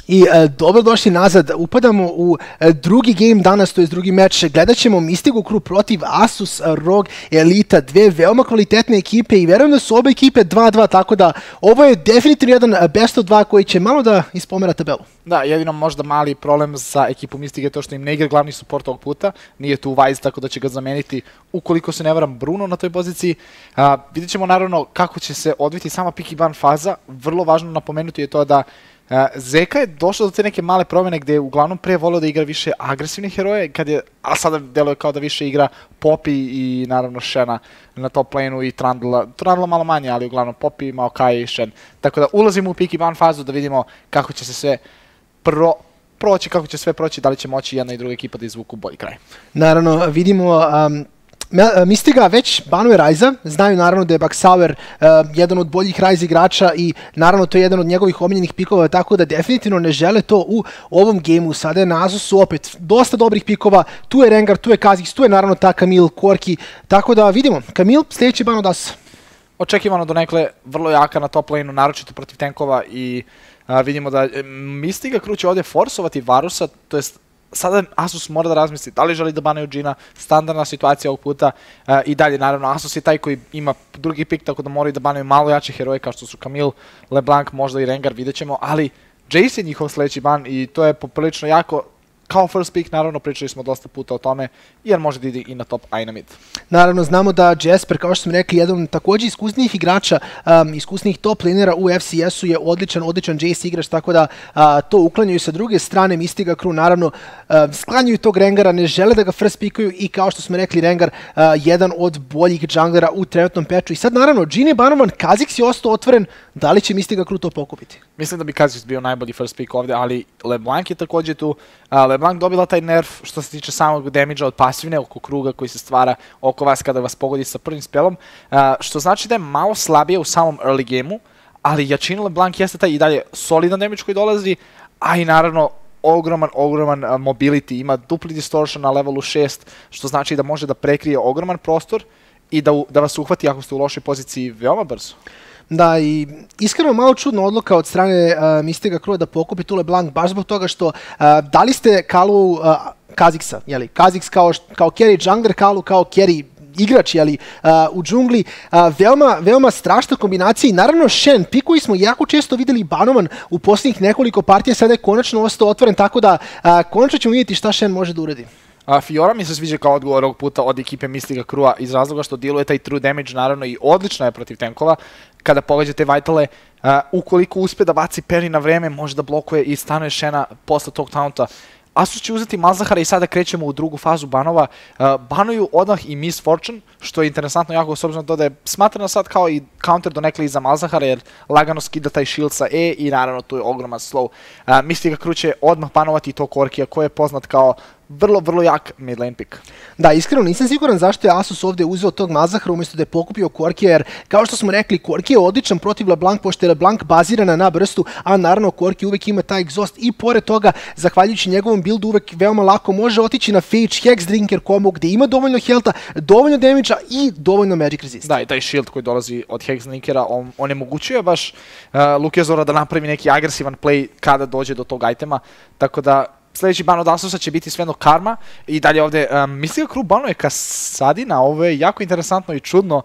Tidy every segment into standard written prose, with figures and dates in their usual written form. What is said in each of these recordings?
I dobrodošli nazad, upadamo u drugi game danas, to je drugi meč, gledat ćemo Mystical Crew protiv Asus ROG Elita, dve veoma kvalitetne ekipe i verujem da su obe ekipe 2-2, tako da ovo je definitivno jedan best of 2 koji će malo da ispomera tabelu. Da, jedino možda mali problem za ekipu Mystic je to što im ne igra glavni support ovog puta, nije tu Wise, tako da će ga zameniti ukoliko se ne varam Bruno na toj poziciji. Vidjet ćemo naravno kako će se odviti sama pick i ban faza, vrlo važno napomenuti je to da Zeka je došao do te neke male promjene gde je uglavnom pre volio da igra više agresivnih heroje, a sada deluje kao da više igra Poppy i naravno Shena na top laneu i Trundle malo manje, ali uglavnom Poppy, Maokai i Shen. Tako da ulazimo u pick i ban fazu da vidimo kako će se sve proći, kako će sve proći, da li će moći jedna i druga ekipa da izvuku bolji kraj. Naravno, vidimo... Mystiga već banuje Ryza, znaju naravno da je Baxauer jedan od boljih Ryze igrača i naravno to je jedan od njegovih omiljenih pikova, tako da definitivno ne žele to u ovom gameu. Sada je na Asusu opet dosta dobrih pikova, tu je Rengar, tu je Kha'Zix, tu je naravno ta Camille, Corki, tako da vidimo, Camille sljedeći ban od Asusa. Očekivano donekle vrlo jaka na top laneu, naročito protiv tankova i vidimo da Mystiga Crew će ovdje forsovati Varusa, to jest sada Asus mora da razmisli da li želi da banaju Džina, standardna situacija ovog puta i dalje naravno Asus je taj koji ima drugi pik, tako da moraju da banaju malo jače heroje kao što su Camille, LeBlanc, možda i Rengar, vidjet ćemo, ali Jace je njihov sljedeći ban i to je poprilično jako kao first pick, naravno pričali smo dosta puta o tome, jer može da ide i na top, a i na mid. Naravno, znamo da Jasper, kao što smo rekli, jedan također iskusnijih igrača, iskusnijih top lanera u FCS-u je odličan Jace igrač, tako da to uklanjaju sa druge strane. Mystiga Crew, naravno, sklanjaju tog Rengara, ne žele da ga first pikuju i kao što smo rekli, Rengar, jedan od boljih junglera u trenutnom patchu. I sad, naravno, Jhin je banovan, Kha'Zix je ostao otvoren, da li će Mystiga Crew to pokupiti? Mislim da bi Kha'Zix bio najbolji first pick ovdje, ali LeBlanc je također tu. LeBlanc dobila taj nerf što se tiče samog damage-a od pasivne oko kruga koji se stvara oko vas kada vas pogodi sa prvim spelom, što znači da je malo slabije u samom early game-u, ali jačina LeBlanc jeste taj i dalje solidan damage koji dolazi, a i naravno ogroman mobility, ima dupli distortion na levelu 6, što znači da može da prekrije ogroman prostor i da vas uhvati ako ste u lošoj poziciji veoma brzo. Da, i iskreno malo čudna odluka od strane Mystiga Crew da pokupi tu LeBlanc, baš zbog toga što dali ste Kalu Kha'Zixa, jeli? Kha'Zix kao carry jungler, Kalu kao carry igrač, jeli, u džungli, veoma strašna kombinacija i naravno Shen, pik koji smo jako često vidjeli banovan u posljednjih nekoliko partija, sada je konačno ostao otvoren, tako da konačno ćemo vidjeti šta Shen može da uradi. Fiora mi se sviđa kao odgovor ovog puta od ekipe Mystiga Crew-a iz razloga što diluje taj true damage naravno i odlična je protiv tankova. Kada pogađate Vitale, ukoliko uspe da baci parry na vreme, može da blokuje i stanuje Shena posle tog taunta. Asus će uzeti Malzahara i sada krećemo u drugu fazu banova. Banuju odmah i Miss Fortune, što je interesantno jako s obzirom da je smatrano sad kao i counter donekle iza Malzahara, jer lagano skida taj shield sa E i naravno tu je ogroman slow. Mystiga Crew će odmah banovati to Corkija koji je poznat kao vrlo jak mid lane pick. Da, iskreno nisam siguran zašto je Asus ovdje uzeo tog Malzahara umjesto da je pokupio Corkija, jer kao što smo rekli, Corki je odličan protiv LeBlanc, pošto je LeBlanc bazirana na brstu, a naravno Corki uvijek ima taj exhaust i pored toga, zahvaljujući njegovom buildu, uvijek veoma lako može otići na Phage, Hex Drinker combo gdje ima dovoljno healtha, dovoljno damage-a i dovoljno magic resist. Da, i taj shield koji dolazi od Hex Drinkera, on omogućuje baš Lukezora da napravi neki agresivan play kada dođe do tog itema, tako da sljedeći ban od Asusa će biti svejedno Karma i dalje ovdje Mystiga Crew banuje Kassadina, ovo je jako interesantno i čudno,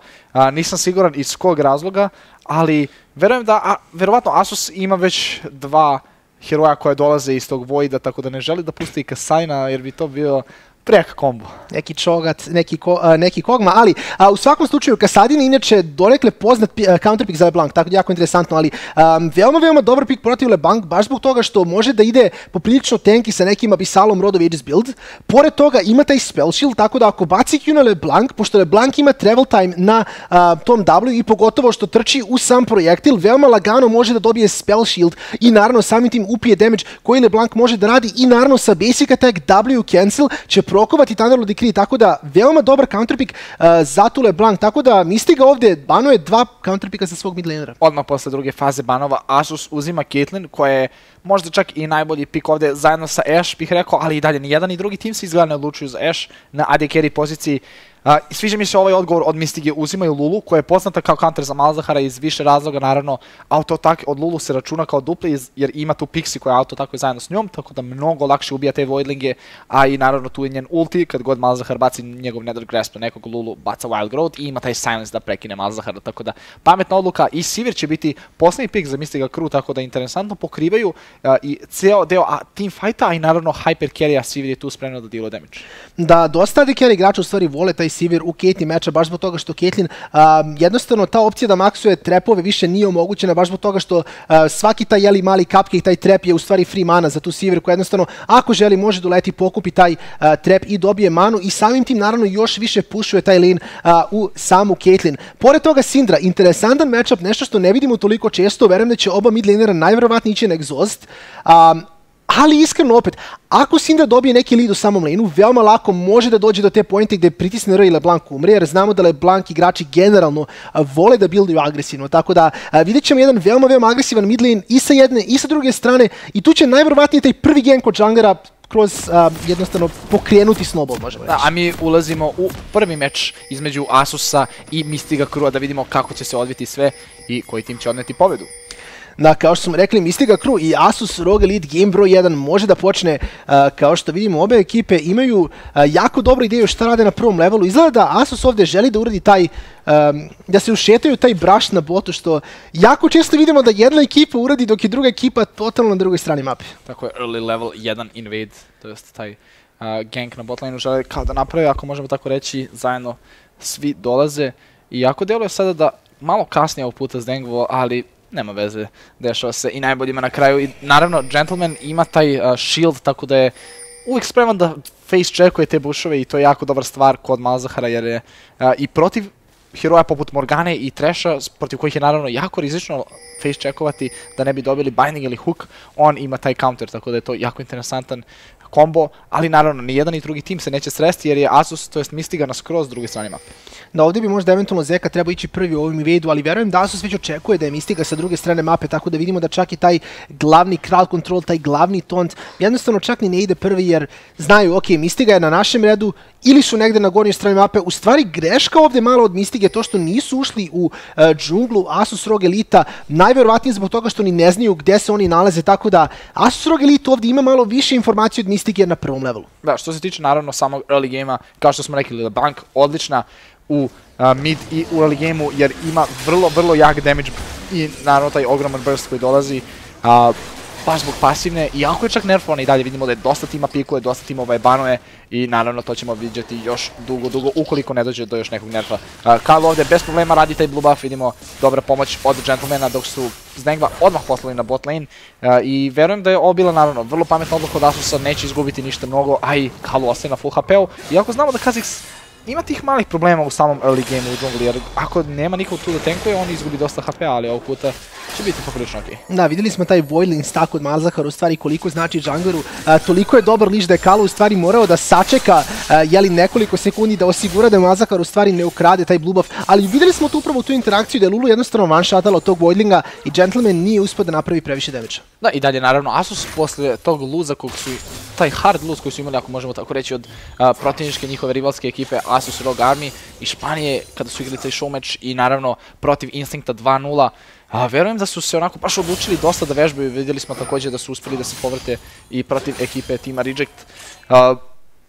nisam siguran iz kog razloga, ali verujem da verovatno Asus ima već dva heroja koje dolaze iz tog Voida, tako da ne želi da pusti i Kassadina jer bi to bio prejak kombo. Neki Cho'Gath, neki Kog'Maw, ali u svakom slučaju Kassadin je inače donekle poznat counterpick za LeBlanc, tako da jako interesantno, ali veoma dobar pick protiv LeBlanc, baš zbog toga što može da ide poprilično tanky sa nekim Abyssalom Rod of Ages build. Pored toga ima taj spell shield, tako da ako baci Q na LeBlanc, pošto LeBlanc ima travel time na tom W i pogotovo što trči u sam projektil, veoma lagano može da dobije spell shield i naravno samim tim upije damage koji LeBlanc može da radi i naravno sa basic attack W cancel će prokovati Thunderlord Decree, tako da veoma dobar counterpick za tu LeBlanc, tako da Mystiga ovdje banuje dva counterpicka za svog midlanera. Odmah posle druge faze banova Asus uzima Caitlyn koja je možda čak i najbolji pick ovdje zajedno sa Ashe bih rekao, ali i dalje ni jedan ni drugi tim se izgleda ne odlučuju za Ashe na AD carry poziciji. Sviđa mi se ovaj odgovor od Mystige, uzimaju Lulu, koja je poznata kao counter za Malzahara iz više razloga, naravno, auto-attack od Lulu se računa kao dupli, jer ima tu Pixie koja auto-attack zajedno s njom, tako da mnogo lakše ubija te Voidlinge, a i naravno tu je njen ulti, kad god Malzahar baci njegov Nether Grasp na nekog, Lulu baca Wild Growth i ima taj Silence da prekine Malzahara, tako da pametna odluka i Sivir će biti posljednji pick za Mystiga Crew, tako da interesantno pokrivaju i ceo deo team fighta, a i naravno hyper carry, a Sivir je tu spremno da dealo damage. Da, dosta AD carry igrača u stvari vole taj Sivir u Caitlyn meča, baš zbog toga što Caitlyn jednostavno ta opcija da maksuje trepove više nije omogućena, baš zbog toga što svaki taj mali cupcake, taj trep je u stvari free mana za tu Sivir koja jednostavno ako želi može doleti, pokupi taj trep i dobije manu i samim tim naravno još više pušuje taj lane u samu Caitlyn. Pored toga Syndra, interesantan matchup, nešto što ne vidimo toliko često, verujem da će oba mid lanera najverovatnije ići na Exhaust, ali iskreno opet, ako Syndra dobije neki lead u samom laneu, veoma lako može da dođe do te pointe gde pritisne R i LeBlanc umre, jer znamo da LeBlanc igrači generalno vole da builduju agresivno, tako da vidjet ćemo jedan veoma agresivan mid lane i sa jedne i sa druge strane i tu će najverovatnije taj prvi gank od junglera kroz jednostavno pokrenuti snowball, možemo reći. A mi ulazimo u prvi meč između Asusa i Mystiga Crew, da vidimo kako će se odviti sve i koji tim će odneti pobedu. Da, kao što smo rekli, Mystiga Crew i Asus ROG Elite game broj 1 može da počne, kao što vidimo, obe ekipe imaju jako dobru ideju šta rade na prvom levelu. Izgleda da Asus ovdje želi da uradi taj, da se ušetaju taj brush na botu, što jako često vidimo da jedna ekipa uradi dok je druga ekipa totalno na drugoj strani mape. Tako je, early level 1 invade, to jest taj gank na botlaneu žele kao da naprave, ako možemo tako reći, zajedno svi dolaze. I jako deluje sada da malo kasnije ovog puta zdengvo, ali nema veze, dešava se i najboljima na kraju. I naravno, Gentleman ima taj shield, tako da je uvijek spreman da face checkuje te bušove i to je jako dobra stvar kod Malzahara, jer je i protiv heroja poput Morgane i Thrasha, protiv kojih je naravno jako rizično face checkovati da ne bi dobili binding ili hook, on ima taj counter, tako da je to jako interesantan kombo, ali naravno ni jedan ni drugi tim se neće sresti jer je Asus, to jest Mystiga, na skroz drugoj strani mape. Da, ovdje bi možda eventualno Zeka trebao ići prvi u ovom invade-u, ali verujem da Asus već očekuje da je Mystiga sa druge strane mape, tako da vidimo da čak i taj glavni crowd control, taj glavni taunt, jednostavno čak ni ne ide prvi jer znaju, ok, Mystiga je na našem redu ili su negde na gornjoj strani mape. U stvari greška ovdje malo od Mystige to što nisu ušli u džunglu Asus ROG Elita, najverovatnije zbog toga što ni ne znaju gde se oni nalaze, tako da Asus ROG Elita ovdje ima malo više informacije od Mystige na prvom levelu. Da, što se tiče naravno samog early game-a, kao što smo rekli, LeBlanc odlična u mid i u early game-u jer ima vrlo jak damage i naravno taj ogroman burst koji dolazi baš zbog pasivne, iako je čak nerfovana i dalje vidimo da je dosta tima pikuje, dosta timova banuje i naravno to ćemo vidjeti još dugo ukoliko ne dođe do još nekog nerfa. Kyle ovdje bez problema radi taj blue buff, vidimo dobra pomoć od Gentlemana dok su Zdengva odmah poslali na bot lane i verujem da je ovo bila naravno vrlo pametna odluka od Asusa, neće izgubiti ništa mnogo, a i Kyle ostaje na full HP-u, iako znamo da Kha'Zix ima tih malih problema u samom early game-u u džungli, jer ako nema nikog tu da tankuje, on izgubi dosta HP-a, ali ovog puta će biti poprilično okej. Da, vidjeli smo taj Voidling stack od Malzahara, u stvari koliko znači jungleru, toliko je dobar liš da je Kalo u stvari morao da sačeka nekoliko sekundi da osigura da Malzahar u stvari ne ukrade taj blue buff, ali vidjeli smo tu upravo tu interakciju da je Lulu jednostavno one-shotala od tog Voidlinga i Gentleman nije uspio da napravi previše damage. Da, i dalje naravno Asus posle tog luza kog su, taj hard lose koji su imali, ako možemo tako reći, od protivničke njihove rivalske ekipe Asus ROG Army i Španije kada su igrali taj show match i naravno protiv Instincta 2-0. Verujem da su se onako baš odlučili dosta da vežbaju, vidjeli smo također da su uspjeli da se povrte i protiv ekipe tima Reject.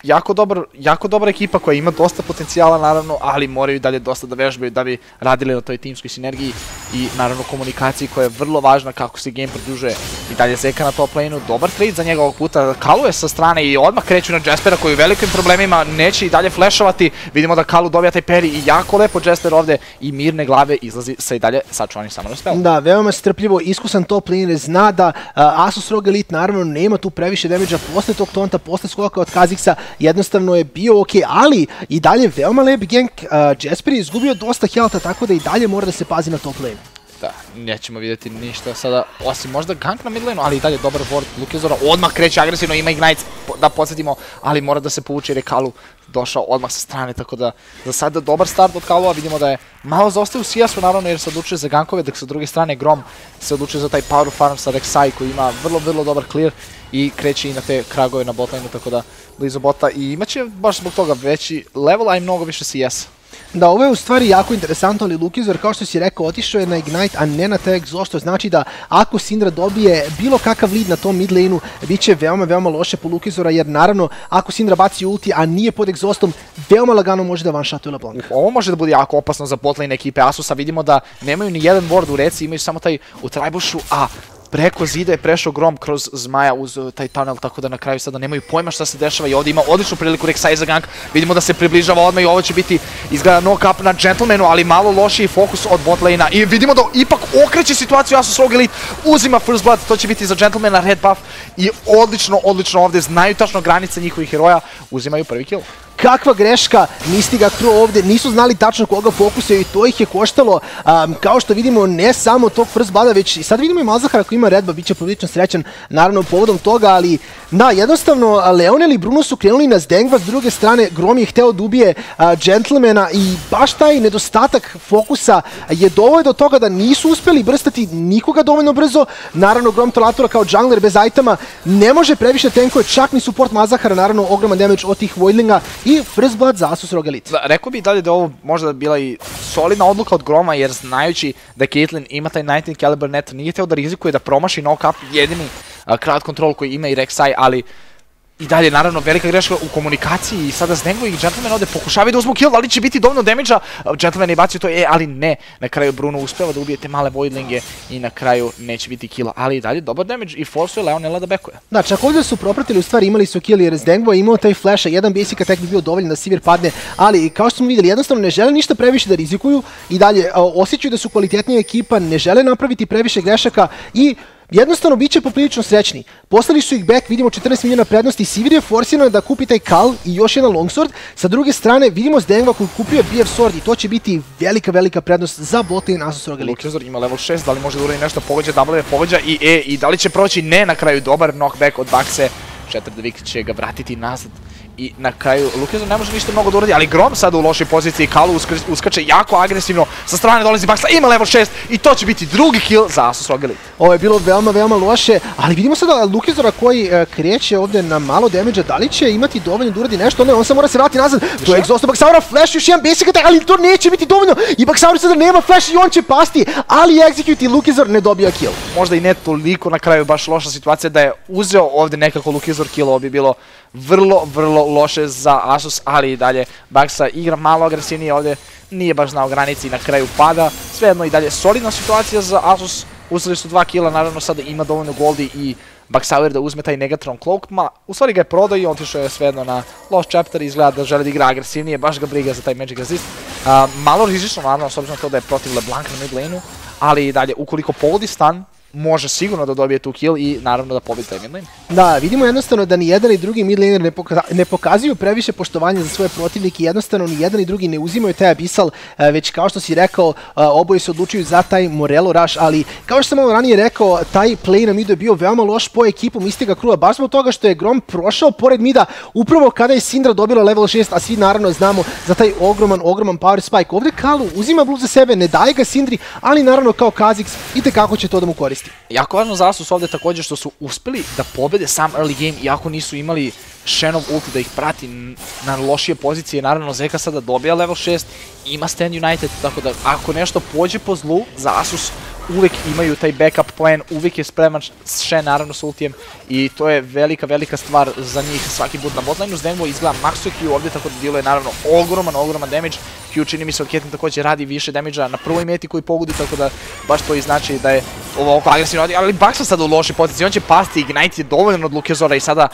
Jako dobra ekipa koja ima dosta potencijala naravno, ali moraju dalje dosta da vežbaju da bi radili na toj timskoj sinergiji i naravno komunikaciji koja je vrlo važna kako se game produžuje. I dalje Zeka na top lane-u, dobar trade za njega ovog puta, Kalu je sa strane i odmah kreću na Jaspera koji u velikim problemima neće i dalje flashovati. Vidimo da Kalu dobija taj parry i jako lepo Jasper ovdje i mirne glave izlazi sa i dalje sačuvanim samo na spelu. Da, veoma strpljivo, iskusan top laner, zna da Asus ROG Elite naravno nema tu previše damage-a posle tog tonta, posle skoka od Kha'Zixa, jednostavno je bio ok, ali i dalje veoma lep gank, Jasper je izgubio dosta healtha, tako da i dalje mora da se pazi na top lane. Da, nećemo vidjeti ništa sada, osim možda gank na midlaneu, ali i dalje dobar ward Lukezora, odmah kreće agresivno, ima Ignite, da podsjetimo, ali mora da se povuče jer je Kalu došao odmah sa strane, tako da za sada dobar start od Kalua, vidimo da je malo zaostaje u CS-u naravno jer se odlučuje za gankove, dok sa druge strane Grom se odlučuje za taj power farm sa Rek'Sai koji ima vrlo dobar clear i kreće i na te kragove na botlaneu, tako da blizu bota i imaće baš zbog toga veći level, a i mnogo više CS. Da, ovo je u stvari jako interesantno, ali Lukezor, kao što si rekao, otišao je na Ignite, a ne na taj exhaust, što znači da ako Syndra dobije bilo kakav lead na tom mid laneu, bit će veoma loše po Lukezora, jer naravno, ako Syndra baci ulti, a nije pod exhaustom, veoma lagano može da one-shotuje LeBlanc. Ovo može da bude jako opasno za botlane ekipe Asusa, vidimo da nemaju ni jedan ward u reci, imaju samo taj u tribushu, a preko zida je prešao Grom kroz Zmaja uz taj tunel, tako da na kraju sada nemaju pojma šta se dešava i ovdje ima odličnu priliku Rek'Sai za gank. Vidimo da se približava odmah i ovo će biti izgleda knock-up na Gentlemanu, ali malo lošiji fokus od botlane-a. I vidimo da ipak okreće situaciju Asus Rogue Elite, uzima First Blood, to će biti za Gentlemana red buff i odlično ovdje, znaju tačno granice njihovih heroja, uzimaju prvi kill. Kakva greška, Mystiga Crow ovdje, nisu znali tačno koga fokusaju i to ih je koštalo, kao što vidimo, ne samo tog First Blooda, već i sad vidimo i Malzahara koji ima redba, bit će prilično srećan, naravno povodom toga, ali da, jednostavno, Leonel i Bruno su krenuli na Zdengva, s druge strane, Grom je hteo da ubije Gentlemana i baš taj nedostatak fokusa je doveo do toga da nisu uspeli brstati nikoga dovoljno brzo, naravno Grom Talatura kao jungler bez itema ne može previše tankuje, čak ni support Malzahara, naravno ogroman damage od tih Voidlinga, i First Blood za Asus Rogue Elite. Da, rekao bih dalje da ovo možda bila i solidna odluka od Groma, jer znajući da Caitlyn ima taj 19 caliber net, nije hteo da rizikuje da promaši knock-up, jedini crowd control koji ima i Rek'Sai, ali i dalje naravno velika greška u komunikaciji i sada Zdengvo i Gentleman ovdje pokušavaju da uzmu kill, ali će biti dovoljno damage-a, Gentleman je bacio to, ali ne, na kraju Bruno uspeva da ubije te male voidlinge i na kraju neće biti killa, ali i dalje dobar damage i forceuje Leonela da backuje. Da, čak ovdje su propratili, u stvari imali su kill jer Zdengvo je imao taj flash, a jedan basic attack bi bio dovoljan da Sivir padne, ali kao što smo vidjeli, jednostavno ne žele ništa previše da rizikuju i dalje osjećaju da su kvalitetnija ekipa, ne žele napraviti previše grešaka i jednostavno bit će poprilično srećni. Poslali su ih back, vidimo 14 milijuna prednosti, Sivir je forsirano da kupi taj Kal i još jedan longsword. Sa druge strane vidimo Zdengva koji kupio BF sword i to će biti velika prednost za botlane Asus Rogue Elite. Lukezor ima level 6, da li može da uradi nešto, pogođa W, pogođa i E i da li će proći? Ne, na kraju dobar knockback od Bakse. Shattered će ga vratiti nazad i na kraju Lukezor ne može ništa mnogo da uradi, ali Grom sada u lošoj poziciji, Kalu uskače jako agresivno, sa strane dolazi Baksa, ima level 6 i to će biti drugi kill za Asus Rogue Elite. Ovo je bilo veoma loše, ali vidimo sada Lukezora koji kreće ovdje na malo damage-a, da li će imati dovoljno da uradi nešto, ne, on se mora se vratiti nazad, to je exhaust Baksaura, flash još jedan basic attack, ali to neće biti dovoljno i Baksaura sada nema flash i on će pasti, ali execute i Lukezor ne dobija kill. Možda i ne toliko na kraju, baš loša situacija da je uzeo ovdje nekako Lukezor kill, ovo bi bilo vrlo loše za Asus, ali i dalje Baksa igra malo agresivnije ovdje, nije baš znao granici i na kraju pada. Svejedno i dalje solidna situacija za Asus, uzeli su 2 killa, naravno sada ima dovoljno goldi i Baxauer da uzme taj Negatron Cloak, u stvari ga je prodao i otišao je svejedno na Lost Chapter i izgleda da želi da igra agresivnije, baš ga briga za taj Magic Resist. Malo rizično naravno, s obzirom na to da je protiv LeBlanc na mid laneu, ali i dalje ukoliko pogodi stun, može sigurno da dobije tu kill i naravno da pobedi taj midlane. Da, vidimo jednostavno da ni jedan ni drugi midlaner ne pokazuju previše poštovanja za svoje protivnike, jednostavno ni jedan ni drugi ne uzimaju taj Abyssal, već kao što si rekao, oboje se odlučuju za taj Morello Rush, ali kao što sam malo ranije rekao, taj play na midu je bio veoma loš po ekipu Mystiga Crewa, baš zbog toga što je Grom prošao pored mida upravo kada je Syndra dobila level 6, a svi naravno znamo za taj ogroman power spike. Ovdje Kalu uzima blue za sebe, ne daje ga Syndri, ali naravno kao Kha'Zix itekako će to da mu koristi. Jako važno za Asus ovdje također što su uspjeli da pobede sam early game, iako nisu imali Shenov ulti da ih prati na lošije pozicije. Naravno Zeka sada dobija level 6, ima Stand United, tako da ako nešto pođe po zlu, za Asus uvijek imaju taj backup plan, uvijek je spreman Shen naravno s ultijem i to je velika stvar za njih svaki put na botlineu. Zdengvo izgleda maksuje Q ovdje, tako da djeluje naravno ogroman damage. Q čini mi se od Caitlyn također radi više damage-a na prvoj meti koji pogodi, tako da baš to i znači da je ovo oko agresivno, ali Baksa sada u lošoj poziciji, on će pasti, Ignite je dovoljno od Lukezora i sada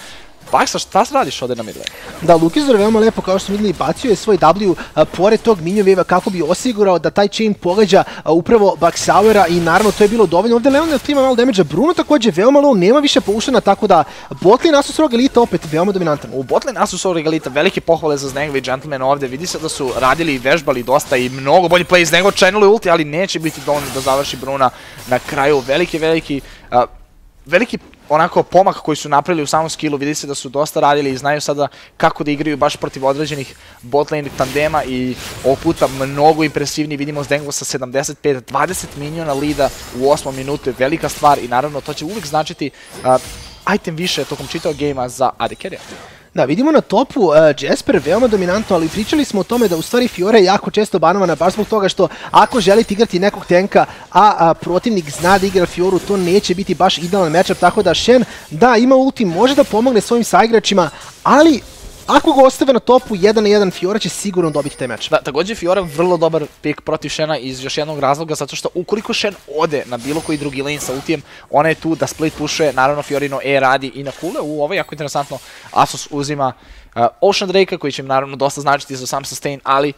Baksa, šta radiš ovde na mid lane? Da, Lukizor veoma lepo, kao što smo videli, bacio je svoj W pored tog minion wave kako bi osigurao da taj chain pogađa upravo Baxauera i naravno to je bilo dovoljno. Ovde Leon ima malo damage-a, Bruno takođe veoma low, nema više pouštena, tako da botlane Asus ROG Elite opet veoma dominantan. U botlane Asus ROG Elite velike pohvale za Znegove i Gentleman ovde, vidi se da su radili i vežbali dosta i mnogo bolji play. Znegov channeluje ulti, ali neće biti dovoljno da završi Bruna na kraju. Veliki onako pomak koji su napravili u samom skillu, vidi se da su dosta radili i znaju sada kako da igraju baš protiv određenih botlane tandema i ovog puta mnogo impresivniji. Vidimo Zdengvo sa 75, 20 miniona lida u 8. minutu je velika stvar i naravno to će uvijek značiti item više tokom čitavog gejma za AD Carry-a. Da, vidimo na topu Jasper veoma dominantno, ali pričali smo o tome da u stvari Fiora je jako često banovana baš zbog toga što ako želite igrati nekog tenka, a protivnik zna da igra Fioru, to neće biti baš idealan matchup, tako da Shen, da, ima ulti, može da pomogne svojim saigračima, ali ako ga ostave na topu 1 na 1, Fiora će sigurno dobiti taj meč. Da, takođe Fiora vrlo dobar pick protiv Shena iz još jednog razloga, zato što ukoliko Shen ode na bilo koji drugi lane sa ultijem, ona je tu da split pušuje, naravno Fiorino radi i na kule. Ovo je jako interesantno, Asus uzima Ocean Drake-a koji će im naravno dosta značiti za sam sustain, ali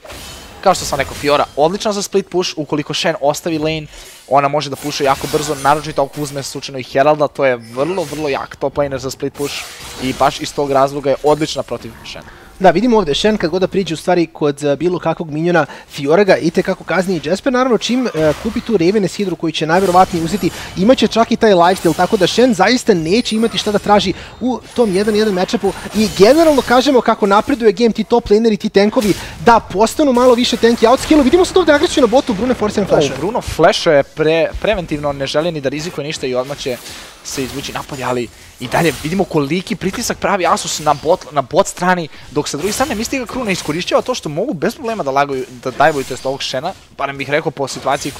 kao što sam rekao, Fiora odlična za split push, ukoliko Shen ostavi lane, ona može da puše jako brzo, naročito ako uzme slučajno i Heralda, to je vrlo jak top laner za split push i baš iz tog razloga je odlična protiv Shena. Da, vidimo ovde, Shen kad god da priđe u stvari kod bilo kakvog miniona, Fiora ga itekako kazni i Jasper, naravno čim kupi tu Ravenous Hydru koju će najverovatnije uzeti, imaće čak i taj lifesteal, tako da Shen zaista neće imati šta da traži u tom 1-1 matchupu i generalno kažemo kako napreduje game, ti top laneri, ti tankovi, da postanu malo više tanki outskillu. Vidimo sad ovde agresiju na botu, Bruno forsiran flashuje. Bruno flashuje preventivno, ne želi ni da rizikuje ništa i odmah će se izvući napolje, ali i dalje vidimo koliki pritisak pravi Asus na bot strani, dok sa druge strane Mystical Crew ne iskorišćava to što mogu bez problema da dajvuju test ovog Shena, barem bih rekao po situaciji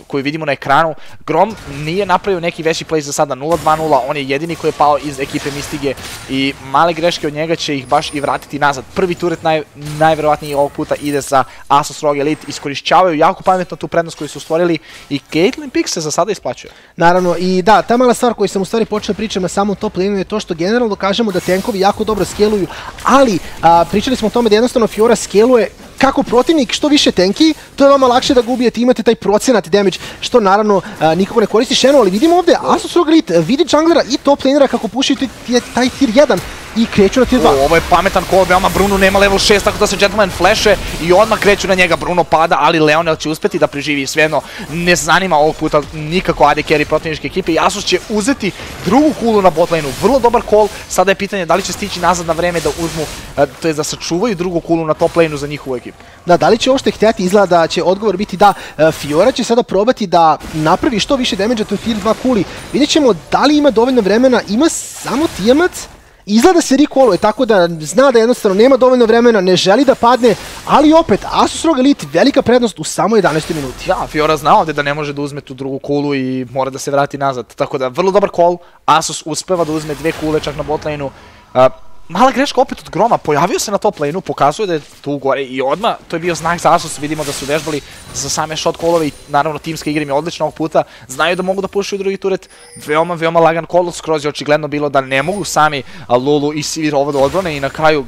koju vidimo na ekranu. Grom nije napravio neki veći play za sada, 0-2-0, on je jedini koji je pao iz ekipe Mystige i male greške od njega će ih baš i vratiti nazad. Prvi turret najverovatnije ovog puta ide za Asus ROG Elite, iskorišćavaju jako pametno tu prednost koju su stvorili i Caitlyn Pick se za sada isplaćuje. Naravno, i da, ta mala stvar koju sam u stvari počeo pričam na samom top laneu je to što generalno kažemo da tankovi jako dobro skeluju, ali pričali smo o tome da jednostavno Fiora skeluje kako protivnik što više tanki, to je vama lakše da ga ubijete, imate taj procenat damage, što naravno nikako ne koristi Shenu, ali vidimo ovde Asus ROG Elite vidi junglera i top lanera kako pušaju taj tier 1 i kreću na tier 2. Ovo je pametan call, veoma Bruno nema level 6, tako da se Gentleman flashe i odmah kreću na njega, Bruno pada, ali Leonel će uspeti da preživi, svejedno ne zanima ovog puta nikako AD carry protivničke ekipe i Asus će uzeti drugu kulu na botlaneu, vrlo dobar call, sada je pitanje da li će stići nazad na vreme da uzmu, to je da sačuvaju drugu kulu na top laneu za njihovu ekipu. Da li će uopšte htjeti, izgleda da će odgovor biti da. Fiora će sada probati da napravi što više damage-a toj tier 2 kuli. Vidjet ćemo da li ima dovoljno vremena, ima samo Tiamat, izgleda se recalluje, tako da zna da jednostavno nema dovoljno vremena, ne želi da padne, ali opet, Asus ROG Elite velika prednost u samo 11. minuti. Da, Fiora zna ovde da ne može da uzme tu drugu kulu i mora da se vrati nazad, tako da vrlo dobar call, Asus uspeva da uzme 2 kule čak na botlaneu. Mala greška opet od Groma, pojavio se na top laneu, pokazuje da je tu gore i odmah, to je bio znak za Asus, vidimo da su vežbali za same shot callove i naravno timska igra im je odlična ovog puta, znaju da mogu da pušaju drugi turret, veoma lagan call, skroz je očigledno bilo da ne mogu sami Lulu i Sivir ovo da odbrane i na kraju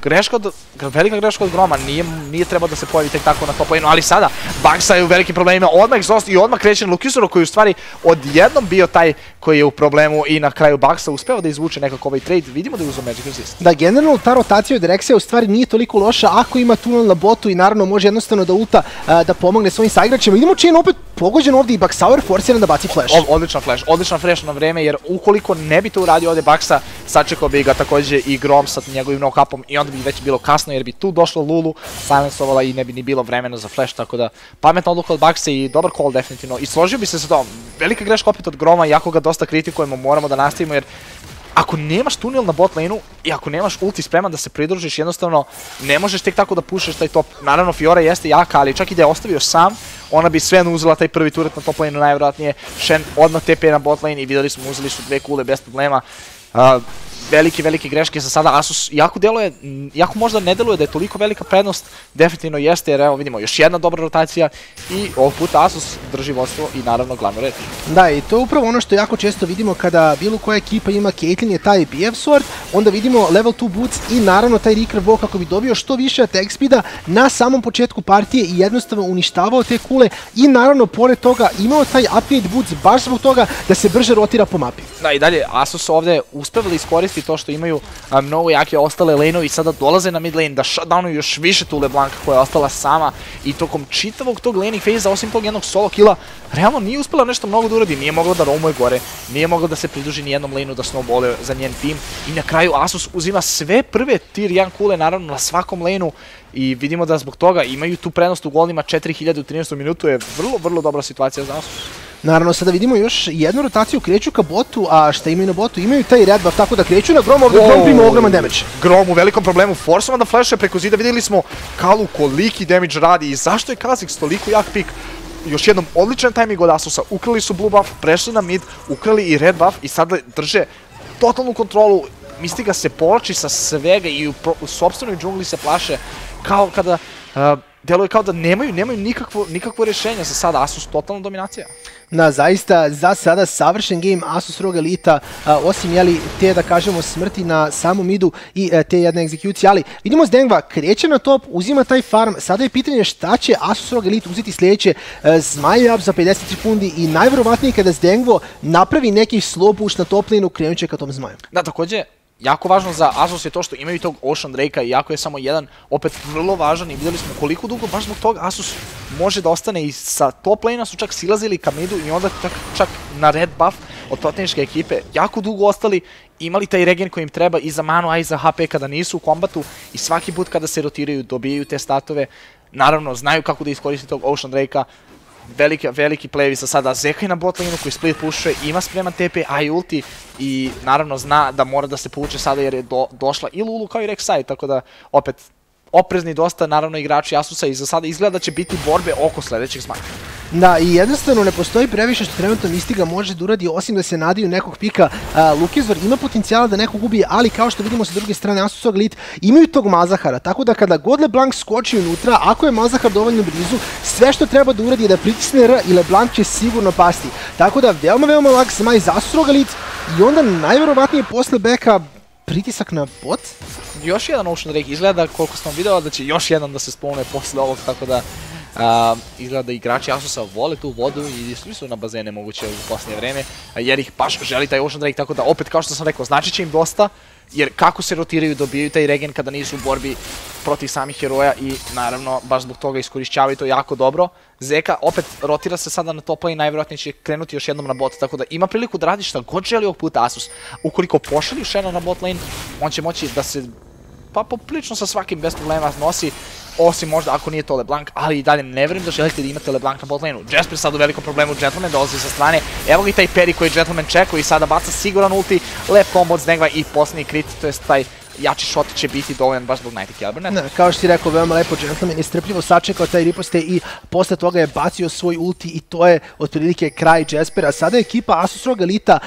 velika greška od Groma, nije trebao da se pojavi tek tako na top laneu, ali sada Baksa je u velikim problemima, odmah Exhaust i odmah kreće na Lukisoru koji je u stvari odjednom bio taj koji je u problemu i na kraju Baksa uspeo da izvuče nekako ovaj trade, vidimo da je uzeo Magic Resist. Da, generalno ta rotacija od Rexia u stvari nije toliko loša ako ima tunel na botu i naravno može jednostavno da ulta da pomogne svojim saigračima. Vidimo Chain opet pogođen ovdje i Baxauer forsiran da baci flash. Odličan flash na vreme jer ukoliko ne bi to uradio ovdje Baksa, sačekao bi ga također i Grom sa njegovim knock-upom i onda bi već bilo kasno jer bi tu došla Lulu, silensovala i ne bi ni bilo vremena za flash, tako da pametna odluka od Baksa i dobar call definitivno. I složio bi se sa tom, velika greška opet od Groma, jako ga dosta kritikujemo, moramo da nastavimo jer ako nemaš tunel na bot laneu i ako nemaš ulti spreman da se pridružiš, jednostavno ne možeš tek tako da pušeš taj top. Naravno Fiora jeste jaka, ali čak i da je ostavio sam, ona bi svejedno uzela taj prvi turret na top laneu najvjerojatnije. Shen odmah TP na bot lane i vidjeli smo, uzeli su 2 kule bez problema. velike greške za sada. Asus jako možda ne deluje da je toliko velika prednost, definitivno jeste, jer evo vidimo još jedna dobra rotacija i ovog puta Asus drži vodstvo i naravno glavnu reč. Da, i to je upravo ono što jako često vidimo kada bilo koja ekipa ima Caitlyn je taj BF Sword, onda vidimo level 2 boots i naravno taj recurve bow kako bi dobio što više attack speeda na samom početku partije i jednostavno uništavao te kule i naravno pored toga imao taj upgrade boots baš zbog toga da se brže rotira po mapi. Da, i dalje Asus ovde uspevali iskoristiti to što imaju mnogo jake ostale lane-ovi i sada dolaze na mid lane da shutdownuju još više tu LeBlanc koja je ostala sama i tokom čitavog tog laning phase-a, osim tog jednog solo killa, realno nije uspela nešto mnogo da uradi, nije mogla da roamuje gore, nije mogla da se pridruži nijednom lane-u da snowballuje za njen tim i na kraju Asus uzima sve prve tier 1 kule naravno na svakom lane-u i vidimo da zbog toga imaju tu prednost u golima 4000 u 13. minutu je vrlo dobra situacija za Asus. Naravno, sada vidimo još jednu rotaciju, kreću ka botu, a šta imaju na botu? Imaju taj red buff, tako da kreću na Grom, ovdje Grom prima ogroman damage. Grom u velikom problemu, forsovan da flashuje preko zida, vidjeli smo Kalu koliki damage radi i zašto je Kha'Zix toliko jak pik. Još jednom odličan timing od Asusa, ukrali su blue buff, prešli na mid, ukrali i red buff i sada drže totalnu kontrolu. Mystiga se povlači sa svega i u sopstvenoj džungli se plaše kao kada deluje kao da nemaju nikakvo rješenje za sada. Asus totalna dominacija. Da, zaista za sada savršen game Asus ROG Elita, osim jeli te da kažemo smrti na samom midu i te jedne egzekucije, ali vidimo Zdengva kreće na top, uzima taj farm, sada je pitanje šta će Asus ROG Elite uzeti sljedeće, Zmaj up za 50 sekundi i najverovatnije kada Zdengvo napravi neki slow push na top lane-u krenut će ka tom Zmaju. Da, također jako važno za Asus je to što imaju tog Ocean Drake-a, iako je samo jedan, opet vrlo važan i vidjeli smo koliko dugo baš zbog toga Asus može da ostane i sa top lane-a su čak silazili ka midu i onda čak na red buff od protivničke ekipe jako dugo ostali, imali taj regen koji im treba i za manu, a i za HP kada nisu u kombatu i svaki put kada se rotiraju dobijaju te statove, naravno znaju kako da iskoristi tog Ocean Drake-a. Veliki playevi za sada Zeka na bot lane-u koji split pušuje, ima spreman TP, a i ulti i naravno zna da mora da se povuče sada jer je došla i Lulu kao i Rek'Sai, tako da opet oprezni dosta naravno igrači Asusa i za sada izgleda da će biti borbe oko sljedećeg Zmaja. Da, i jednostavno ne postoji previše što trenutno Mystiga može da uradi osim da se nadiju nekog pika. Lukizor ima potencijala da nekog ubije, ali kao što vidimo sa druge strane Asus ROG Elite imaju tog Malzahara, tako da kada god LeBlanc skoči unutra, ako je Malzahar dovoljno blizu, sve što treba da uradi je da pritisne R i LeBlanc će sigurno pasti. Tako da veoma lak Zmaj za Asus ROG Elite i onda najverovatnije posle beka pritisak na bot. Još jedan Ocean Drake, izgleda koliko sam video da će još jedan da se spomne posle ovog, tako da izgleda da igrači Asusa vole tu vodu i svi su na bazene moguće u posljednje vreme, jer ih baš želi taj Ocean Drake, tako da opet kao što sam rekao znači će im dosta, jer kako se rotiraju dobijaju taj regen kada nisu u borbi protiv samih heroja i naravno baš zbog toga iskorišćavaju to jako dobro. Zeka opet rotira se sada na top lane, najvjerojatnije će krenuti još jednom na bot, tako da ima priliku da radi šta god želi ovog puta Asus. Ukoliko pošalju Shena na bot lane, on će moći da se pa poprilično sa svakim bez problema nosi, osim možda ako nije to LeBlanc, ali i dalje ne vjerujem da želite da imate LeBlanc na bot lane-u. Jasper sad u velikom problemu, Gentleman dolazi sa strane, evo ga i taj parry koji Gentleman čekao i sada baca siguran ulti, lep combo od Zdengva i posljednji crit, to jest taj jači shot će biti dovoljan baš zbog Nighty Caliber. Kao što ti rekao, veoma lepo Gentleman je strpljivo sačekao taj riposte i posle toga je bacio svoj ulti i to je otprilike kraj Jaspera. Sada je ekipa Asus ROG Elita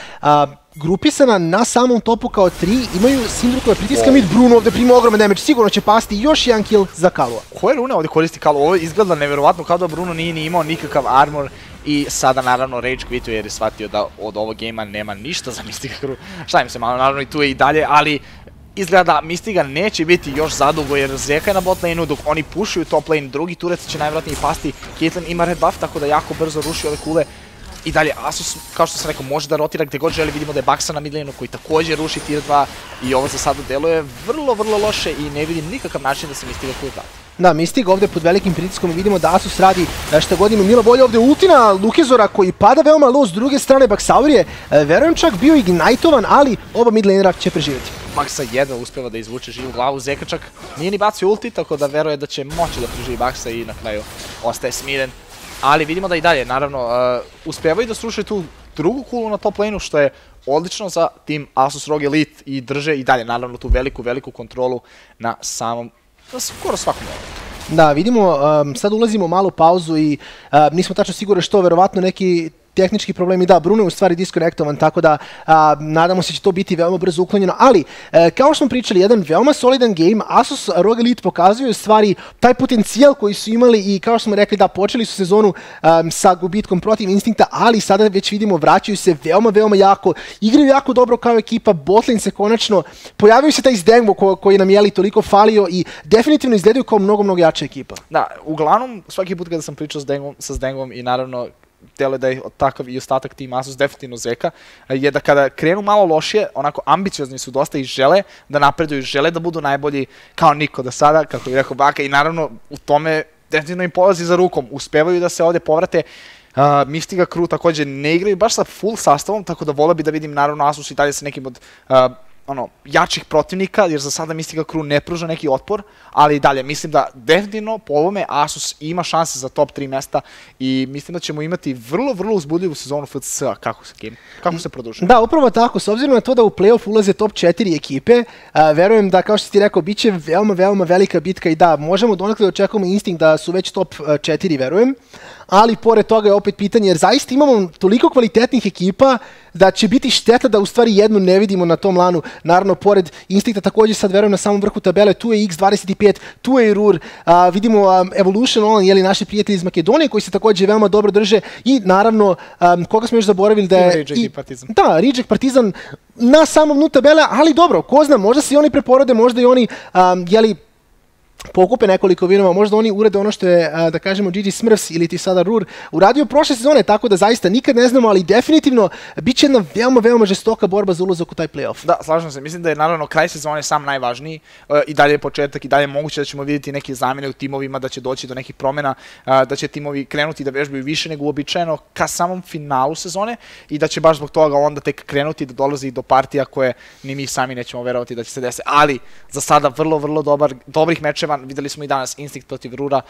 grupisana na samom topu kao 3, imaju Syndru koja pritiska mid, Bruno ovdje prima ogroman damage, sigurno će pasti još jedan kill za Kalua. Koje rune ovdje koristi Kalu? Ovo izgleda nevjerovatno kao da Bruno nije ni imao nikakav armor i sada naravno rage quituje jer je shvatio da od ovog gejma nema ništa za Mystiga. Šalim se malo, naravno i tu je i dalje, ali izgleda da Mystiga neće biti još zadugo jer Zeka je na bot lane-u dok oni pushuju top lane, drugi turec će najvjerojatnije pasti, Caitlyn ima red buff tako da jako brzo ruši ove kule. I dalje, Asus, kao što sam rekao, može da rotira gdje god želi, vidimo da je Baksa na mid lane-u koji također ruši tier 2 i ovo za sada deluje vrlo loše i ne vidim nikakav način da se Mystiga tu vrati. Da, Mystiga ovdje pod velikim pritiskom i vidimo da Asus radi šta god ima milo bolje ovdje ultina Lukizora koji pada veoma low, s druge strane Baksaur je, verujem čak bio ignitovan, ali oba mid lanera će preživjeti. Baksa jedva uspeva da izvuče živu glavu, Zeka čak nije ni bacio ulti, tako da veruje da će moći da preživi Baksa i na kraju ostaje smiren. Ali vidimo da i dalje, naravno, uspevaju da sruše tu drugu kulu na top lane-u, što je odlično za tim Asus ROG Elite i drže i dalje, naravno, tu veliku kontrolu na samom, skoro svakom level. Da, vidimo, sad ulazimo u malu pauzu i nismo tačno sigurni što, verovatno neki tehnički problemi, da, Bruno je u stvari diskonektovan, tako da nadamo se će to biti veoma brzo uklonjeno, ali kao što smo pričali, jedan veoma solidan game, Asus ROG Elite pokazuju u stvari taj potencijal koji su imali i kao što smo rekli, da, počeli su sezonu sa gubitkom protiv Instinkta, ali sada već vidimo, vraćaju se veoma jako, igraju jako dobro kao ekipa, botlane se konačno, pojavio se taj Zdengvo koji nam je toliko falio i definitivno izgledaju kao mnogo jača ekipa. Da, uglavnom, svaki put kada sam pričao sa Zdengvom i naravno tele da je takav i ostatak tima Asus definitivno Zeka, je da kada krenu malo lošije, onako ambiciozni su dosta i žele da napreduju, žele da budu najbolji kao niko do sada, kako bi rekao Baka, i naravno u tome definitivno im polazi za rukom, uspevaju da se ovde povrate. Mystiga Crew takođe ne igraju baš sa full sastavom, tako da voleo bi da vidim naravno Asus i dalje sa nekim od jačih protivnika, jer za sada Mystiga Crew ne pruža neki otpor, ali i dalje, mislim da definitivno po ovome Asus ima šanse za top 3 mesta i mislim da ćemo imati vrlo uzbudljivu sezonu FCS-a kako se produžuje. Da, upravo tako, s obzirom na to da u play-off ulaze top 4 ekipe, verujem da, kao što ti rekao, bit će veoma velika bitka i da, možemo donekle da očekujemo Instinct da su već top 4, verujem, ali pored toga je opet pitanje, jer zaista imamo toliko kvalitetnih ekipa da će biti šteta da u stvari jednu ne vidimo na tom lanu. Naravno, pored Instinkta također sad verujem na samom vrhu tabele, tu je X25, tu je i Rur, vidimo Evolution Online, naši prijatelji iz Makedonije koji se također veoma dobro drže i naravno, koga smo još zaboravili da je... Reject Partizan. Da, Reject Partizan na samom dnu tabele, ali dobro, ko zna, možda se i oni preporode, možda i oni, pokupe nekoliko vinova, možda oni urede ono što je, da kažemo, GG Smurfs ili ti sada Rur uradio prošle sezone, tako da zaista nikad ne znamo, ali definitivno bit će jedna veoma žestoka borba za ulazak u taj playoff. Da, slažem se, mislim da je naravno kraj sezone sam najvažniji, i dalje je početak, i dalje je moguće da ćemo vidjeti neke zamene u timovima, da će doći do nekih promjena, da će timovi krenuti da vežbaju više nego uobičajeno ka samom finalu sezone i da će baš zbog toga onda tek krenuti da dolazi do partija koje ni mi sami nećemo verovati da će se desiti, ali za sada vrlo dobrih mečeva. Videli smo i danas Instinct protiv Rura,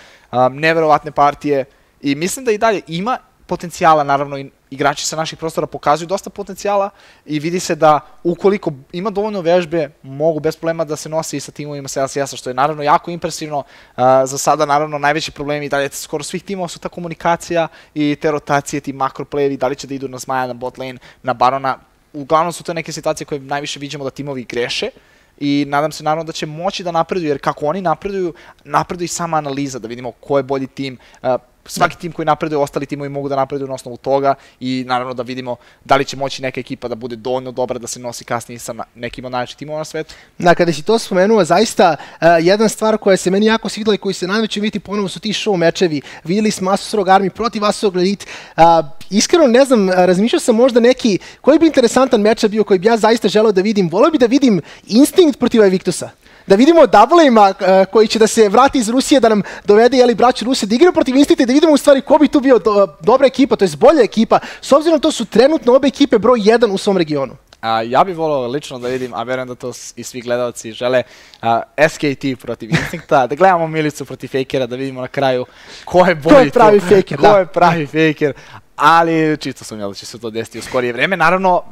neverovatne partije i mislim da i dalje ima potencijala, naravno i igrači sa naših prostora pokazuju dosta potencijala i vidi se da ukoliko ima dovoljno vežbe, mogu bez problema da se nosi i sa timovima sa LCS-a, što je naravno jako impresivno. Za sada naravno najveći problemi i dalje skoro svih timova su ta komunikacija i te rotacije, ti makroplayevi, da li će da idu na Zmaja, na bot lane, na Barona. Uglavnom su to neke situacije koje najviše vidimo da timovi greše. I nadam se naravno da će moći da napreduju, jer kako oni napreduje i sama analiza, da vidimo ko je bolji tim. Svaki tim koji napreduje, ostali timovi mogu da napreduju na osnovu toga i naravno da vidimo da li će moći neka ekipa da bude dovoljno dobra da se nosi kasnije sa nekim od najvećih timova na svetu. Da, kada si to spomenuo, zaista jedna stvar koja se meni jako svidela i koji se nadam će vidjeti ponovo su ti show mečevi. Vidjeli smo Asus ROG Army protiv Asus ROG Elite. Iskreno ne znam, razmišljao sam možda neki, koji bi interesantan meč bio koji bi ja zaista želeo da vidim. Voleo bi da vidim Instinct protiv Invictusa. Da vidimo double-ima koji će da se vrati iz Rusije, da nam dovede braću Rusije, da igraju protiv Instinkta i da vidimo u stvari ko bi tu bio dobra ekipa, to je bolja ekipa, s obzirom to su trenutno obe ekipe broj 1 u svom regionu. Ja bih volao lično da vidim, a verujem da to i svi gledalci žele, SKT protiv Instinkta, da gledamo Milicu protiv Fakera, da vidimo na kraju ko je bolji tu, ko je pravi Faker. Ali čisto sam da će se to desiti u skorije vreme. Naravno,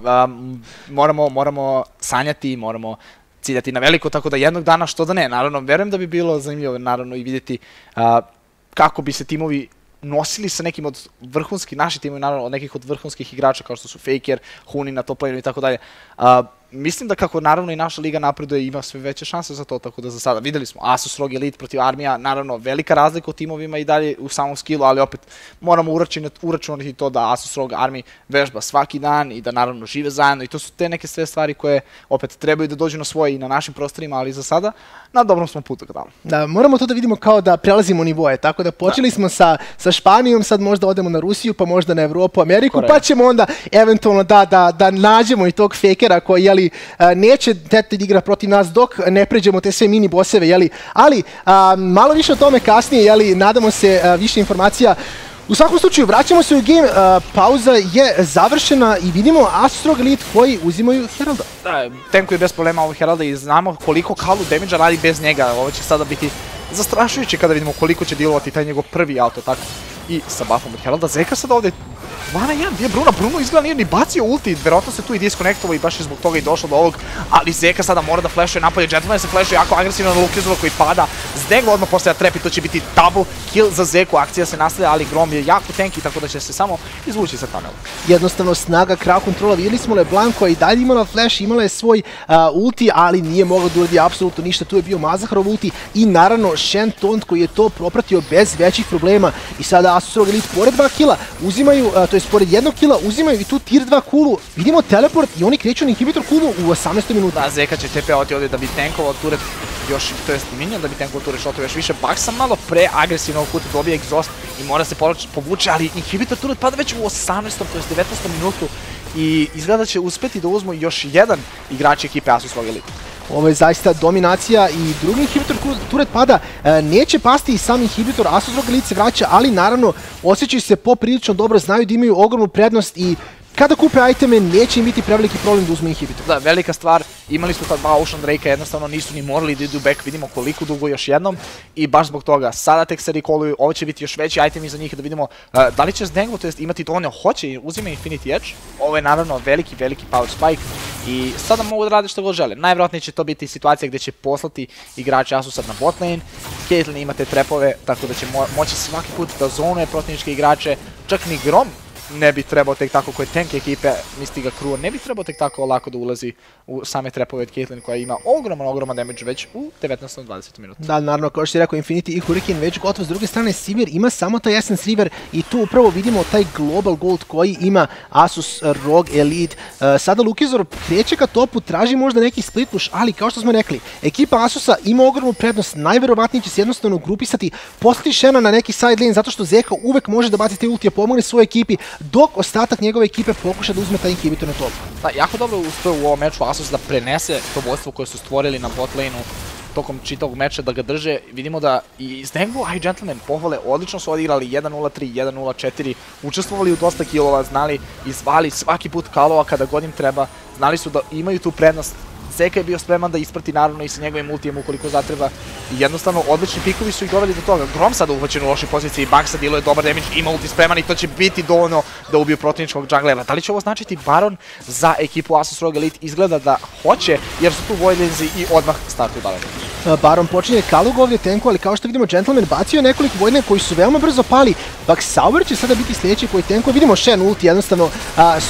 moramo sanjati, moramo ciljati na veliko, tako da jednog dana, što da ne, naravno, verujem da bi bilo zanimljivo, naravno, i vidjeti kako bi se timovi nosili sa nekim od vrhunskih, naši timovi, naravno, od nekih od vrhunskih igrača, kao što su Faker, Huni na top laneu i tako dalje. Mislim da kako naravno i naša liga napreduje ima sve veće šanse za to, tako da za sada videli smo Asus ROG Elite protiv Armija, naravno velika razlika u timovima i dalje u samom skillu, ali opet moramo uračunati to da Asus ROG Army vežba svaki dan i da naravno žive zajedno i to su te neke sve stvari koje opet trebaju da dođu na svoje i na našim prostorima, ali za sada na dobrom smo putu ka tamo. Da, moramo to da vidimo kao da prelazimo nivoje, tako da počeli smo sa Španijom, sad možda odemo na Rusiju, pa možda na Evropu, Ameriku, pa ćemo onda eventualno da nađemo i tog Fakera koji, neće Teted igra protiv nas dok ne pređemo te sve mini bosseve, ali malo više o tome kasnije, nadamo se više informacija. U svakom slučaju, vraćamo se u game, pauza je završena i vidimo Asus ROG Elite koji uzimaju Heralda. Da, tankuje bez problema ovog Heralda i znamo koliko Kalu damage-a radi bez njega. Ovo će sada biti zastrašujuće kada vidimo koliko će dealovati taj njegov prvi auto-atak i sa buffom od Heralda. Zeka sad ovdje 2-1, gdje je Bruno? Bruno izgleda nije ni bacio ulti, verovatno se tu i diskonektovao i baš je zbog toga i došlo do ovog, ali Zeka sada mora da flashuje napolje, Gentleman se flashuje jako agresivno na Lukizova koji pada, Zdeglo odmah postaja trap i to će biti double kill za Zeku, akcija se nastavlja, ali Grom je jako tanky, tako da će se samo izvući sa tunela. Jednostavno snaga crowd kontrola, vidjeli smo LeBlanc koja i dalje imala flash, imala je svoj ulti, ali nije mogla da uradi apsolutno ništa, tu je bio Mazaharov ulti i naravno Shen Tont koji je to propratio bez većih problema i sada Asus ROG Elite pored 2 kila uzimaju, to jest pored 1 kila uzimaju i tu tier 2 kulu, vidimo teleport i oni kreću na inhibitor kulu u 18. minuta. Da, Zeka će TP-ovati ovdje da bi tankovao turret još, to jest minion da bi tankovao turret shotove još više. Baksa malo pre agresivno ovog puta dobije exhaust i mora se povuče, ali inhibitor turret pada već u 18. to jest 19. minutu i izgleda da će uspeti da uzmu još jedan igrač ekipe Asus ROG Elite. Ovo je zaista dominacija i drugi inhibitor turret pada, neće pasti i sam inhibitor, Asus ROG Elite se vraća, ali naravno osjećaju se poprilično dobro, znaju da imaju ogromnu prednost i kada kupe iteme neće im biti preveliki problem da uzme inhibitor. Da, velika stvar, imali su ta dva Ocean Drake-a, jednostavno nisu ni morali da idu back, vidimo koliko dugo još jednom i baš zbog toga sada tek se recalluju, ovo će biti još veći itemi za njih da vidimo da li će Zdenglo, to jest imati dovoljno, hoće, uzima Infinity Edge, ovo je naravno veliki power spike i sada mogu da rade što god žele. Najvjerojatnije će to biti situacija gdje će poslati igrače Asusa na bot lane, Caitlyn ima te trepove, tako da će moći svaki put da zonuje protivničke igrače, čak ni Grom ne bi trebao tek tako, koji je tank ekipe Mystiga Crew, ne bi trebao tek tako lako da ulazi u same trepove od Caitlyn koja ima ogroman damage već u 19-20 minuta. Da, naravno, kao što je rekao, Infinity i Hurricane već gotovo. S druge strane, Sivir ima samo taj Essence River i tu upravo vidimo taj Global Gold koji ima Asus ROG Elite. Sada Lukizor kreće ka topu, traži možda neki split push, ali kao što smo rekli, ekipa Asusa ima ogromnu prednost, najverovatnije će se jednostavno grupisati, poslati Shena na neki side lane zato što Zeka uvek može da baci te ultije, pomogne svojoj ekipi, dok ostatak njegove ekipe pokuša da uzme taj inhibitor na topu. Da, jako dobro uspeo u ovom meču Asus da prenese to vodstvo koje su stvorili na bot lane-u tokom čitavog meča, da ga drže. Vidimo da i Zdenglo, a i Gentleman pohvale, odlično su odigrali 1-0-3, 1-0-4, učestvovali u dosta killova, znali i zvali svaki put kalova kada god im treba, znali su da imaju tu prednost. Zeka je bio spreman da isprati naravno i sa njegovim ultijem ukoliko zatreba i jednostavno odlični pikovi su ih doveli do toga. Grom sada uhvaćen u lošoj poziciji, Baksa diluje dobar damage, ima ulti spreman i to će biti dovoljno da ubiju protivničkog junglera. Da li će ovo značiti Baron za ekipu Asus ROG Elite? Izgleda da hoće jer su tu Voidlands i odmah startuju Baron. Baron počinje Kalug ovdje tenku, ali kao što vidimo Gentleman bacio nekoliko Voidlanda koji su veoma brzo pali. Baksaur će sada biti sljedeći koji tenkuje. Vidimo Shen ulti, jednostavno 100%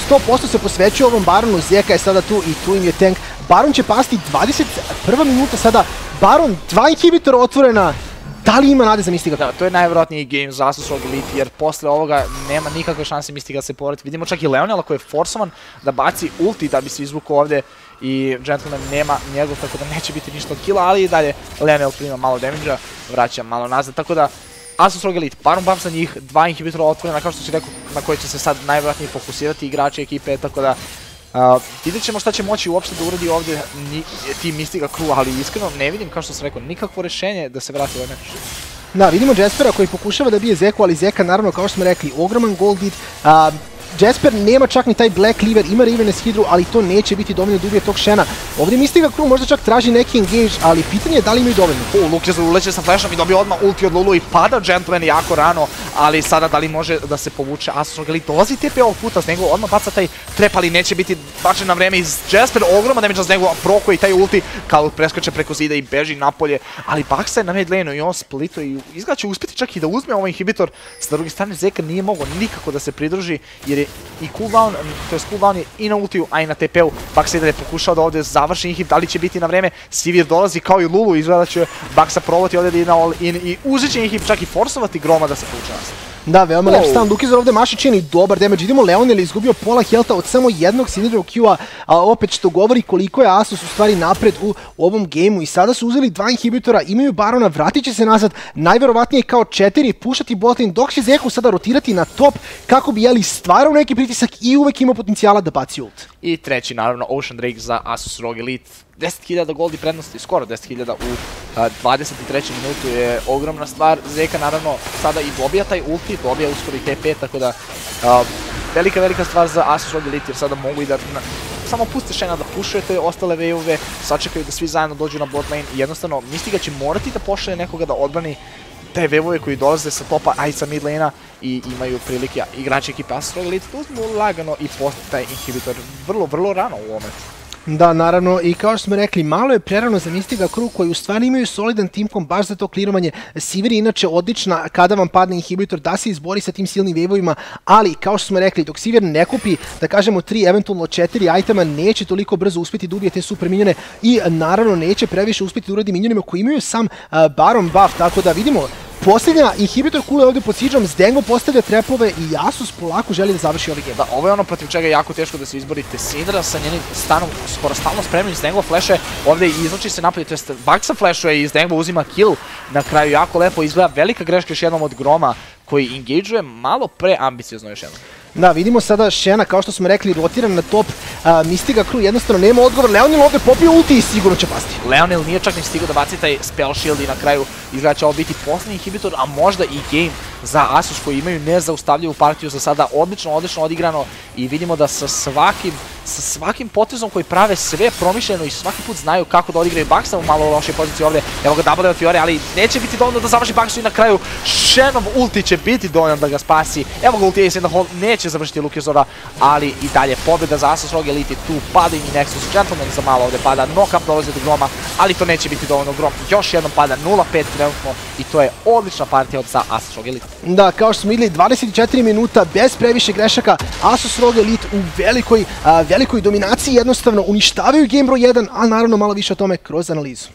se posvećuje ovom Baronu, Zeka je sada tu i tu im je tank. Baron će pasti 21. minuta sada, Baron, 2 inhibitora otvorena, da li ima nade za Mystiga? Da, to je najvjerojatniji game za Asus ROG Elite jer posle ovoga nema nikakve šanse Mystiga da se povrati. Vidimo čak i Leonela koji je forsovan da baci ulti da bi se izvukao ovdje i Gentleman nema njegov, tako da neće biti ništa od killa, ali i dalje Leonel prima malo damage-a, vraća malo nazad, tako da Asus ROG Elite, Baron buff za njih, 2 inhibitora otvorena, kao što si rekao, na koje će se sad najvjerojatnije fokusirati igrači ekipe, tako da vidjet ćemo šta će moći uopšte da uradi ovdje tim Mystiga Crew, ali iskreno ne vidim, kao što sam rekao, nikakvo rješenje da se vrati ovaj meč. Da, vidimo Jaspera koji pokušava da bije Zeku, ali Zeka naravno, kao što smo rekli, ogroman gold lead. Jasper nema čak ni taj Black Cleaver, ima Ravenous Hydru, ali to neće biti dovoljno da ubije tog Shena. Ovdje Mystiga Crew možda čak traži neki engage, ali pitanje je da li imaju dovoljno. Lukizor uleće sa flashom i dobio odmah ulti od Lulu i pada Gentleman jako rano, ali sada da li može da se povuče Asus ROG Elite. Dolazi TP ovog puta, Sneglo odmah baca taj trep, ali neće biti bačen na vreme iz Jasper, ogroman damage na Sneglo, proko i taj ulti, kao preskače preko zida i beži napolje, ali Baksa je na mid lane-u i on splituje i izgleda će uspjeti čak i da uzme ovaj inhibitor. S druge strane Zeka nije mogao nikako da se pridruži jer je i cooldown, to je cooldown je i na ultiju, a i na TP-u. Baksa je pokušao da ovdje završi inhib, da li će biti na vreme, Sivir dolazi kao i Lulu, izgleda da će Baksa probati ovdje da ide na all in i uzet će inhib, čak i forsovati Groma da se povuče nas. Da, veoma lep stan, Lukizor ovdje maši čini dobar damage, vidimo Leonel je izgubio pola healtha od samo jednog Synhedral Q-a, a opet što govori koliko je Asus u stvari napred u ovom gameu i sada su uzeli 2 inhibitora, imaju Barona, vratit će se nazad, najverovatnije kao 4, pušati botlane, dok će Zeku sada rotirati na top kako bi jeli stvarao neki pritisak i uvek ima potencijala da baci ult. I treći naravno Ocean Drake za Asus ROG Elite. 10.000 goldi prednosti, skoro 10.000 u 23. minutu je ogromna stvar. Zeka naravno sada i dobija taj ulti, dobija uskoro i TP, tako da velika stvar za Asus ROG Elite jer sada mogu i da samo puste Shena da pušujete ostale wave-ove, sačekaju da svi zajedno dođu na bot lane i jednostavno Mystiga će morati da pošalje nekoga da odbrani te vevove koji dolaze sa topa, a i sa mid lane-a i imaju prilike igrači ekipe Asus Rogue Elite da uzmu lagano i postoji taj inhibitor vrlo rano u ovom meču. Da, naravno, i kao što smo rekli, malo je prerano za Mystiga Crew koji u stvari imaju solidan teamkom baš za to klirovanje. Sivir je inače odlična kada vam padne inhibitor da se izbori sa tim silnim waveovima, ali kao što smo rekli, dok Sivir ne kupi, da kažemo 3, eventualno 4 itema, neće toliko brzo uspjeti da ubije te super minjone i naravno neće previše uspjeti da uradi minjonima koji imaju sam Baron buff, tako da vidimo. Posljednja inhibitor kule ovdje pod Siege-om, Zdengo postavlja trepove i Asus polako želi da završi ovaj game. Da, ovo je ono protiv čega je jako teško da se izborite. Syndra sa njenim stanom skoro stalno spremljen, Zdengo flashe, ovdje izvuči se napad, to jest Baksa flashuje i Zdengo uzima kill. Na kraju jako lepo izgleda, velika greška još jednom od Groma koji engageuje malo preambiciozno još jednom. Da, vidimo sada Shena, kao što smo rekli, rotiran na top Mystiga Crew, jednostavno nema odgovor, Leonil ovdje popio ulti i sigurno će pasti. Leonil nije čak ni stigao da baci taj spell shield i na kraju izgleda će ovo biti posljednji inhibitor, a možda i game za Asus koji imaju nezaustavljivu partiju za sada, odlično odigrano i vidimo da sa svakim potezom koji prave sve promišljeno i svaki put znaju kako da odigraju Baksa u malo lošoj poziciji ovdje. Evo ga double od Fiore, ali neće biti dovoljno da završi Baksu i na kraju Shenov ulti će biti dovoljno da ga spasi. Evo ga ulti Ace in the Hole, neće završiti Lukezora, ali i dalje pobjeda za Asus Rogue Elite. Tu pada i Nexus, Gentleman za malo ovdje pada, knock-up dolazi do Groma, ali to neće biti dovoljno. Grom još jednom pada 0-5 trenutno i to je odlična partija za Asus Rogue Elite. Da, kao što smo vidjeli, 24 minuta bez previše grešaka, Asus Rogue Elite u velikoj dominaciji, jednostavno uništavaju game broj 1, ali naravno malo više o tome kroz analizu.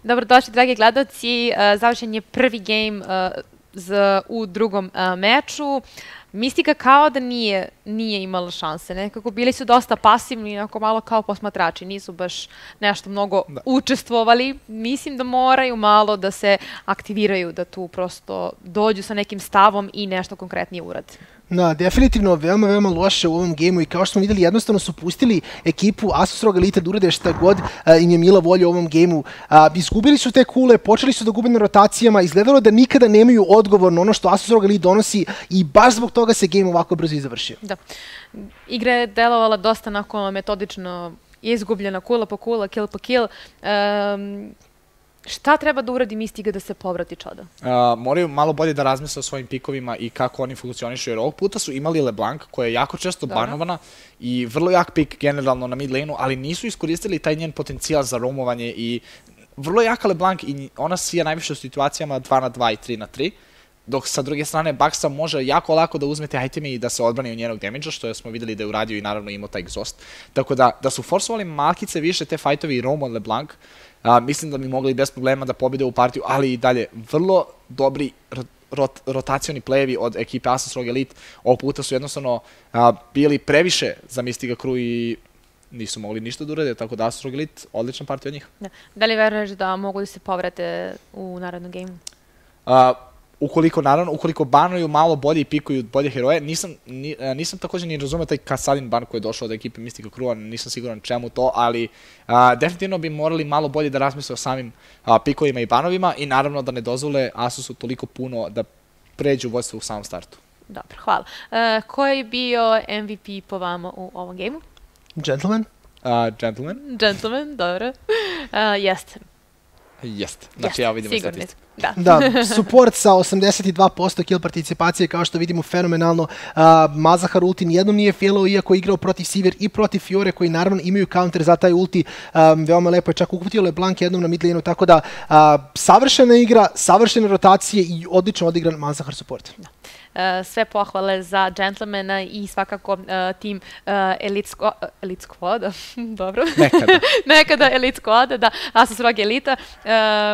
Dobrodošli, dragi gledalci. Završen je prvi game u drugom meču. Mystica kao da nije imala šanse. Nekako bili su dosta pasivni, onako malo kao posmatrači. Nisu baš nešto mnogo učestvovali. Mislim da moraju malo da se aktiviraju, da tu prosto dođu sa nekim stavom i nešto konkretnije urade. Da, definitivno veoma loše u ovom gejmu i kao što smo vidjeli, jednostavno su pustili ekipu Asus Rogue Elite da urade šta god im je mila volja u ovom gejmu. Izgubili su te kule, počeli su da gube na rotacijama, izgledalo da nikada nemaju odgovor na ono što Asus Rogue Elite donosi i baš zbog toga se gejm ovako brzo i završio. Da, igra je delovala dosta onako metodično, izgubljena kula po kula, kill po kill. Šta treba da uradi Mystiga da se povrati čoda? Moraju malo bolje da razmisle o svojim pikovima i kako oni funkcionišu, jer ovog puta su imali LeBlanc koja je jako često banovana i vrlo jak pik generalno na mid lane-u, ali nisu iskoristili taj njen potencijal za roamovanje i vrlo jaka LeBlanc i ona sija najviše u situacijama 2 na 2 i 3 na 3, dok sa druge strane Bucksa može jako lako da uzmete iteme i da se odbrani od njenog damage-a, što smo videli da je uradio i naravno imao taj exhaust. Tako da su forsovali malkice više te fajtovi i Romo od LeBlanc, mislim da bi mogli bez problema da pobede u partiju, ali i dalje vrlo dobri rotacioni playevi od ekipe Asus Rogue Elite. Ovog puta su jednostavno bili previše za Mystiga Crew i nisu mogli ništa da urade, tako da Asus Rogue Elite, odlična partija od njih. Da li veruješ da mogu da se povrate u narodnom gejmu? Ukoliko banuju malo bolje i pikuju bolje heroje, nisam također ni razumeo taj Kassadin ban koji je došao od ekipe Mystica Crew, nisam siguran čemu to, ali definitivno bi morali malo bolje da razmisle o samim pikovima i banovima i naravno da ne dozvole Asusu toliko puno da pređu vodstvo u samom startu. Dobro, hvala. Ko je bio MVP po vama u ovom gejmu? Gentleman? Gentleman, dobro. Jeste. Jeste. Znači ja vidim statistiku. Da, support sa 82% kill participacije, kao što vidimo, fenomenalno. Malzahar ulti nijednom nije failao, iako je igrao protiv Sivir i protiv Fiore, koji naravno imaju counter za taj ulti. Veoma lepo je čak ukupio LeBlanc jednom na mid laneu, tako da savršena igra, savršene rotacije i odlično odigran Malzahar support. Sve pohvale za Gentlemana i svakako tim Elite Squad, dobro. Nekada Elite Squad, da, Asus Rogue Elite.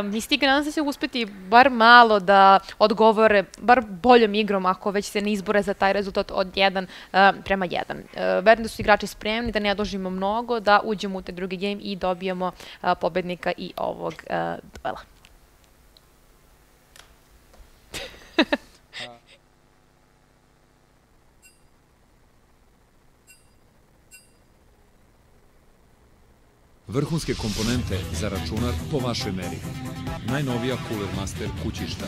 Mystic nadam se će uspeti bar malo da odgovore, bar boljom igrom, ako već se ne izbore za taj rezultat od 1-1. Verujem da su igrači spremni, da ne odložimo mnogo, da uđemo u taj drugi game i dobijemo pobednika i ovog duela. Vrhunske komponente za računar po vašoj meri. Najnovija Cooler Master kućišta.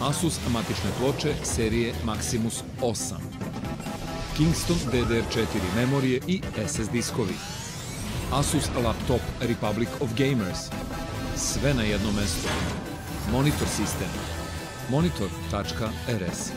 Asus matične ploče serije Maximus 8. Kingston DDR4 memorije i SS diskovi. Asus laptop Republic of Gamers. Sve na jednom mestu. Monitor sistem. Monitor.rs.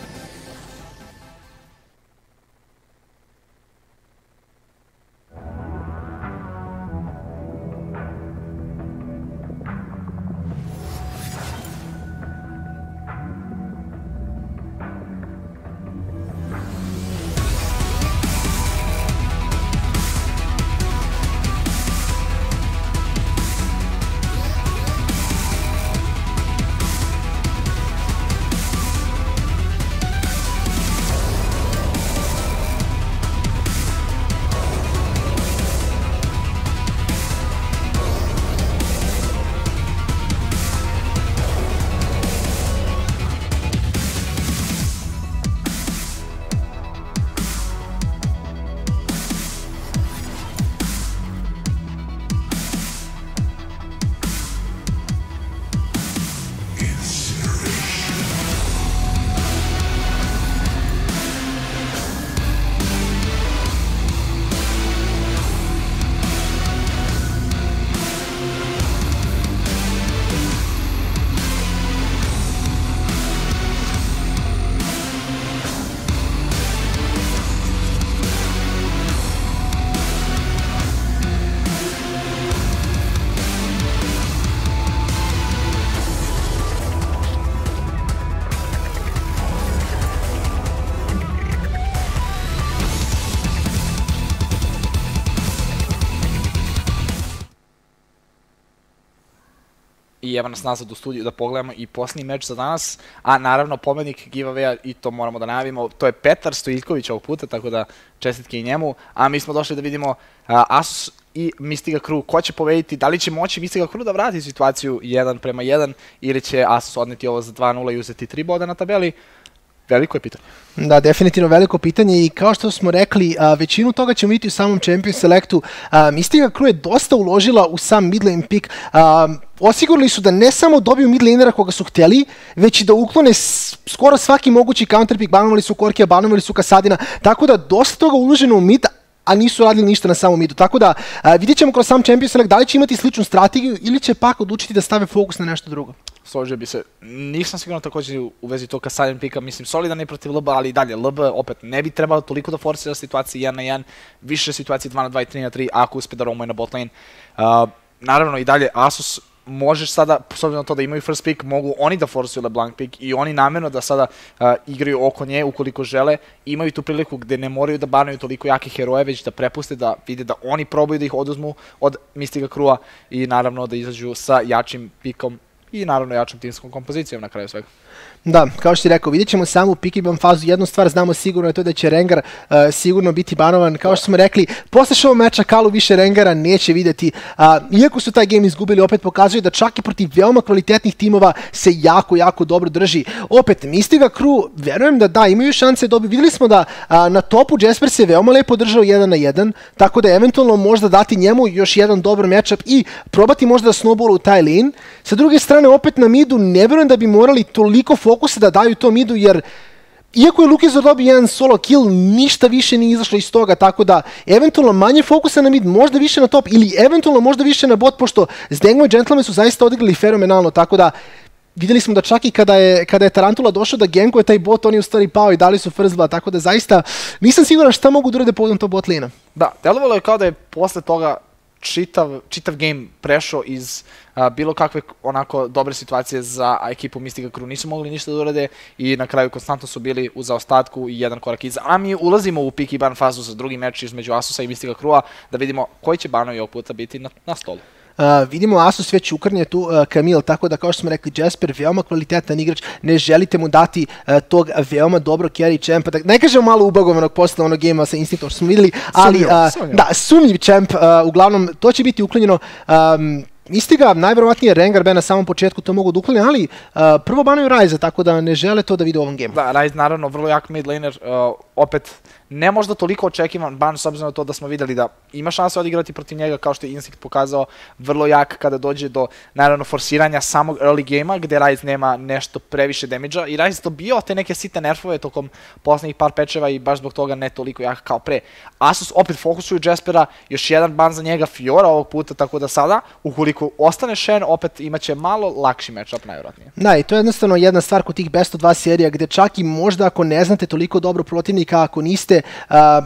I evo nas nazad u studiju da pogledamo i posljednji meč za danas, a naravno pobednik giveawaya, i to moramo da najavimo, to je Petar Stojiljković ovog puta, tako da čestitke i njemu, a mi smo došli da vidimo Asus i Mystiga Crew, ko će pobediti, da li će moći Mystiga Crew da vrati situaciju 1-1 ili će Asus odneti ovo za 2-0 i uzeti 3 boda na tabeli. Veliko je pitanje. Da, definitivno veliko pitanje i kao što smo rekli, većinu toga ćemo vidjeti u samom Champion Selectu. Mystiga Crew je dosta uložila u sam mid lane pick. Osigurali su da ne samo dobiju mid lanera koga su htjeli, već i da uklone skoro svaki mogući counter pick. Banovali su Korkija, banovali su Kassadina, tako da dosta toga uloženo u mid, a nisu radili ništa na samom midu. Tako da vidjet ćemo kroz sam Champion Select da li će imati sličnu strategiju ili će pak odlučiti da stave fokus na nešto drugo. Složio bi se. Nisam sigurno također u vezi to Kassadin pika, mislim solidan je protiv LB, ali i dalje LB opet ne bi trebalo toliko da forsira situacije 1 na 1, više situacije 2 na 2 i 3 na 3 ako uspe da roamuje na bot lane. naravno i dalje Asus možeš sada, s obzirom na to da imaju first pick, mogu oni da forsuju LeBlanc pick i oni namjerno da sada igraju oko nje ukoliko žele, imaju tu priliku gde ne moraju da banuju toliko jake heroje, već da prepuste, da vide da oni probaju da ih oduzmu od Mystica Crew-a i naravno da izađu sa jačim pikom i naravno jačom timskom kompozicijom na kraju svega. Da, kao što si rekao, vidjet ćemo samu pick and ban fazu. Jednu stvar znamo sigurno, je to da će Rengar sigurno biti banovan. Kao što smo rekli, posle ovog meča Kalu više Rengara neće vidjeti. Iako su taj game izgubili, opet pokazuju da čak i protiv veoma kvalitetnih timova se jako dobro drži. Opet, Mystica Crew, verujem da imaju šanse dobiti. Vidjeli smo da na topu Jasper se veoma lepo držao 1 na 1, tako da eventualno možda dati njemu još jedan dobar matchup i probati možda da snowballu taj lane. Sa druge strane, opet na midu, ne verujem da bi morali toliko fokusa da daju to midu, jer iako je Lukizor dobio jedan solo kill, ništa više nije izašlo iz toga, tako da eventualno manje fokusa na mid, možda više na top ili eventualno možda više na bot, pošto Zdengmo i Gentleman su zaista odigrali fenomenalno, tako da vidjeli smo da čak i kada je Tarantula došao da gankuje taj bot, oni u stvari pao i dali su first blood, tako da zaista nisam siguran šta mogu da urade povodom tog bot lane-a. Da, delovalo je kao da je posle toga čitav game prešao iz bilo kakve onako dobre situacije za ekipu Mystica Crew. Nisu mogli ništa da urade i na kraju konstantno su bili u zaostatku i jedan korak iza. A mi ulazimo u pick i ban fazu za drugi meč između Asusa i Mystica Crew-a da vidimo koji će banovi ovog puta biti na stolu. Vidimo Asus već ukrnje tu Camille, tako da kao što smo rekli, Jasper veoma kvalitetan igrač, ne želite mu dati tog veoma dobro carry champa, ne kažemo malo ubagovanog posle onog gema sa Instinctom što smo vidjeli, ali sumnjiv champ, uglavnom to će biti uklonjeno. Mystica, najverovatnije Rengar na samom početku to mogu da uklone, ali prvo banuju Ryze, tako da ne žele to da vide u ovom gemu. Da, Ryze naravno vrlo jak mid laner, opet ne možda toliko očekivan ban, s obzirom na to da smo videli da ima šanse odigrati protiv njega, kao što je Instinct pokazao, vrlo jak kada dođe do, naravno, forsiranja samog early game-a, gde Ryze nema nešto previše damage-a i Ryze dobio te neke sitne nerfove tokom poslednjih par pečeva i baš zbog toga ne toliko jak kao pre. Asus opet fokusuju Jaspera, još jedan ban za njega, Fiora ovog puta, tako da sada, ukoliko ostane Shen, opet imaće malo lakši matchup, najvjerojatnije. Da, i to je jednostavno jedna stvar kod tih best of 2 serija, gde čak i možda ako ne znate toliko dobro protivnika, ako niste,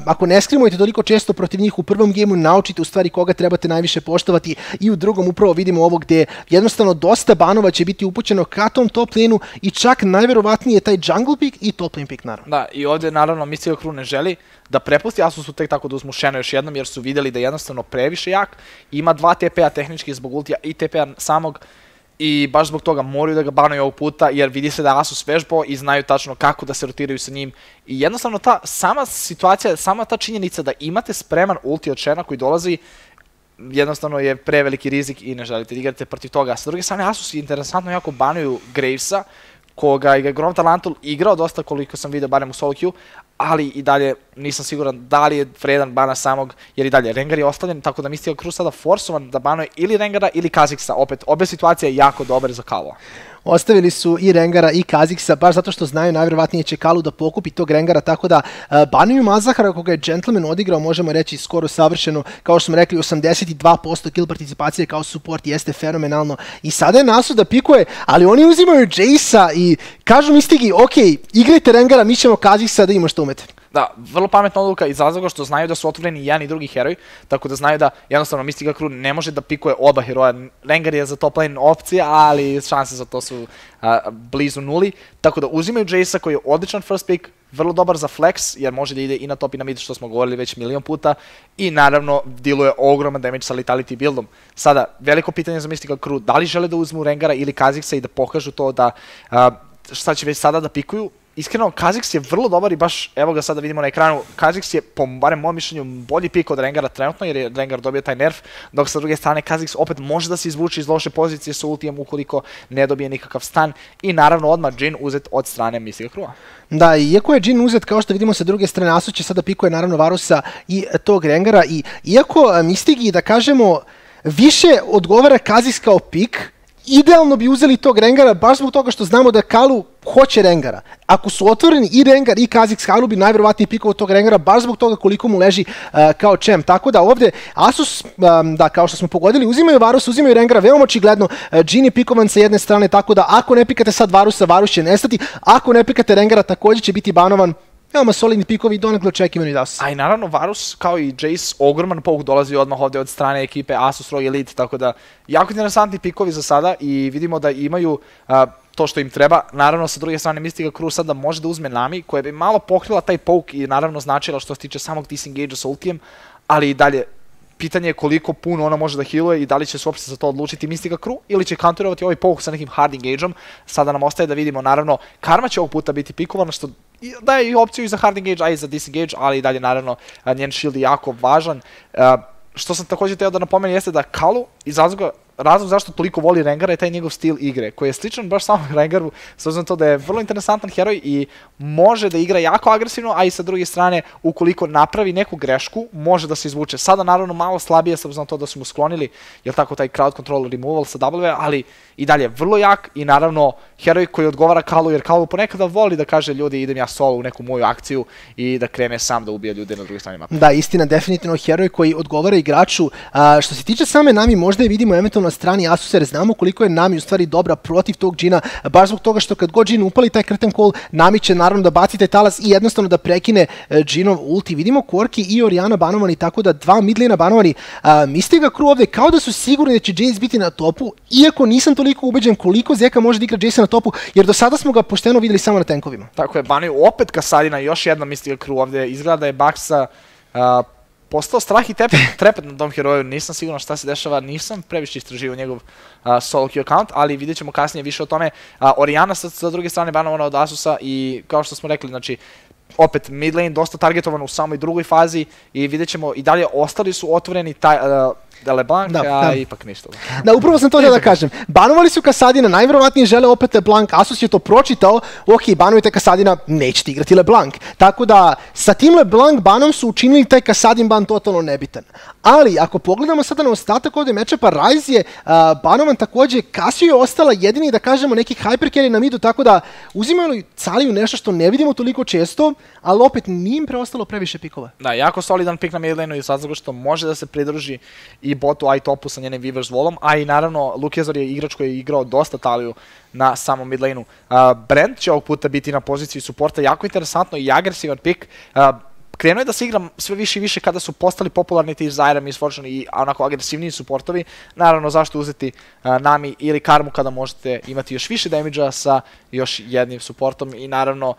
ako ne skrimujete toliko često protiv njih u prvom gemu, naučite u stvari koga trebate najviše poštovati i u drugom upravo vidimo ovo gde jednostavno dosta banova će biti upućeno ka tom top lane-u i čak najverovatnije taj jungle pick i top lane pick naravno. Da, i ovdje naravno Mystica Crew ne želi da prepusti Asusu tek tako da uzmu Shena još jednom, jer su vidjeli da je jednostavno previše jak, ima 2 TP-a tehnički zbog ultija i TP-a samog i baš zbog toga moraju da ga banuju ovog puta, jer vidi se da Asus vežbao i znaju tačno kako da se rotiraju sa njim i jednostavno ta sama situacija, sama ta činjenica da imate spreman ulti od Shena koji dolazi, jednostavno je preveliki rizik i ne želite da igrate protiv toga. Sa druge strane, Asus interesantno jako banuju Gravesa, koga je Grom Tarantul igrao dosta koliko sam vidio, barem u solo queue, ali i dalje nisam siguran da li je vredan bana samog, jer i dalje Rengar je ostavljen, tako da Mystica Crew sada forsovan da banuje ili Rengara ili Kha'Zixa. Opet, obe situacije jako dobre za Kalu. Ostavili su i Rengara i Kha'Zixa, baš zato što znaju najvjerovatnije će Kalu da pokupi tog Rengara, tako da banuju Malzahara koga je Gentleman odigrao, možemo reći skoro savršeno, kao što smo rekli 82% kill participacije kao support, jeste fenomenalno i sada je nasu da pikuje, ali oni uzimaju Jace'a i kažu Mystigi, ok, igrajte Rengara, mi ćemo Kha'Zixa da imamo što umete. Da, vrlo pametna odluka iz razloga što znaju da su otvoreni jedan i drugi heroj, tako da znaju da jednostavno Mystica Crew ne može da pikuje oba heroja. Rengar je za top lane opcija, ali šanse za to su blizu nuli, tako da uzimaju Jace'a koji je odličan first pick, vrlo dobar za flex, jer može da ide i na top i na mid, što smo govorili već milion puta, i naravno diluje ogroman damage sa Lethality buildom. Sada, veliko pitanje za Mystica Crew, da li žele da uzmu Rengara ili Kha'Zixa i da pokažu to da šta će već sada da pikuju. Iskreno, Kha'Zix je vrlo dobar i baš, evo ga sada vidimo na ekranu, Kha'Zix je, po barem mojom mišljenju, bolji pik od Rengara trenutno, jer je Rengar dobio taj nerf, dok sa druge strane Kha'Zix opet može da se izvuče iz loše pozicije sa ultijem ukoliko ne dobije nikakav stun i naravno odmah Jhin uzet od strane Mystica Crew-a. Da, iako je Jhin uzet, kao što vidimo sa druge strane, Asus će sada pikuje naravno Varusa i tog Rengara i iako Mystigi, da kažemo, više odgovara Kha'Zix kao pik, idealno bi uzeli tog Rengara, baš zbog toga što znamo da Kalu hoće Rengara. Ako su otvoreni i Rengar i Kha'Zix, Kalu bi najverovatnije pikovao tog Rengara, baš zbog toga koliko mu leži kao champ. Tako da ovdje Asus, da, kao što smo pogodili, uzimaju Varusa, uzimaju Rengara, veoma očigledno. Jhin je pikovan sa jedne strane, tako da ako ne pikate sad Varusa, Varus će nestati. Ako ne pikate Rengara, također će biti banovan. Veoma solidni pikovi i donekle očekivani da su. A i naravno Varus kao i Jace, ogroman pouk dolazi odmah ovde od strane ekipe Asus ROG Elite, tako da jako interesantni pikovi za sada i vidimo da imaju to što im treba. Naravno, sa druge strane, Mystica Crew sada može da uzme Nami, koja bi malo pokrila taj pouk i naravno značila što se tiče samog disengage-a sa ultijem, ali i dalje pitanje je koliko puno ona može da healuje i da li će se uopšte za to odlučiti Mystica Crew ili će counterovati ovaj pouk sa nekim hard engage-om. Sada nam ostaje da vidimo, naravno, Karma će ovog puta biti pikovana, što daje i opciju i za hard engage, a i za disengage, ali i dalje, naravno, njen shield je jako važan. Što sam također teo da napomenem jeste da Kalu iz razlog zašto toliko voli Rengara je taj njegov stil igre, koji je sličan baš samom Rengaru, s obzirom to da je vrlo interesantan heroj i može da igra jako agresivno, a i sa druge strane, ukoliko napravi neku grešku, može da se izvuče. Sada naravno malo slabije, s obzirom to da su mu sklonili, jel tako, taj crowd control removal sa W, ali i dalje vrlo jak i naravno heroj koji odgovara Kalu, jer Kalu ponekada voli da kaže ljudi idem ja solo u neku moju akciju i da krene sam da ubija ljude na drugoj strani mape. Da, istina, definitivno heroj koji odgovara igraču. Što se tiče same Nami, možda je vidimo eventualno na strani Asusa, jer znamo koliko je Nami u stvari dobra protiv tog džina, baš zbog toga što kad god džin upali taj curtain call, Nami će naravno da baci taj talas i jednostavno da prekine džinov ulti. Vidimo Corki i Orianna banovani, tako da dva midlane banovani. Mystica Crew ovde kao da su sigurni da će Jace biti na topu, iako nisam toliko ubeđen koliko Zeka može da igra Jace na topu, jer do sada smo ga pošteno videli samo na tankovima. Tako je, banuju opet Kasadina, još jedna Mystica Crew ovde, izgleda da je Baksa postao strah i trepet na tom heroju, nisam siguran šta se dešava, nisam previše istraživao njegov solo queue account, ali vidjet ćemo kasnije više o tome. Orianna sa druge strane banovana od Asusa i kao što smo rekli, znači, opet mid lane dosta targetovano u samoj drugoj fazi i vidjet ćemo i dalje ostali su otvoreni LeBlanc, a ipak ništa. Da, upravo sam to da kažem. Banovali su Kasadina, najverovatnije žele opet LeBlanc, Asus je to pročitao, ok, banujete Kasadina, nećete igrati LeBlanc. Tako da, sa tim LeBlanc banom su učinili taj Kasadin ban totalno nebitan. Ali, ako pogledamo sada na ostatak ovdje mečapa, Ryze je banovan takođe, Casio je ostala jedini, da kažemo, neki hypercarry na midu, tako da uzimaju Caliju nešto što ne vidimo toliko često, ali opet nije im preostalo previše pikova. Da, jako solidan pik na mid lane-u i sad što može da se pridruži i botu i-topu sa njenim Weaver's Wallom, a i naravno Lukezor je igrač koji je igrao dosta Taliju na samom mid lane-u. Brand će ovog puta biti na poziciji supporta, jako interesantno i agresivan pik. Krenuo je da se igra sve više i više kada su postali popularni ti Zyra, Miss Fortune i onako agresivniji supportovi. Naravno, zašto uzeti Nami ili Karmu kada možete imati još više damage-a sa još jednim supportom i naravno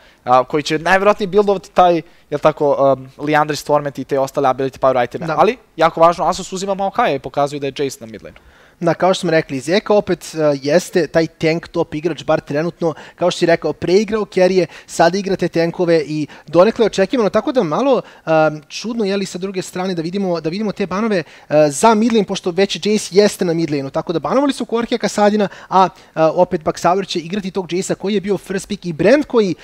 koji će najvjerojatnije buildovati taj, jel tako, Liandry's Torment i te ostale ability power iteme. Ali, jako važno, Asus uzima Maokaja i pokazuju da je Jace na mid lane-u. Da, kao što smo rekli, Zeka opet jeste taj tank top igrač, bar trenutno, kao što si rekao, preigrao carry-e, sada igrate tankove i donekle očekivano, tako da malo čudno je li sa druge strane da vidimo te banove za midlane, pošto već Jace jeste na midlane-u, tako da banovali su Corkia Kasadina, a opet Baxauer će igrati tog Jace-a koji je bio first pick i Brand koji,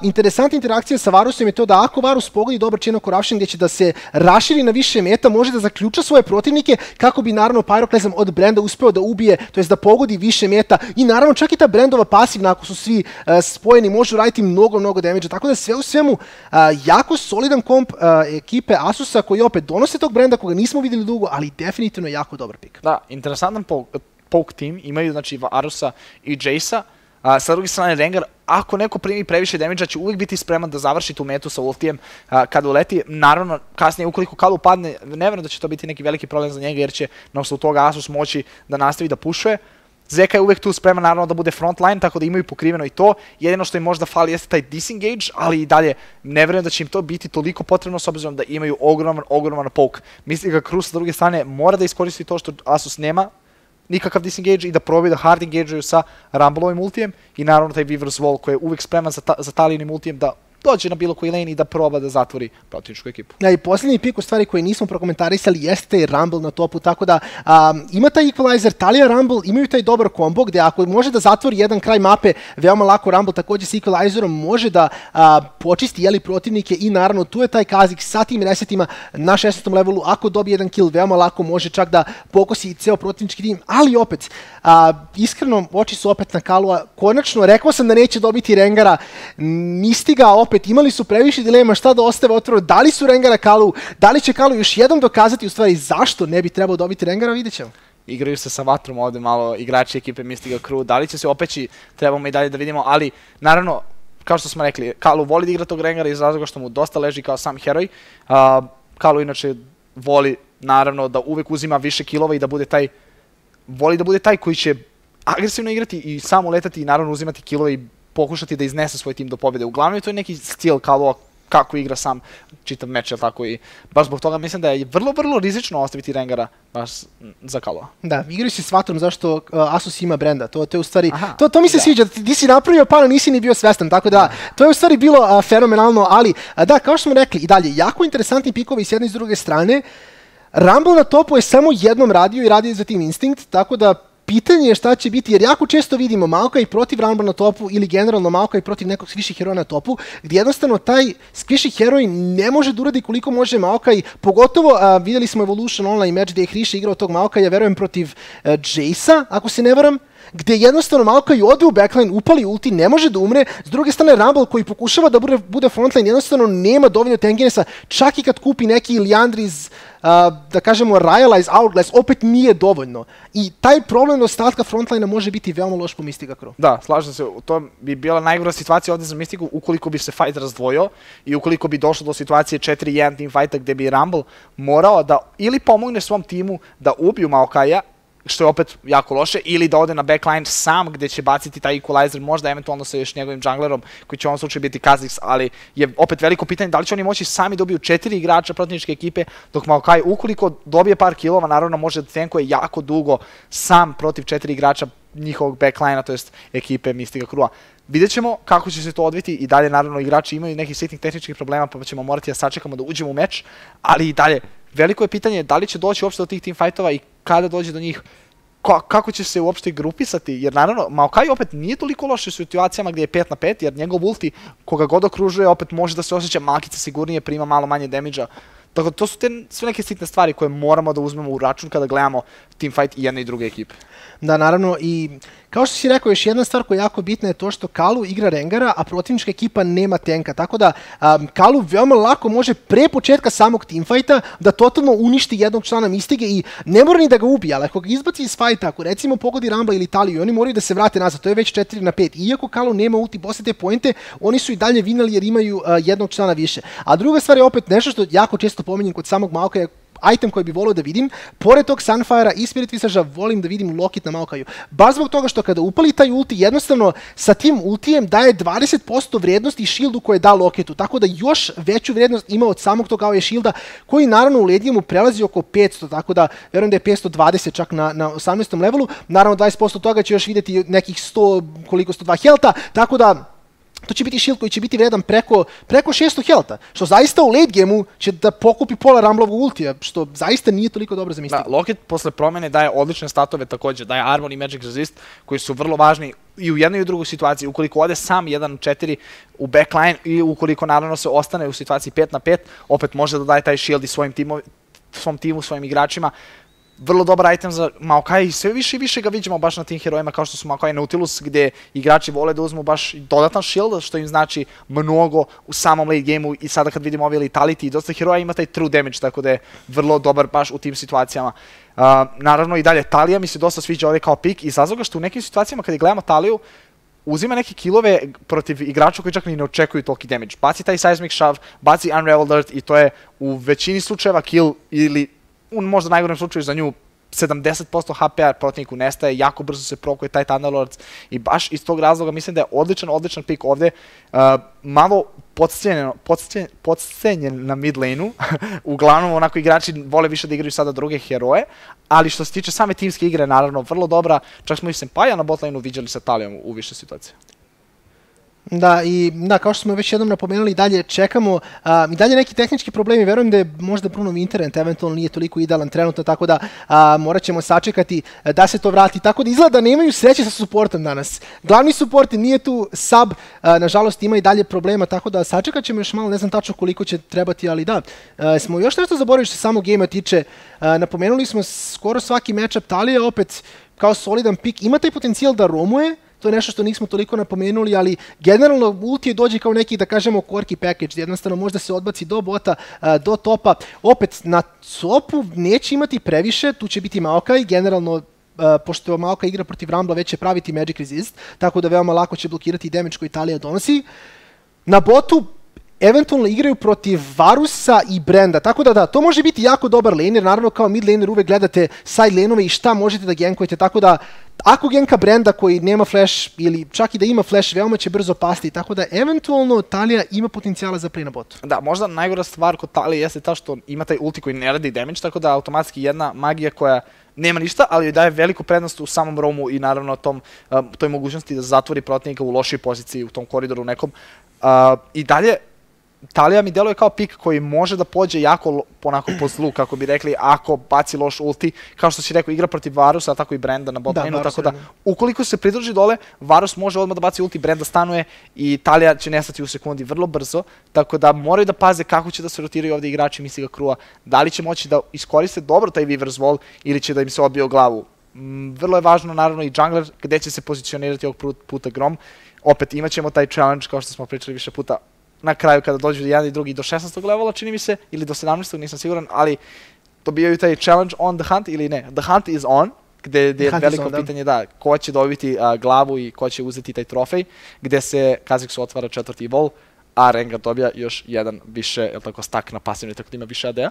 interesantna interakcija sa Varusom je to da ako Varus pogodi dobar chain of corruption gdje će da se raširi na više meta, može da zaključa svoje protivnike kako bi naravno Pyroclasm od Branda uspeo da ubije, to jest da pogodi više meta i naravno čak i ta Brandova pasivna, ako su svi spojeni, može raditi mnogo damage, tako da sve u svemu jako solidan komp ekipe Asusa koji opet donose tog Branda koga nismo vidjeli dugo, ali definitivno jako dobar pik. Da, interesantan poke team, imaju znači Varusa i Jace-a. Sa druge strane, Rengar, ako neko primi previše damage-a, će uvijek biti spreman da završi tu metu sa ultijem kada uleti. Naravno, kasnije, ukoliko Kalu padne, ne vjerujem da će to biti neki veliki problem za njega, jer će na osnovu toga Asus moći da nastavi da pušuje. Zeka je uvijek tu spreman, naravno, da bude frontline, tako da imaju pokriveno i to. Jedino što im možda fali jeste taj disengage, ali i dalje ne vjerujem da će im to biti toliko potrebno s obzirom da imaju ogroman poke. Mystica Crew sa druge strane mora da iskoristi to što Asus nema nikakav disengage i da probaju da hard engage-uju sa Rumble-ovim ultijem i naravno taj Weaver's Wall koji je uvijek spreman za Talijinim ultijem da dođe na bilo koji lane i da proba da zatvori protivničku ekipu. Ja, i posljednji pik u stvari koji nismo prokomentarisali jeste taj Rumble na topu, tako da ima taj Equalizer, Talija Rumble imaju taj dobar kombo gdje ako može da zatvori jedan kraj mape, veoma lako Rumble također s Equalizerom može da počisti protivnike i naravno tu je taj Kazik sa tim resetima na 16. levelu, ako dobije jedan kill veoma lako može čak da pokosi ceo protivnički tim, ali opet iskreno oči su opet na Kalua, konačno rekao sam da neće dobiti Rengara, Mystiga opet imali su previše dilema šta da ostave otvoreno, da li su Rengara Kalu, da li će Kalu još jednom dokazati u stvari zašto ne bi trebao dobiti Rengara, vidjet ćemo. Igraju se sa vatrom ovdje malo igrači ekipe Mystica Crew, da li će se opeći, trebamo i dalje da vidimo, ali naravno kao što smo rekli, Kalu voli da igra tog Rengara iz razloga što mu dosta leži kao sam heroj. Kalu inače voli, naravno, da uvek uzima više kilova i voli da bude taj koji će agresivno igrati i samo letati i naravno uzimati kilove i pokušati da iznese svoj tim do pobjede. Uglavnom to je neki stil Kalua kako igra sam čitav meč, jel tako, i baš zbog toga mislim da je vrlo, vrlo rizično ostaviti Rengara baš za Kalua. Da, igraju si s vatrom zašto Asus ima brenda, to je u stvari, to mi se sviđa, ti si napravio pala, nisi ni bio svestan, tako da, to je u stvari bilo fenomenalno, ali da, kao što smo rekli, i dalje, jako interesantni pikovi s jedne i s druge strane. Rumble na topu je samo jednom radio i radio je za Team Instinct, tako da pitanje je šta će biti, jer jako često vidimo Maokai protiv Rumble na topu ili generalno Maokai protiv nekog squishy heroja na topu, gdje jednostavno taj squishy heroj ne može da uradi koliko može Maokai, pogotovo vidjeli smo Evolution Online match gdje je Hriša igrao tog Maokaja, verujem protiv Jace-a, ako se ne varam, gdje jednostavno Maokai ode u backline, upali ulti, ne može da umre, s druge strane Rumble koji pokušava da bude frontline, jednostavno nema dovoljno tankinesa, čak i kad kupi neki Liandry's, da kažemo, Ryalize, Hourglass, opet nije dovoljno. I taj problem ostatka frontline može biti veoma loš po Mystica Crew. Da, slažem se, to bi bila najgora situacija ovdje za Mysticu ukoliko bi se fight razdvojio i ukoliko bi došlo do situacije 4-1 team fighta gdje bi Rumble morao da ili pomogne svom timu da ubiju Maokaja, što je opet jako loše, ili da ode na backline sam gdje će baciti taj equalizer, možda eventualno sa još njegovim junglerom, koji će u ovom slučaju biti Kha'Zix, ali je opet veliko pitanje da li će oni moći sami dobiju 4 igrača protivničke ekipe, dok Maokai ukoliko dobije par kilova, naravno može da tankuje jako dugo sam protiv 4 igrača njihovog backline-a, to jest ekipe Mystica Crew-a. Vidjet ćemo kako će se to odviti i dalje, naravno, igrači imaju nekih sitnih tehničkih problema, pa ćemo morati da sačekamo da uđemo u meč, ali i dalje, veliko je pitanje da li će doći uopšte do tih team fightova i kada dođe do njih, kako će se uopšte grupisati, jer naravno Maokai opet nije toliko loš u situacijama gdje je 5 na 5, jer njegov ulti koga god okružuje opet može da se osjeća malkice sigurnije, prima malo manje damage-a. Tako to su sve neke sitne stvari koje moramo da uzmemo u račun kada gledamo team fight i jedne i druge ekipe. Da, naravno, i kao što si rekao, još jedna stvar koja je jako bitna je to što Kalu igra Rengara, a protivnička ekipa nema tenka, tako da Kalu veoma lako može pre početka samog teamfighta da totalno uništi jednog člana Mystige i ne mora ni da ga ubije, ali ako ga izbaci iz fighta, ako recimo pogodi Rumble ili Taliju, oni moraju da se vrate nazad, to je već 4 na 5, iako Kalu nema ulti posle te pointe, oni su i dalje vinali jer imaju jednog člana više. A druga stvar je opet nešto što jako često pominjem kod samog Maokaja, item koji bi volio da vidim, pored tog Sunfire-a i Spirit Visage-a volim da vidim Locket na Maokaju. Baš zbog toga što kada upali taj ulti, jednostavno sa tim ultijem daje 20% vrijednosti shieldu koje da Locketu, tako da još veću vrijednost ima od samog tog AoE shielda, koji naravno u Lediumu prelazi oko 500, tako da verujem da je 520 čak na 18. levelu, naravno 20% toga će još vidjeti nekih 102 healtha, tako da to će biti shield koji će biti vredan preko 600 healtha, što zaista u late gameu će da pokupi pola Rumblovog ultija, što zaista nije toliko dobro za Mysticu. Da, Locket posle promjene daje odlične statove također, daje Armor i Magic Resist, koji su vrlo važni i u jednoj i u drugoj situaciji. Ukoliko ode sam 1-4 u backline i ukoliko naravno se ostane u situaciji 5 na 5, opet može da daje taj shield i svom timu, svojim igračima. Vrlo dobar item za Maokai i sve više i više ga vidimo baš na tim herojima kao što su Maokai Nautilus, gdje igrači vole da uzmu baš dodatan shield, što im znači mnogo u samom late gameu i sada kad vidimo ove Letality i dosta heroja ima taj true damage, tako da je vrlo dobar baš u tim situacijama. Naravno i dalje, Talija mi se dosta sviđa ovdje kao pik iz razloga što u nekim situacijama kad gledamo Taliju, uzima neke killove protiv igrača koji čak ni ne očekuju toliki damage. Baci taj Seismic Shove, baci Unraveled Earth i to je u većini slučajeva kill ili u možda najgorem slučaju za nju 70% HP-a protivniku nestaje, jako brzo se prokuje taj Thunderlords i baš iz tog razloga mislim da je odličan pik ovdje. Malo podcenjen na mid lane-u, uglavnom onako igrači vole više da igraju sada druge heroje, ali što se tiče same timske igre, naravno vrlo dobra, čak smo i Senpaia na bot lane-u viđali sa Talijom u više situacije. Da, i da, kao što smo već jednom napomenuli, dalje čekamo i dalje neki tehnički problemi, verujem da je možda Brunov internet eventualno nije toliko idealan trenutno, tako da morat ćemo sačekati da se to vrati, tako da izgleda da nemaju sreće sa supportom danas. Glavni support nije tu, sub, nažalost ima i dalje problema, tako da sačekat ćemo još malo, ne znam tačno koliko će trebati, ali da. Smo još nešto zaboravili što se samog gejma tiče, napomenuli smo skoro svaki matchup, Talija opet kao solidan pik, ima taj potencijal da romuje. To je nešto što nismo toliko napomenuli, ali generalno ulti dođe kao neki, da kažemo, quirky package, jednostavno možda se odbaci do bota, do topa. Opet, na topu neće imati previše, tu će biti Maokai, generalno pošto Maoka igra protiv Rambla, već će praviti Magic Resist, tako da veoma lako će blokirati damage koji Italija donosi. Na botu eventualno igraju protiv Varusa i Brenda, tako da to može biti jako dobar lane, jer naravno kao mid laner uvek gledate side laneove i šta možete da gankujete, tako da ako ganka Brenda koji nema flash ili čak i da ima flash, veoma će brzo pasti, tako da eventualno Talija ima potencijala za play na botu. Da, možda najgora stvar kod Talije jeste ta što ima taj ulti koji ne radi damage, tako da automatski jedna magija koja nema ništa, ali joj daje veliku prednost u samom roamu i naravno toj mogućnosti da zatvori protivnika u lošoj poziciji u tom koridoru nekom. I dalje, Talija mi deluje kao pik koji može da pođe jako onako po zlu, kako bi rekli, ako baci loš ulti, kao što si rekao, igra protiv Varusa, tako i Brenda na bot lane-u, tako da ukoliko se pridruži dole, Varus može odmah da baci ulti, Brenda stanuje i Talija će nestati u sekundi vrlo brzo, tako da moraju da paze kako će da se rotiraju ovdje igrači Mystiga Crew-a, da li će moći da iskoriste dobro taj Weaver's Wall ili će da im se odbije o glavu. Vrlo je važno naravno i jungler gde će se pozicionirati ovog puta Grom. Opet imat ćemo taj challenge kao što smo pričali više puta na kraju kada dođu jedan i drugi do 16. levela, čini mi se, ili do 17. nisam siguran, ali dobijaju taj challenge on the hunt ili ne. The hunt is on, gde je veliko pitanje da ko će dobiti glavu i ko će uzeti taj trofej, gde se Kha'Zixu otvara 4. wall, a Rengar dobija još jedan više, je li tako, stak na pasivni, tako da ima više AD-a?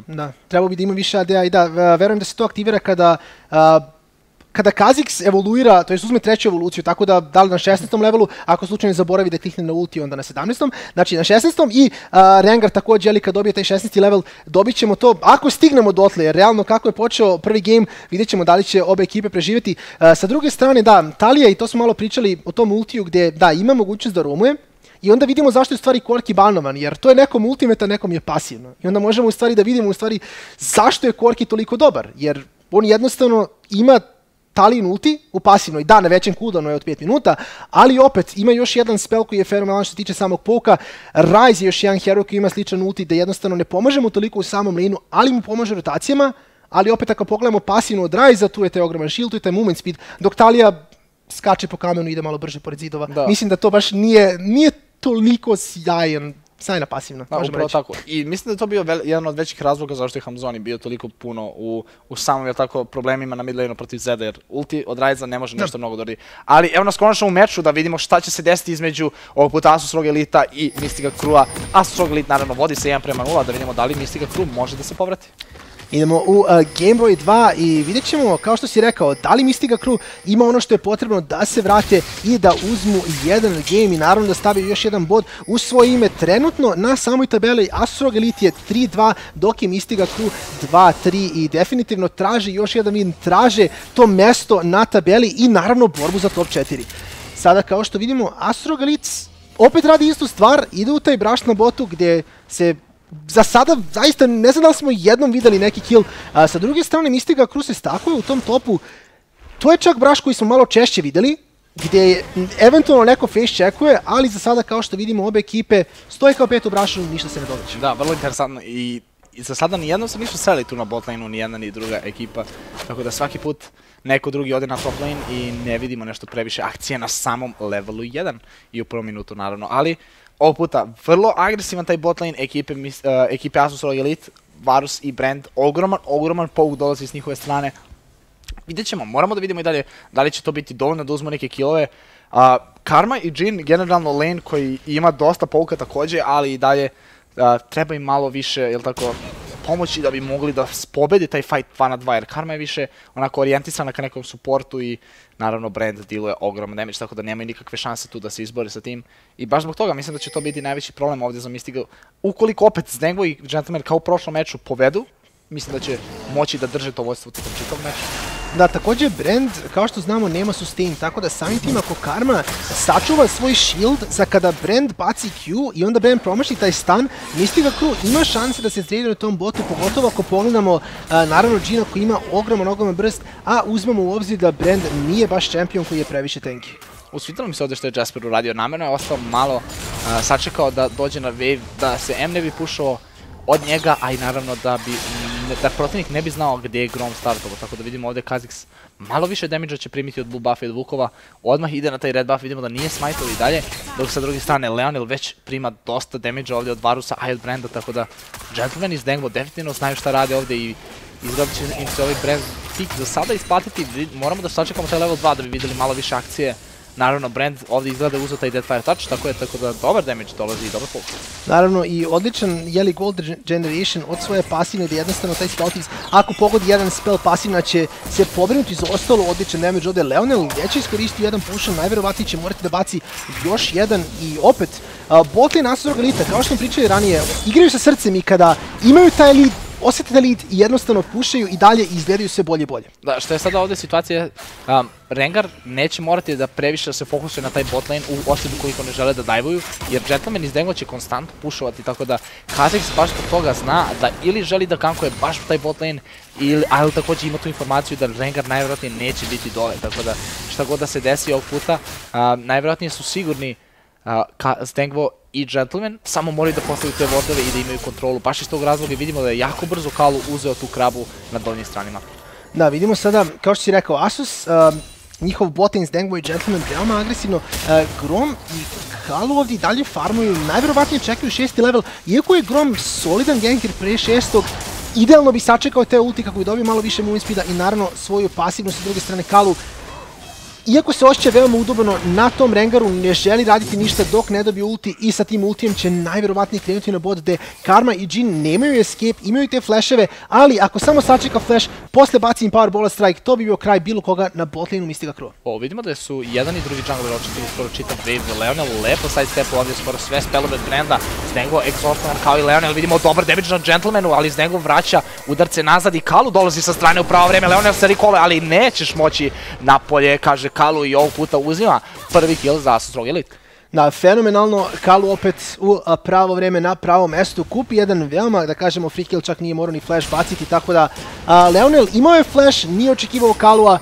Da, trebao bi da ima više AD-a i da, verujem da se to aktivira kada Kha'Zix evoluira, to jest uzme treću evoluciju, tako da li na 16. levelu, ako slučajno zaboravi da klikne na ulti, onda na 17. Znači na 16. i Rengar također, ali kad dobije taj 16. level, dobit ćemo to, ako stignemo dotle, jer realno kako je počeo prvi game, vidjet ćemo da li će obe ekipe preživjeti. Sa druge strane, da, Talija, i to smo malo pričali o tom ultiju gdje, da, ima mogućnost da roamuje, i onda vidimo zašto je u stvari Corki banovan, jer to je nekom ultimate, a nekom je pasivno. I onda možemo u stvari da vidimo u stvari zašto je Corki toliko dobar, jer on jednostavno ima Talijin ulti u pasivnoj, da, na većem cooldownu je od 5 minuta, ali opet ima još jedan spell koji je fenomenalan što se tiče samog pouka. Ryze je još jedan hero koji ima sličan ulti da jednostavno ne pomaže mu toliko u samom lineu, ali mu pomaže rotacijama, ali opet ako pogledamo pasivno od Ryze, tu je taj ogroman shield, tu je taj movement speed, dok Talija skače po kamenu i ide malo brže pored zidova. Da. Mislim da to baš nije toliko sjajna pasivna, možemo reći. Tako. I mislim da je to bio jedan od većih razloga zašto je Hamzoni bio toliko puno u samom problemima na mid lane-u protiv Zeda, jer ulti od Ryza ne može nešto mnogo doradi. Ali evo nas konačno u meču da vidimo šta će se desiti između ovog puta Asus ROG Elite i Mystiga Crew-a. Asus ROG Elite naravno vodi se 1:0, da vidimo da li Mystiga Crew može da se povrati. Idemo u Game Boy 2 i vidjet ćemo, kao što si rekao, da li Mystiga Crew ima ono što je potrebno da se vrate i da uzmu jedan game i naravno da stavi još jedan bod u svoje ime. Trenutno na samoj tabeli Asus ROG Elite je 3-2, dok je Mystiga Crew 2-3 i definitivno traže još jedan win, traže to mesto na tabeli i naravno borbu za top 4. Sada kao što vidimo, Asus ROG Elite opet radi istu stvar, ide u taj braš na botu gdje se za sada, zaista, ne znam da li smo jednom videli neki kill. Sa druge strane, Mystiga Crew se stakuje u tom topu. To je čak braš koji smo malo češće videli, gdje eventualno neko face checkuje, ali za sada, kao što vidimo, obe ekipe stoje kao pet u brašu, ništa se ne događa. Da, vrlo interesantno i za sada nijedno se nisu sreli tu na bot lane-u, ni jedna ni druga ekipa, tako da svaki put neko drugi ode na top lane i ne vidimo nešto previše akcije na samom levelu 1 i u prvom minutu naravno, ali ovog puta vrlo agresivan taj bot lane ekipe Asus ROG Elite, Varus i Brand, ogroman pouk dolazi s njihove strane. Vidjet ćemo, moramo da vidimo i dalje da li će to biti dovoljno da uzmu neke killove. Karma i Jhin, generalno lane koji ima dosta pouka također, ali i dalje treba im malo više, jel tako, pomoći da bi mogli da pobedi taj fight 2 na 2, jer Karma je više onako orijentisana ka nekom supportu i naravno Brand dealuje ogroman damage, tako da nemaju nikakve šanse tu da se izbore sa tim. I baš zbog toga mislim da će to biti najveći problem ovdje za Mystiga. Ukoliko opet Zdengvo i Gentleman kao u prošlom meču povedu, mislim da će moći da drže to vodstvo tokom čitavog meča. Da, također Brand, kao što znamo, nema sustain, tako da samim tim ako Karma sačuva svoj shield za kada Brand baci Q i onda Brand promaši taj stun, Mystiga Crew ima šanse da se trade na tom botu, pogotovo ako pogledamo naravno Jhina koji ima ogroman burst, a uzmemo u obzir da Brand nije baš šampion koji je previše tanky. Usvitalo mi se ovdje što je Jasper uradio, namjerno je ostao malo sačekao da dođe na wave, da se M ne bi pušao od njega, a i naravno da protivnik ne bi znao gdje je Grom startovo, tako da vidimo ovdje Kha'Zix malo više damage će primiti od blue buffa i od Vukova, odmah ide na taj red buff, vidimo da nije smajtao i dalje, dok sa druge strane Leonel već prima dosta damage ovdje od Varusa, a i od Branda, tako da Gentleman i Zdengvo definitivno znaju šta rade ovdje i izgledat će im se ovaj Brand pik za sada isplatiti, moramo da sačekamo taj level 2 da bi videli malo više akcije. Naravno, Brand ovdje izgleda uzeo taj Deadfire Touch, tako da dobar damage dolazi i dobar focus. Naravno i odličan Gold Generation od svoje pasivne da jednostavno taj Spellfix, ako pogodi jedan spell pasivna će se pobrinuti za ostalo, odličan damage ovdje. Leonel već je iskoristio jedan potion, najverovatnije će morati da baci još jedan i opet botlane Asus Rogue Elite, kao što smo pričali ranije, igraju sa srcem i kada imaju taj lead, osjete lead i jednostavno pušaju i dalje izgledaju sve bolje i bolje. Da, što je sada ovdje situacija, Rengar neće morati da previše da se fokusuje na taj botlane u osjedu koliko ne žele da dajvuju, jer Gentleman iz Dengla će konstantno pušovati, tako da Kha'Zix baš zbog toga zna da ili želi da gankuje baš taj botlane, ali također ima tu informaciju da Rengar najvjerojatnije neće biti dole, tako da šta god da se desi ovog puta, najvjerojatnije su sigurni Stengvo i Gentleman, samo moraju da postaviti te wardove i da imaju kontrolu. Baš iz tog razloga vidimo da je jako brzo Kalu uzeo tu krabu na donjim stranima. Da, vidimo sada, kao što si rekao, Asus, njihov botlane Stengvo i Gentleman veoma agresivno. Grom i Kalu ovdje i dalje farmuju, najverovatnije čekaju 6. level, iako je Grom solidan ganker pre 6. Idealno bi sačekao te ulti kako bi dobio malo više movement speeda i naravno svoju pasivnost s druge strane Kalu. Iako se osjeća veoma udobno na tom Rengaru, ne želi raditi ništa dok ne dobije ulti i sa tim ultijem će najverovatnije krenuti na bot gde Karma i Jhin nemaju escape, imaju te flasheve, ali ako samo sačeka flash, posle baci im Powerball Strike, to bi bio kraj bilo koga na botlaneu Mystica Crew. Vidimo da su jedan i drugi jungler očitili skoro čitav wave. Leonel lepo sidestep ovdje skoro sve spellove od Branda. Stengvo exhaustovan kao i Leonel, vidimo dobar damage na Gentlemanu, ali Stengvo vraća udarce nazad i Kalu dolazi sa strane u pravo vreme. Leonel se recole, ali nećeš moći napolje, kaže Kalu i ovog puta uzima prvi kill za Asus Rogue Elite. Da, fenomenalno, Kalu opet u pravo vreme na pravom mestu, kupi jedan veoma, da kažemo, free kill, čak nije morao ni flash baciti, tako da Leonel imao je flash, nije očekivao Kalua.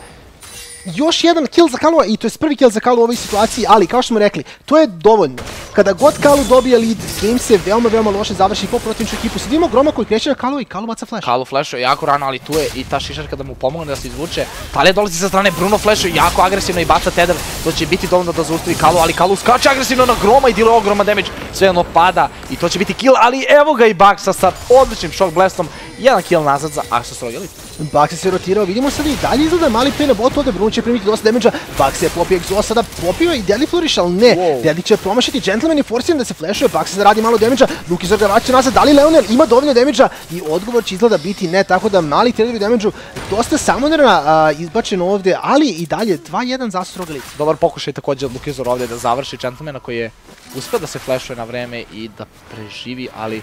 Još jedan kill za Kalua i to je prvi kill za Kalu u ovoj situaciji, ali kao što smo rekli, to je dovoljno. Kada god Kalu dobije lead, game se veoma loše završi po protivničku ekipu. Sad imamo Groma koji kreće na Kalu i Kalu baca flash. Kalu flashuje jako rano, ali tu je i ta šišarka da mu pomogne da se izvuče. Talija dolazi sa strane, Bruno flashuje jako agresivno i baca Tether. To će biti dovoljno da zaustavi Kalu, ali Kalu skače agresivno na Groma i diluje ogroman damage. Sve ono pada i to će biti kill, ali evo ga i Baksa sa odličnim shock blastom. Jedan kill nazad za Asus Rogue Elite. Baksa se rotirao, vidimo sada i dalje izgleda mali play na botu, ovdje Bruno će primiti dosta damage-a. Baksa je popio Exhaust, sada popio i Deadly Flourish, ali ne. Deadly će promašiti, Gentleman je forsiran da se flashuje, Baksa zaradi malo damage-a, Lukizor ga vraća nazad, da li Leonel ima dovoljno damage-a i odgovor će izgleda biti ne, tako da mali trailer u damage-u, dosta summonera izbačeno ovdje, ali i dalje 2-1 za Asus Rogue Elite. Dobar pokušaj također od Lukizor ovdje da završi Gentlemana koji je uspio da se flashuje na vreme i da preživi, ali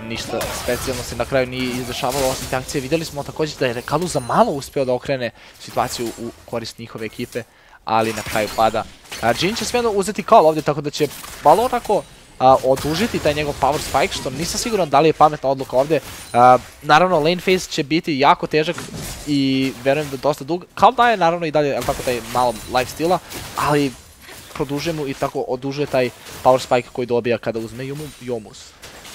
ništa specijalno se na kraju nije izdešavalo osim te akcije. Vidjeli smo također da je Kalu za malo uspio da okrene situaciju u korist njihove ekipe, ali na kraju pada. Jhin će svejedno uzeti call ovdje, tako da će malo onako odužiti taj njegov power spike, što nisam siguran da li je pametna odluka ovdje. Naravno, lane phase će biti jako težak i verujem da dosta dug. Call daje naravno i dalje tako taj malo lifesteala, ali produžuje mu i tako odužuje taj power spike koji dobija kada uzme Yomus.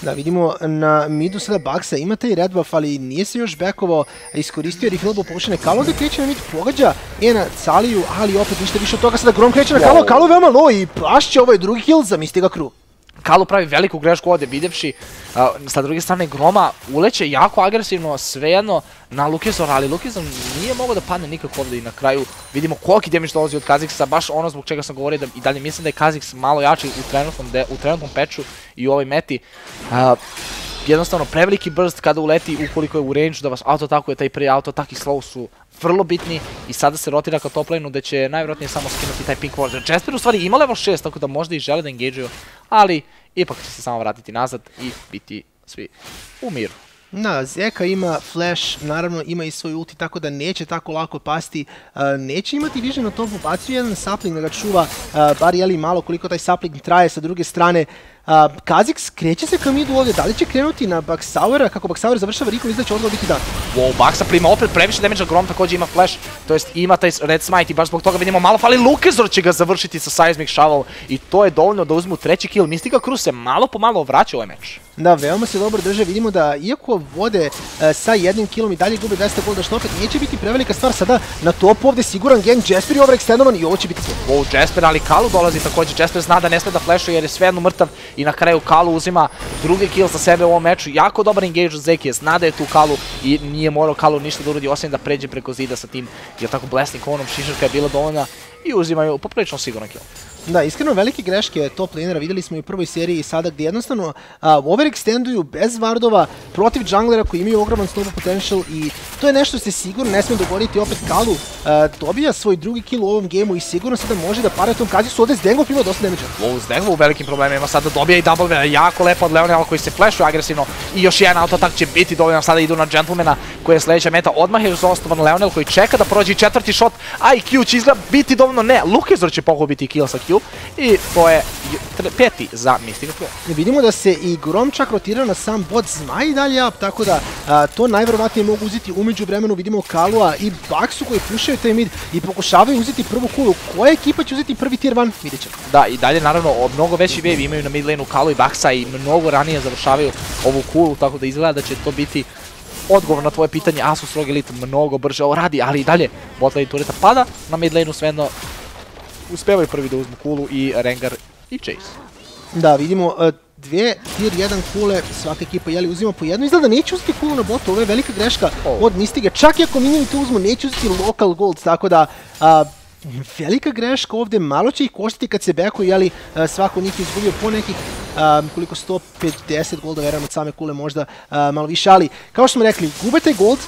Da, vidimo na midu sada Baksa, ima taj red buff, ali nije se još backovao, iskoristio refillable potione. Kalu ovdje kreće na mid, pogađa na Caliju, ali opet ništa više od toga, sada Grom kreće na Kalu, Kalu veoma low i pašće, ovo je drugi kill za Mystica Crew. Kalu pravi veliku grešku ovdje, vidjevši sa druge strane Groma uleće jako agresivno svejedno na Lukizor, ali Lukizor nije mogao da padne nikako ovdje i na kraju vidimo koliki damage dolazi od Kha'Zixa, baš ono zbog čega sam govorio da i dalje mislim da je Kha'Zix malo jači u trenutnom patchu i u ovoj meti. Jednostavno preveliki burst kada uleti ukoliko je u range da vas auto-atakuje, taj prvi auto-atak i slow su vrlo bitni i sada se rotira ka top laneu gde će najvjerojatnije samo skinuti taj pink ward. Jasper u stvari ima level 6, tako da možda i žele da engageuju, ali ipak će se samo vratiti nazad i biti svi u miru. Da, Zeka ima flash, naravno ima i svoj ulti, tako da neće tako lako pasti. Neće imati vision na topu, bacio jedan sapling da ga čuva, bar jeli malo koliko taj sapling traje sa druge strane. Kha'Zix kreće se ka midu ovdje, da li će krenuti na Baksaura, kako Baksaur završava recall, izda će odgovor biti da. Wow, Baksa prima opet previše damage, Grom također ima flash, to jest ima taj red smite i baš zbog toga vidimo malo fali, Lukizor će ga završiti sa Seismic Shovel i to je dovoljno da uzmu treći kill. Mystica Crew se malo po malo vraća ovaj meč. Da, veoma se dobro drže, vidimo da iako vode sa jednim killom i dalje gube 200 golda, što opet neće biti prevelika stvar. Sada na topu ovdje siguran gang, Jasper je overextendovan i ovo će biti sve. Wow, Jasper, ali Kalu dolazi također, Jasper zna da ne sme da flashuje jer je svejedno mrtav i na kraju Kalu uzima drugi kill za sebe u ovom meču. Jako dobar engage od Zeki, zna da je tu Kalu i nije morao Kalu ništa da uradi osim da pređe preko zida sa tim, jer tako blasting konom šišarka je bila dovoljna i uzimaju poprilično siguran kill. Da, iskreno velike greške top lanera videli smo i u prvoj seriji sada gdje jednostavno overextenduju bez vardova protiv junglera koji imaju ogroman snowball potential i to je nešto se sigurno ne smije dogoditi. Opet Kalu dobija svoj drugi kill u ovom gameu i sigurno sada može da para tom Kazisu. Ovdje Zdengov ima dosta damage-a. Zdengov u velikim problemima, sada dobija i double, jako lepo od Leonela koji se flashuje agresivno i još jedan auto-attack će biti dovoljno. Sada idu na Gentlemana koja je sledeća meta, odmah je zostavan Leonel koji čeka da prođe četvrti shot, a i Q će izgleda biti dovoljno, ne, Lukizor će pokupiti kill sa Q i to je peti za Mystica Crew. Vidimo da se i Grom čak rotirao na sam bot Zmaj dalje up, tako da to najverovatnije mogu uzeti umeđu vremenu. Vidimo Kalua i Baksu koji pušaju taj mid i pokušavaju uzeti prvu kulu. Koja ekipa će uzeti prvi tier 1? Vidjet ćemo. Da, i dalje naravno mnogo veći wave imaju na mid lane-u Kalu i Baksa i mnogo ranije završavaju ovu kulu, tako da izgleda da će to biti odgovor na tvoje pitanje. Asus ROG Elite mnogo brže ovo radi, ali i dalje bot lane tureta pada, na mid lane-u svejedno uspevaju prvi da uzmu kulu i Rengar i Chase. Da, vidimo dvije tier 1 kule, svaka ekipa uzima po jednu. Izgleda da neće uzeti kulu na botu, ovo je velika greška od Mystiga. Čak i ako minjeni to uzmu, neće uzeti local gold, tako da velika greška ovdje, malo će ih koštiti kad se backuju, svako njih je izgubio po nekih koliko 150 golda, verujem od same kule možda malo više, ali kao što smo rekli, gube taj gold,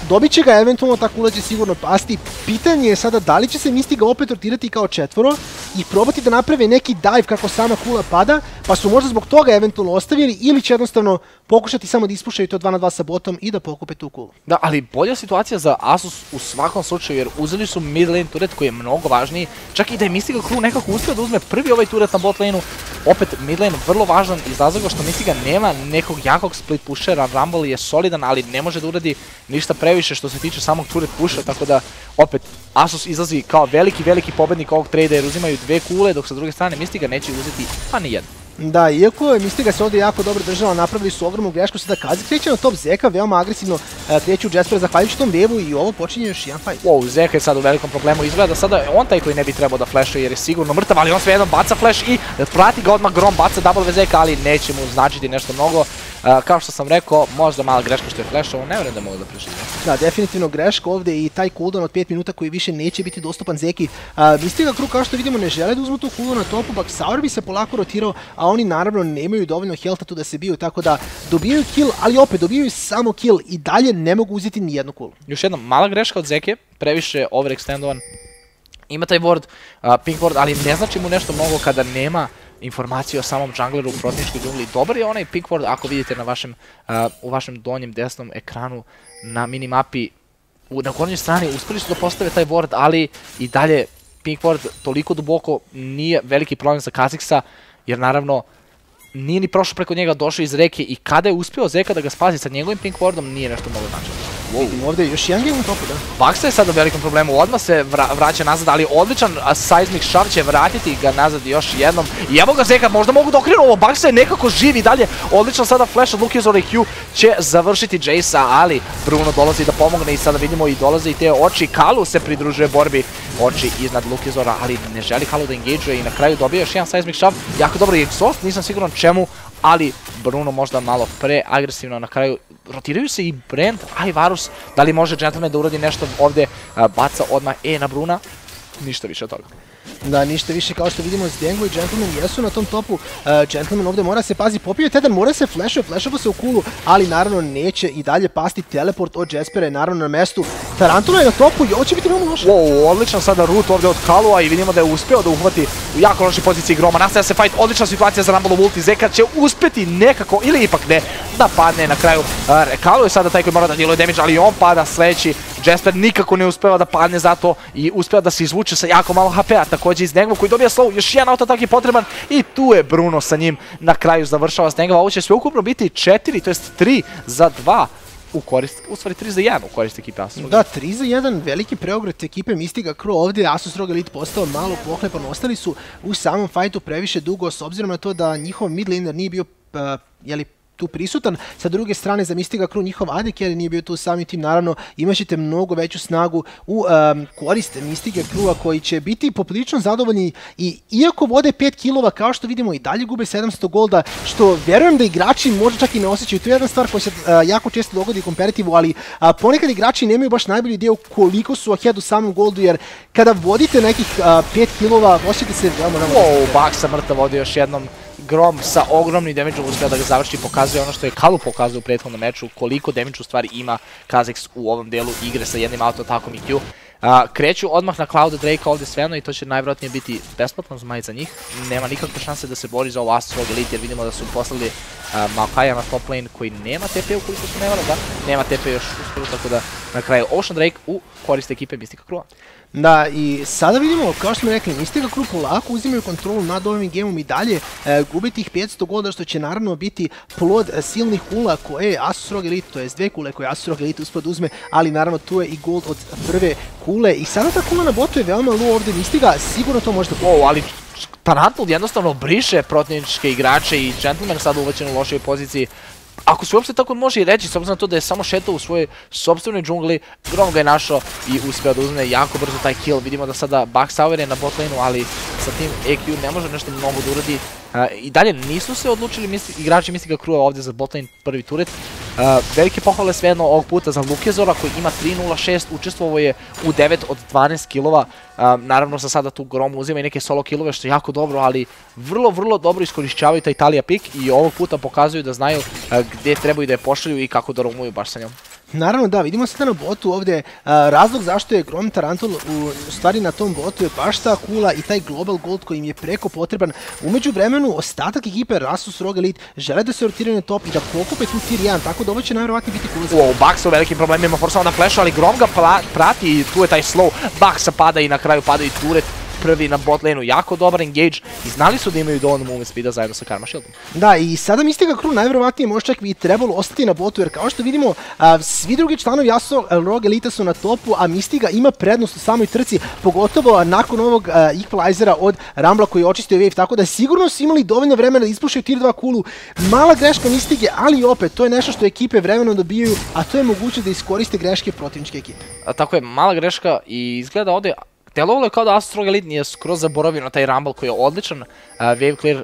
dobit će ga eventualno, ta kula će sigurno pasti. Pitanje je sada da li će se Mystiga opet rotirati kao četvoro i probati da naprave neki dive kako sama kula pada, pa su možda zbog toga eventualno ostavili, ili će jednostavno pokušati samo da ispušaju to 2 na 2 sa botom i da pokupe tu kulu. Da, ali bolja situacija za Asus u svakom slučaju, jer uzeli su mid lane turet koji je mnogo važniji, čak i da je Mystiga Crew nekako uspio da uzme prvi ovaj turet na bot lane-u. Opet mid lane vrlo važan iz razloga što Mystiga nema nekog jakog split pushera, Rumble je solidan, ali ne može da uradi ništa previše što se tiče samog turret pusha, tako da opet Asus izlazi kao veliki pobednik ovog trada jer uzimaju 2 kule, dok sa druge strane Mystiga neće uzeti pa ni jednu. Da, iako je Mystiga se ovdje jako dobro držala, napravili su ogromnu grešku, sada Kazi kreće na top, Zeka veoma agresivno kreće u Jaspera zahvaljujući tom vevu i ovo počinje još jedan fight. Wow, Zeka je sad u velikom problemu, izgleda da sada on taj koji ne bi trebao da flashuje jer je sigurno mrtav, ali on svejedno baca flash i prati ga odmah Grom, baca double Zeka, ali neće mu značiti nešto mnogo. Kao što sam rekao, možda mala greška što je flashovo, ne vjerujem da mogu da prežive. Da, definitivno greška ovdje i taj cooldown od 5 minuta koji više neće biti dostupan Zeki. Mystiga Crew, kao što vidimo, ne žele da uzmu tu kulu na topu, Baksaur bi se polako rotirao, a oni naravno nemaju dovoljno healtha tu da se biju, tako da dobijaju kill, ali opet dobijaju samo kill i dalje ne mogu uzeti ni jednu kulu. Još jedna mala greška od Zeke, previše overextendovan. Ima taj ward, pink ward, ali ne znači mu nešto mnogo kada nema informacije o samom jungleru u protivničkoj džungli. Dobar je onaj pink ward ako vidite na u vašem donjem desnom ekranu na minimapi. Na gornjoj strani uspeli su da postave taj ward, ali i dalje pink ward toliko duboko nije veliki problem za Kha'Zix, jer naravno nije ni prošao preko njega, došao iz reke i kada je uspio Zeka da ga spasi sa njegovim pink wardom, nije nešto mnogo značajno. Vidimo ovdje još jedan game u topu, da. Baksa je sad u velikom problemu, odmah se vraća nazad, ali odličan seismic shard će vratiti ga nazad još jednom. I evo ga Zeka, možda mogu da okrenu ovo, Baksa je nekako živi dalje, odličan sada flash od Lukizora i Q će završiti Jace-a, ali Bruno dolazi da pomogne i sada vidimo i dolaze i te oči. Kalu se pridružuje borbi, oči iznad Lukizora, ali ne želi Kalu da engage-uje i na kraju dobija još jedan seismic shard, jako dobro i exhaust, nisam siguran čemu, ali Bruno možda malo preagresivno na kraju. Rotiraju se i Brand, a i Varus. Da li može Gentleman da uradi nešto ovdje? Baca odmah na Bruna. Ništa više od toga. Da, ništa više, kao što vidimo, Zdengo i Gentleman jesu na tom topu. Gentleman ovdje mora se pazi, popio je Tedan, mora se flashova se u kulu, ali naravno neće i dalje pasti teleport od Jaspera je naravno na mestu. Tarantula je na topu i ovo će biti veoma loše. Wow, odličan sada root ovdje od Kalua i vidimo da je uspeo da uhvati u jako lošoj poziciji Groma. Nastavlja se fight, odlična situacija za Rumble ulti. Zeka će uspjeti nekako, ili ipak ne, da padne na kraju. Kalu je sada taj koji mora da djeluje damage, ali on pada sledeći. Jasper nikako ne uspeva da padne zato i uspeva da se izvuče sa jako malo HP-a. Također iz Snegva koji dobija slow, još jedan auto-atak je potreban i tu je Bruno sa njim na kraju završava Snegva. Ovo će sve ukupno biti 4, to jest 3 za 2 u korist, u stvari 3 za 1 u korist ekipe Asus ROG. Da, 3 za 1, veliki preokret ekipe Mystiga Crew. Ovdje Asus ROG Elite postao malo pohlepan, ostali su u samom fajtu previše dugo s obzirom na to da njihov mid laner nije bio tu prisutan. Sa druge strane, za Mystiga Crew njihov AD carry nije bio tu sami tim, naravno imat ćete mnogo veću snagu u korist Mystiga Crewa koji će biti poprilično zadovoljni i iako vode 5 kilova, kao što vidimo i dalje gube 700 golda, što verujem da igrači možda čak i ne osjećaju. To je jedna stvar koja se jako često dogodi u komperativu, ali ponekad igrači nemaju baš najbolju ideju koliko su ahead u samom goldu, jer kada vodite nekih 5 kilova, osjećate se veoma Baksa mrtav vodi još jednom. Grom sa ogromnim damage-om uspio da ga završi, pokazuje ono što je Kalu pokazao u prethodnom meču, koliko damage u stvari ima Kha'Zix u ovom delu igre sa jednim auto-atakom i Q. Kreću odmah na Cloud Drake ovdje Sveno i to će najvjerojatnije biti besplatno zmaj za njih. Nema nikakve šanse da se bori za ovo Asus Rogue Elite jer vidimo da su poslali Maokaija na top lane koji nema TP ukoliko su ne varam, da? Nema TP još uskoro, tako da na kraju Ocean Drake u korist ekipe Mystiga Crewa. Da, i sada vidimo, kao što smo rekli, Mystiga Crew polako uzimaju kontrolu nad ovim gamom i dalje gubi tih 500 golda, što će naravno biti plod silnih kula koje Asus Rogue Elite, to je 2 kule koje Asus Rogue Elite uspio da uzme, ali naravno tu je i gold od prve kule i sada ta kula na botu je veoma low ovdje Mystiga, sigurno to može da bude. Ali Tarantul jednostavno briše protivničke igrače i Gentleman sada uvaćen u lošoj poziciji. Ako se uopšte tako može i reći, s obzirom na to da je samo šetao u svojoj sopstvenoj džungli, Grom ga je našao i uspio da uzme jako brzo taj kill. Vidimo da sada Baksour je na bot laneu, ali sa tim EQ ne može nešto mnogo da uradi. I dalje nisu se odlučili igrači Mystiga Crewa ovdje za bot lane prvi turret. Velike pohvale svejedno ovog puta za Lukezora koji ima 3.06, učestvovao je u 9 od 12 killova. Naravno sa sada tu Grom uzima i neke solo killove što je jako dobro, ali vrlo dobro iskorišćavaju taj Taliyah pick i ovog puta pokazuju da znaju gdje trebaju da je pošalju i kako da romuju baš sa njom. Naravno da, vidimo sada na botu ovdje razlog zašto je Grom Tarantul u stvari na tom botu je baš ta kula i taj global gold koji im je preko potreban. Umeđu vremenu ostatak ekipe Asus Rogue Elite žele da se rotiraju na top i da pokupe tu tier 1, tako da ovo će najvjerovatnije biti kula za... Bux u velikim problemima, forsao na flashu, ali Grom ga prati i tu je taj slow, Buxa pada i na kraju pada i turret. Prvi na bot laneu, jako dobar engage i znali su da imaju dovoljno movement speeda zajedno sa Karma Shieldom. Da, i sada Mystiga Crew najvjerovatnije možda čak bi trebalo ostati na botu, jer kao što vidimo, svi drugi članovi Asus Rogue Elite su na topu, a Mystiga ima prednost u samoj trci, pogotovo nakon ovog equalizera od Rambla koji je očistio wave, tako da sigurno su imali dovoljno vremena da ispušaju tier 2 kulu. Mala greška Mystige, ali opet, to je nešto što ekipe vremenom dobijaju, a to je moguće da iskoriste greške protivničke ekipe. Tako je, mala greška i izgleda ovdje delovalo je kao da Asus Rogue Elite nije skroz zaboravio na taj Rumble koji je odličan wave clear,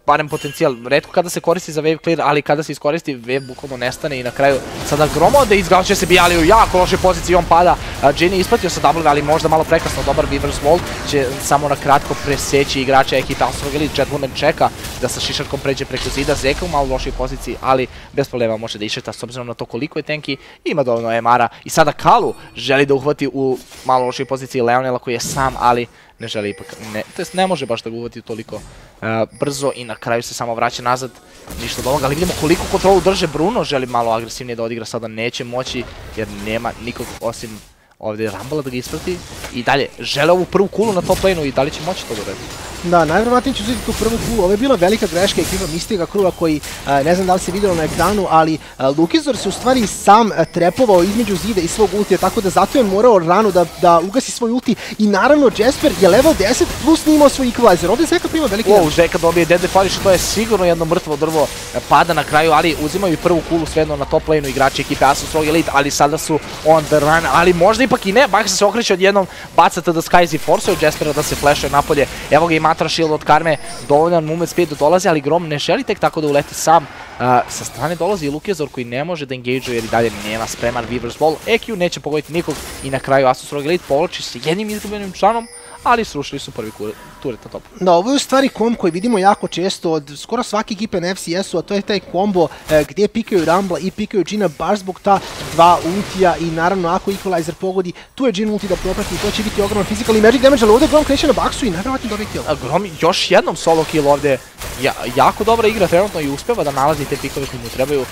barem potencijal, retko kada se koristi za wave clear, ali kada se iskoristi wave bukvalno nestane i na kraju sada Gromo da izgaće se bija, ali u jako lošoj poziciji on pada. Jenny isplatio sa W, ali možda malo prekasno, dobar Weaver's Wall će samo na kratko preseći igrača ekipe Asus Rogue Elite. Gentleman čeka da sa šišarkom pređe preko zida, Zeka u malo lošoj poziciji, ali bez problema može da išeta s obzirom na to koliko je tanky, ima dovoljno MR-a i sada Kalu želi da uhvati u malo lošoj poziciji Leonela koji je sam, ali ne želi ipak, ne može baš da ga uhvati toliko brzo i na kraju se samo vraća nazad, ništa od ovoga, ali vidimo koliko kontrolu drže. Bruno želi malo agresivnije da odigra, sada neće moći jer nema nikog osim ovdje Rumble da ga isprati i dalje žele ovu prvu kulu na top laneu i da li će moći to da uradi. Da, najvjerovatnije će uzeti tu prvu kulu. Ovo je bila velika greška ekipa Mystiga Crewa koji, ne znam da li se vidjelo na ekranu, ali Lukezor se u stvari sam trepovao između zida i svog ultija, tako da zato je morao rano da ugasi svoj ulti. I naravno Jasper je level 10 plus nije imao svoj equalizer. Ovdje Zeka prima veliki damage. Zeka dobije dead defolish, to je sigurno jedno mrtvo drvo, pada na kraju, ali uzimaju prvu kulu svejedno na top laneu igrači ekipe Asus Rogue Elite, ali sada su on the run, ali možda ipak i ne. Baksa se okreće odjednom, baca to the skies i forceo Jaspera da se flashuje napolje. Evo ga i Matra shield od Karme, dovoljan movement speed dolazi, ali Grom ne želi tek tako da uleti sam. Sa strane dolazi i Lukezor koji ne može da engage-uje jer i dalje nema spreman Weaver's Wall. EQ neće pogoditi nikog i na kraju Asus Rogue Elite povlači se jednim izgubljenim članom, ali srušili su prvi turret na topu. Da, ovo je u stvari kombo koji vidimo jako često od skoro svake ekipe na FCS-u, a to je taj kombo gdje pikaju Rumbla i pikaju Jina baš zbog ta dva ultija i naravno ako equalizer pogodi, tu je Jin ulti da proprati i to će biti ogroman physical i magic damage, ali ovdje Grom kreće na Baksu i najvjerovatnije dobije kill. Grom još jednom solo kill ovdje, jako dobra igra trenutno i uspeva da nalazi te pikove koji mu trebaju.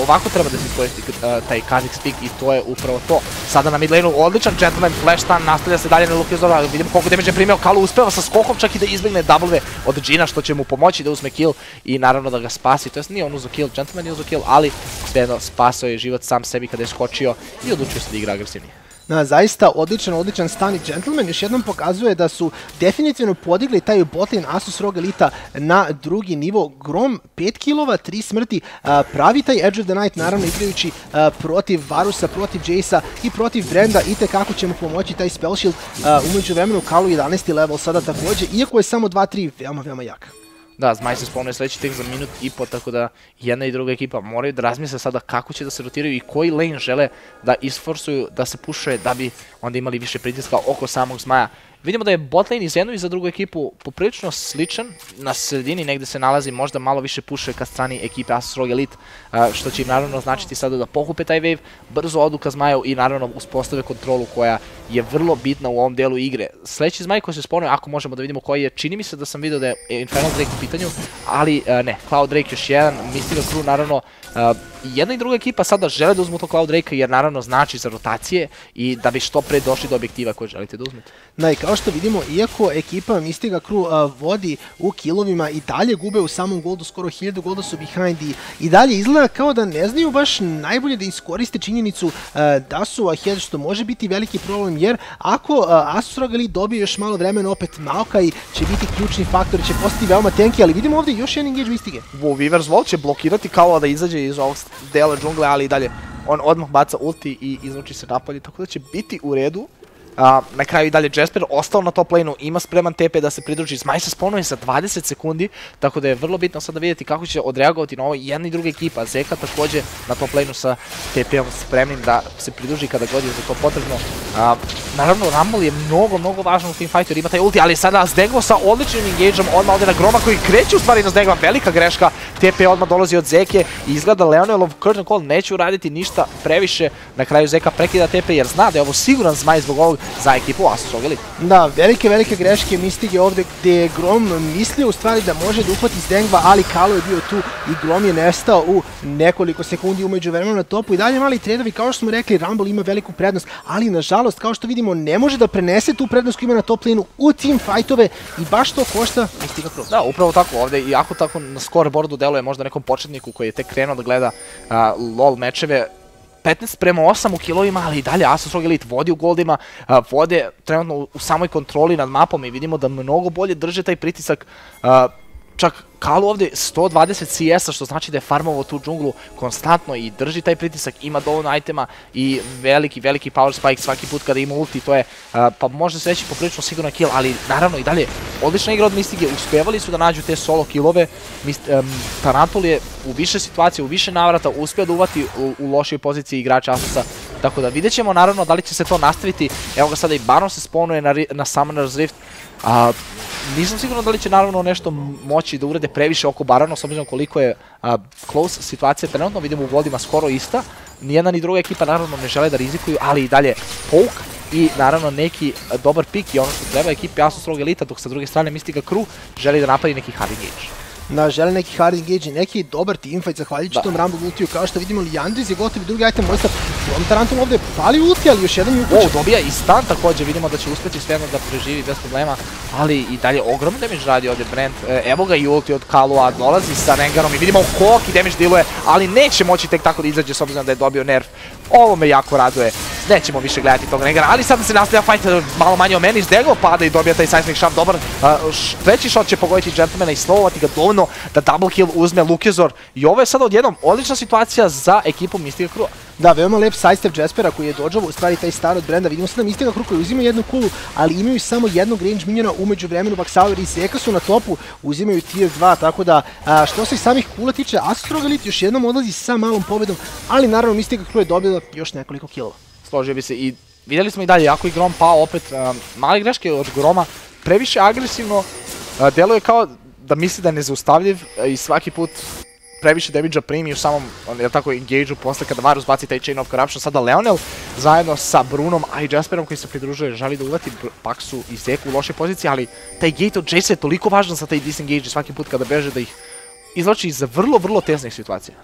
Ovako treba da se iskoristi taj Kha'Zix pick i to je upravo to. Sada na mid laneu odličan Gentleman flash stun, nastavlja se dalje na Lukezora, vidimo koliko damage je primio, Kalu uspeva sa skokom čak i da izbjegne W od Jina što će mu pomoći da uzme kill i naravno da ga spasi, to jest nije on uzeo kill, Gentleman je uzeo kill, ali svejedno spasao je život sam sebi kada je skočio i odlučio se da igra agresivnije. Zaista odličan stan i Gentleman još jednom pokazuje da su definitivno podigli taj botlane Asus ROG Elita na drugi nivo. Grom 5 kilova, 3 smrti, pravi taj Edge of the Night, naravno igrajući protiv Varusa, protiv Jace'a i protiv Brenda, i tekako će mu pomoći taj spell shield. Umeđu vremenu Kalu 11. level sada također, iako je samo 2-3, veoma jak. Da, Zmaj se spawnuje sledeći tek za minut i po, tako da jedna i druga ekipa moraju da razmisle sada kako će da se rotiraju i koji lane žele da isforsuju, da se pušuje, da bi onda imali više pritiska oko samog Zmaja. Vidimo da je botlane i za jednu i za drugu ekipu poprilično sličan, na sredini negde se nalazi, možda malo više pušuje ka strani ekipe Asus ROG Elite, što će im naravno značiti sada da pokupe taj wave, brzo odu ka Zmaju i naravno uspostave kontrolu koja je vrlo bitna u ovom delu igre. Sledeći Zmaj koji se spawnuje, ako možemo da vidimo koji je, čini mi se da sam vidio da je Infernal Drake u pitanju, ali ne, Cloud Drake još jedan, Mystical Crew naravno, jedna i druga ekipa sada žele da uzmu to Cloud Drake-a jer naravno znači za rotacije i da bi što pre došli do objektiva koje želite da uzmete. Da, i kao što vidimo, iako ekipa Mystical Crew vodi u killovima i dalje gube u samom goldu, skoro 1000 golda su behind i dalje izgleda kao da ne znaju baš najbolje da iskoriste činjenicu da su ahead, što može biti veliki problem, jer ako Asus ROG Elite dobije još malo vremena, opet Maokai će biti ključni faktor, će postati veoma tanky, ali vidimo ovdje još jedan engage Mystige. Weaver's Wall će blokirati kao da izađe iz ovog dela džungle, ali i dalje on odmah baca ulti i izvuči se napolje, tako da će biti u redu. Na kraju i dalje Jasper ostao na top lane-u, ima spreman TP da se pridruži. Zmaj se spawnuje za 20 sekundi, tako da je vrlo bitno sada vidjeti kako će odreagovati na ovo jedna i druga ekipa. Zeka također na top lane-u sa TP-om spremnim da se pridruži kada god je za to potrebno. Naravno, Rumble je mnogo važan u teamfightu jer ima taj ulti, ali sada Zdegvo sa odličnim engage-om odmah ovdje na Groma koji kreće u stvari na Zdegva, velika greška. TP odmah dolazi od Zeke i izgleda Leonelov curtain call neće uraditi ništa previše. Na kraju Zeka prekida TP jer zna da je ovo siguran Zmaj zbog ovog za ekipu Asus ROG Elite. Da, velike greške Mystige ovdje gdje je Grom mislio u stvari da može da uhvati Zdengva, ali Kalu je bio tu i Grom je nestao u nekoliko sekundi umeđu vremena na topu. I dalje mali tradovi, kao što smo rekli, Rumble ima veliku prednost, ali nažalost, kao što vidimo, ne može da prenese tu prednost koju ima na top lane-u u team fightove i baš to košta Mystical Crew. Da, upravo tako ovdje, iako tako na scoreboardu deluje možda nekom početniku koji je tek krenuo da gleda LoL mečeve, 15:8 u kilovima, ali i dalje Asus ROG Elite vodi u goldima, vode trenutno u samoj kontroli nad mapom i vidimo da mnogo bolje drže taj pritisak. Čak Kalu ovdje 120 CS-a, što znači da je farmovao tu džunglu konstantno i drži taj pritisak, ima dovoljno itema i veliki power spike svaki put kada ima ulti, to je, pa može se reći poprilično sigurno kill, ali naravno i dalje odlična igra od Mystige, uspevali su da nađu te solo killove. Tarantul je u više situacija, u više navrata uspio da uvati u lošoj poziciji igrača Asusa, tako da vidjet ćemo naravno da li će se to nastaviti. Evo ga sada i Baron se spawnuje na Summoner's Rift. Nisam sigurno da li će naravno nešto moći da urade previše oko Barona, s obzirom koliko je close situacija trenutno, vidimo u goldima skoro ista. Nijedna ni druga ekipa naravno ne žele da rizikuju, ali i dalje poke i naravno neki dobar pik i ono što treba ekipi Asus ROG Elite, dok sa druge strane Mystical Crew želi da napravi neki hard engage. Da, žele neki hard engage i neki dobar teamfight zahvaljujući tom Rumble ultiju, kao što vidimo Liandriz je gotovi drugi item mojstav. Grom Tarantul ovdje pali ulti, ali još jedan uključen. Dobija i stun također, vidimo da će uspjeti svejedno da preživi bez problema, ali i dalje ogromno damage radi ovdje Brent. Evo ga i ulti od Kalua, dolazi sa Rengarom i vidimo koliki damage dealuje, ali neće moći tek tako da izađe s obzirom da je dobio nerf. Ovo me jako raduje. Nećemo više gledati tog Rengara, ali sada se nastavlja fight, malo manje o meni, Zdegvo pada i dobija taj seismic shot, dobar. Treći shot će pogoditi Gentlemana i slowovati ga dovoljno da double kill uzme Lukezor. I ovo je sada odjednom odlična situacija za ekipu Mystical Crew. Da, veoma lep sidestep Jaspera koji je dodžavao u stvari taj star od Brenda. Vidimo sada Mystical Crew koji uzima jednu kulu, ali imaju samo jednog range miniona umeđu vremenu. Baxauer i Zeka su na topu, uzimaju tier 2, tako da što se i samih kula tiče, Asus ROG Elite još jednom odlazi sa malom pobedom, ali naravno Mystical Crew je dobila još nekoliko killova. Složio bi se i vidjeli smo i dalje, jako i Grom pao opet, male greške od Groma, previše agresivno, deluje kao da misli da je nezaustavljiv i svaki put previše damage-a primi u samom, engage-u posle kada Varus baci taj Chain of Corruption. Sada Leonel zajedno sa Brunom, a i Jasperom koji se pridružuje, želi da uvati Paxu i Zeku u loše pozicije, ali taj gate od Jace je toliko važan za taj disengage svaki put kada beže da ih izvlači iz vrlo tesnih situacija.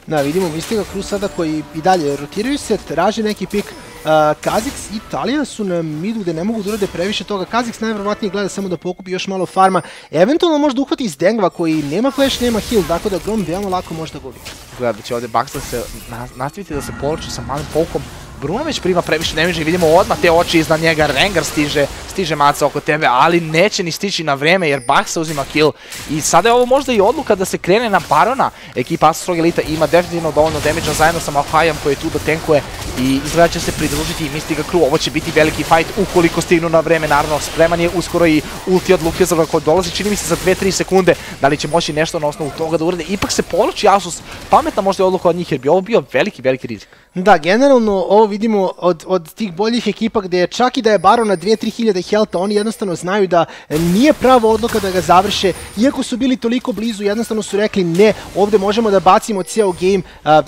Da, vidimo Mystical Crew sada koji i dalje rotiraju se, traži neki pik. Kha'Zix i Taliyah su na midu gde ne mogu da urade previše toga. Kha'Zix najvjerovatnije gleda samo da pokupi još malo farma. Eventualno može da uhvati iz Dengva koji nema flash, nema heal, tako da Grom veoma lako može da gubi. Gleda da će ovdje Baxter se nastaviti da se povlači sa malim pokom. Bruno već prima previše damage i vidimo odmah te oči iznad njega, Rengar stiže maca oko tebe, ali neće ni stići na vreme jer Baksa uzima kill. I sada je ovo možda i odluka da se krene na Barona. Ekipa Asus ROG Elite ima definitivno dovoljno damage zajedno sa Malphajom koji je tu da tankuje i izgleda će se pridružiti i Mystiga Crew. Ovo će biti veliki fight ukoliko stignu na vreme, naravno spreman je uskoro i ulti od Lukezora koji dolazi, čini mi se za 2-3 sekunde. Da li će moći nešto na osnovu toga da urade? Ipak se povlači Asus, pametna možda je odluka od njih jer bi ovo bio veliki rizik. Da, generalno ovo vidimo od tih boljih ekipa gde čak i da je Baron na 2-3 hiljade healtha, oni jednostavno znaju da nije prava odluka da ga završe, iako su bili toliko blizu, jednostavno su rekli ne, ovde možemo da bacimo ceo game,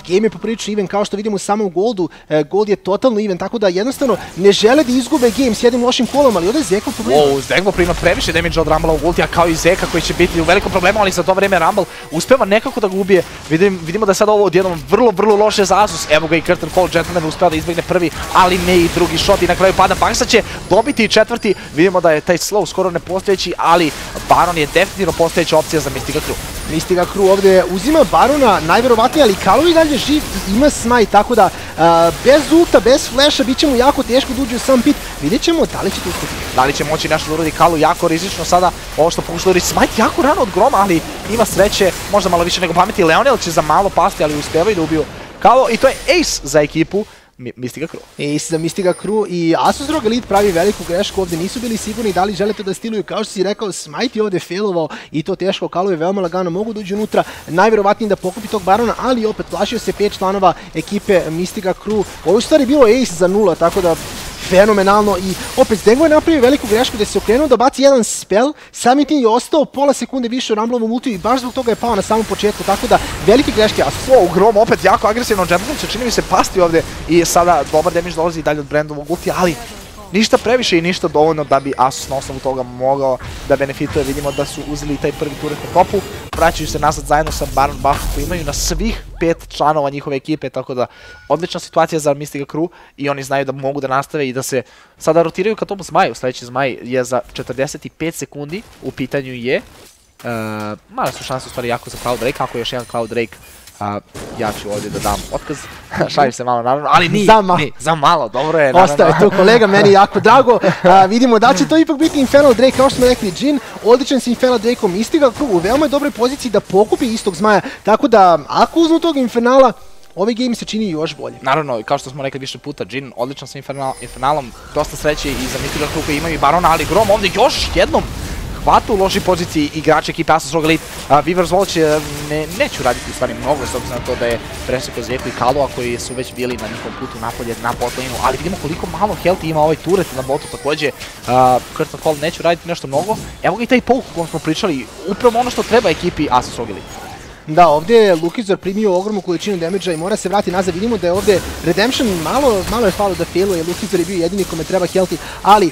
game je poprilično even, kao što vidimo samo u Goldu, Gold je totalno even, tako da jednostavno ne žele da izgube game s jednim lošim kolom, ali ovde je Zekov problem. Zekov prima previše damage od Rumble u ultija, kao i Zeka koji će biti u velikom problemu, ali za to vreme Rumble uspeva nekako da ga ubije. Vidimo da je sad ovo odjednom vrlo loše za Asus, evo ga i Curtain Call, Gentleman uspeo da izbegne prvi, ali ne i drugi shot i na kraju pada. Baksa će dobiti i četvrti, vidimo da je taj slow skoro nepostojeći, ali Baron je definitivno postojeća opcija za Mystiga Crew. Mystiga Crew ovde uzima Barona, najverovatnije, ali Kalu i dalje živ i ima smite, tako da bez ulta, bez flasha bit će mu jako teško da uđe u sam pit. Vidjet ćemo da li će to uspjeti. Da li će moći nešto da uradi Kalu, jako rizično sada ovo što pokuša da uradi smite jako rano od Groma, ali ima sreće, možda malo više nego pameti. Leonel će za malo pasti, ali uspevaju da ubiju Kalu i to je ace za ekipu Mystiga Crew. Ace za Mystiga Crew i Asus ROG Elite pravi veliku grešku, ovde nisu bili sigurni da li žele to da stiluju, kao što si rekao, Smite je ovde failovao i to teško, Kalu je veoma lagano, mogu da uđu unutra, najverovatnije da pokupi tog Barona, ali opet plašio se 5 članova ekipe Mystiga Crew. Ovo je u stvari bilo ace za 0, tako da fenomenalno i opet Zdengvo je napravio veliku grešku gde se okrenuo da baci jedan spell, samim tim je ostao pola sekunde više u Rumbleovom ultiju i baš zbog toga je pao na samom početku, tako da velike greške Asus. Grom opet jako agresivno, Gentleman će čini mi se pasti ovde i sada dobar damage dolazi i dalje od Brandovog ultija, ali ništa previše i ništa dovoljno da bi Asus na osnovu toga mogao da benefituje. Vidimo da su uzeli taj prvi turret na topu, vraćaju se nazad zajedno sa Baron buffom koji imaju na svih 5 članova njihove ekipe, tako da odlična situacija za Mystiga Crew i oni znaju da mogu da nastave i da se sada rotiraju ka tom Zmaju. Sledeći Zmaj je za 45 sekundi, u pitanju je, male su šanse u stvari jako za Cloud Drake, ako je još jedan Cloud Drake, ja ću ovdje da dam otkaz, šalim se malo naravno, ali nije, za malo, dobro je naravno. Ostaje tu kolega, meni jako drago, vidimo da će to ipak biti Infernal Drake, kao što smo rekli, Jhin, odličan sa Infernal Drakeom, Mystiga Crew u veoma je dobroj poziciji da pokupi istog Zmaja, tako da ako uzmu tog Infernala, ovaj game se čini još bolje. Naravno, kao što smo rekli više puta, Jhin odličan sa Infernalom, dosta sreće i za Mystiga Crew koji imaju i Barona, ali Grom ovdje još jednom hvata u lošoj poziciji igrača ekipe Asus ROG Elite. Weaver's Wall će, neću raditi u stvari mnogo, s obzirom na to da je presekao Zeku i Kalua koji su već bili na njihovom putu napolje na botlane, ali vidimo koliko malo healthy ima ovaj turret na botu takođe. Curtain Call neću raditi nešto mnogo. Evo ga i taj poke o kojem smo pričali, upravo ono što treba ekipi Asus ROG Elite. Da, ovdje je Lukezor primio ogromnu količinu damage-a i mora se vratiti nazad. Vidimo da je ovdje Redemption malo je falo da failuje, Lukezor je bio jedini kome treba healthy, ali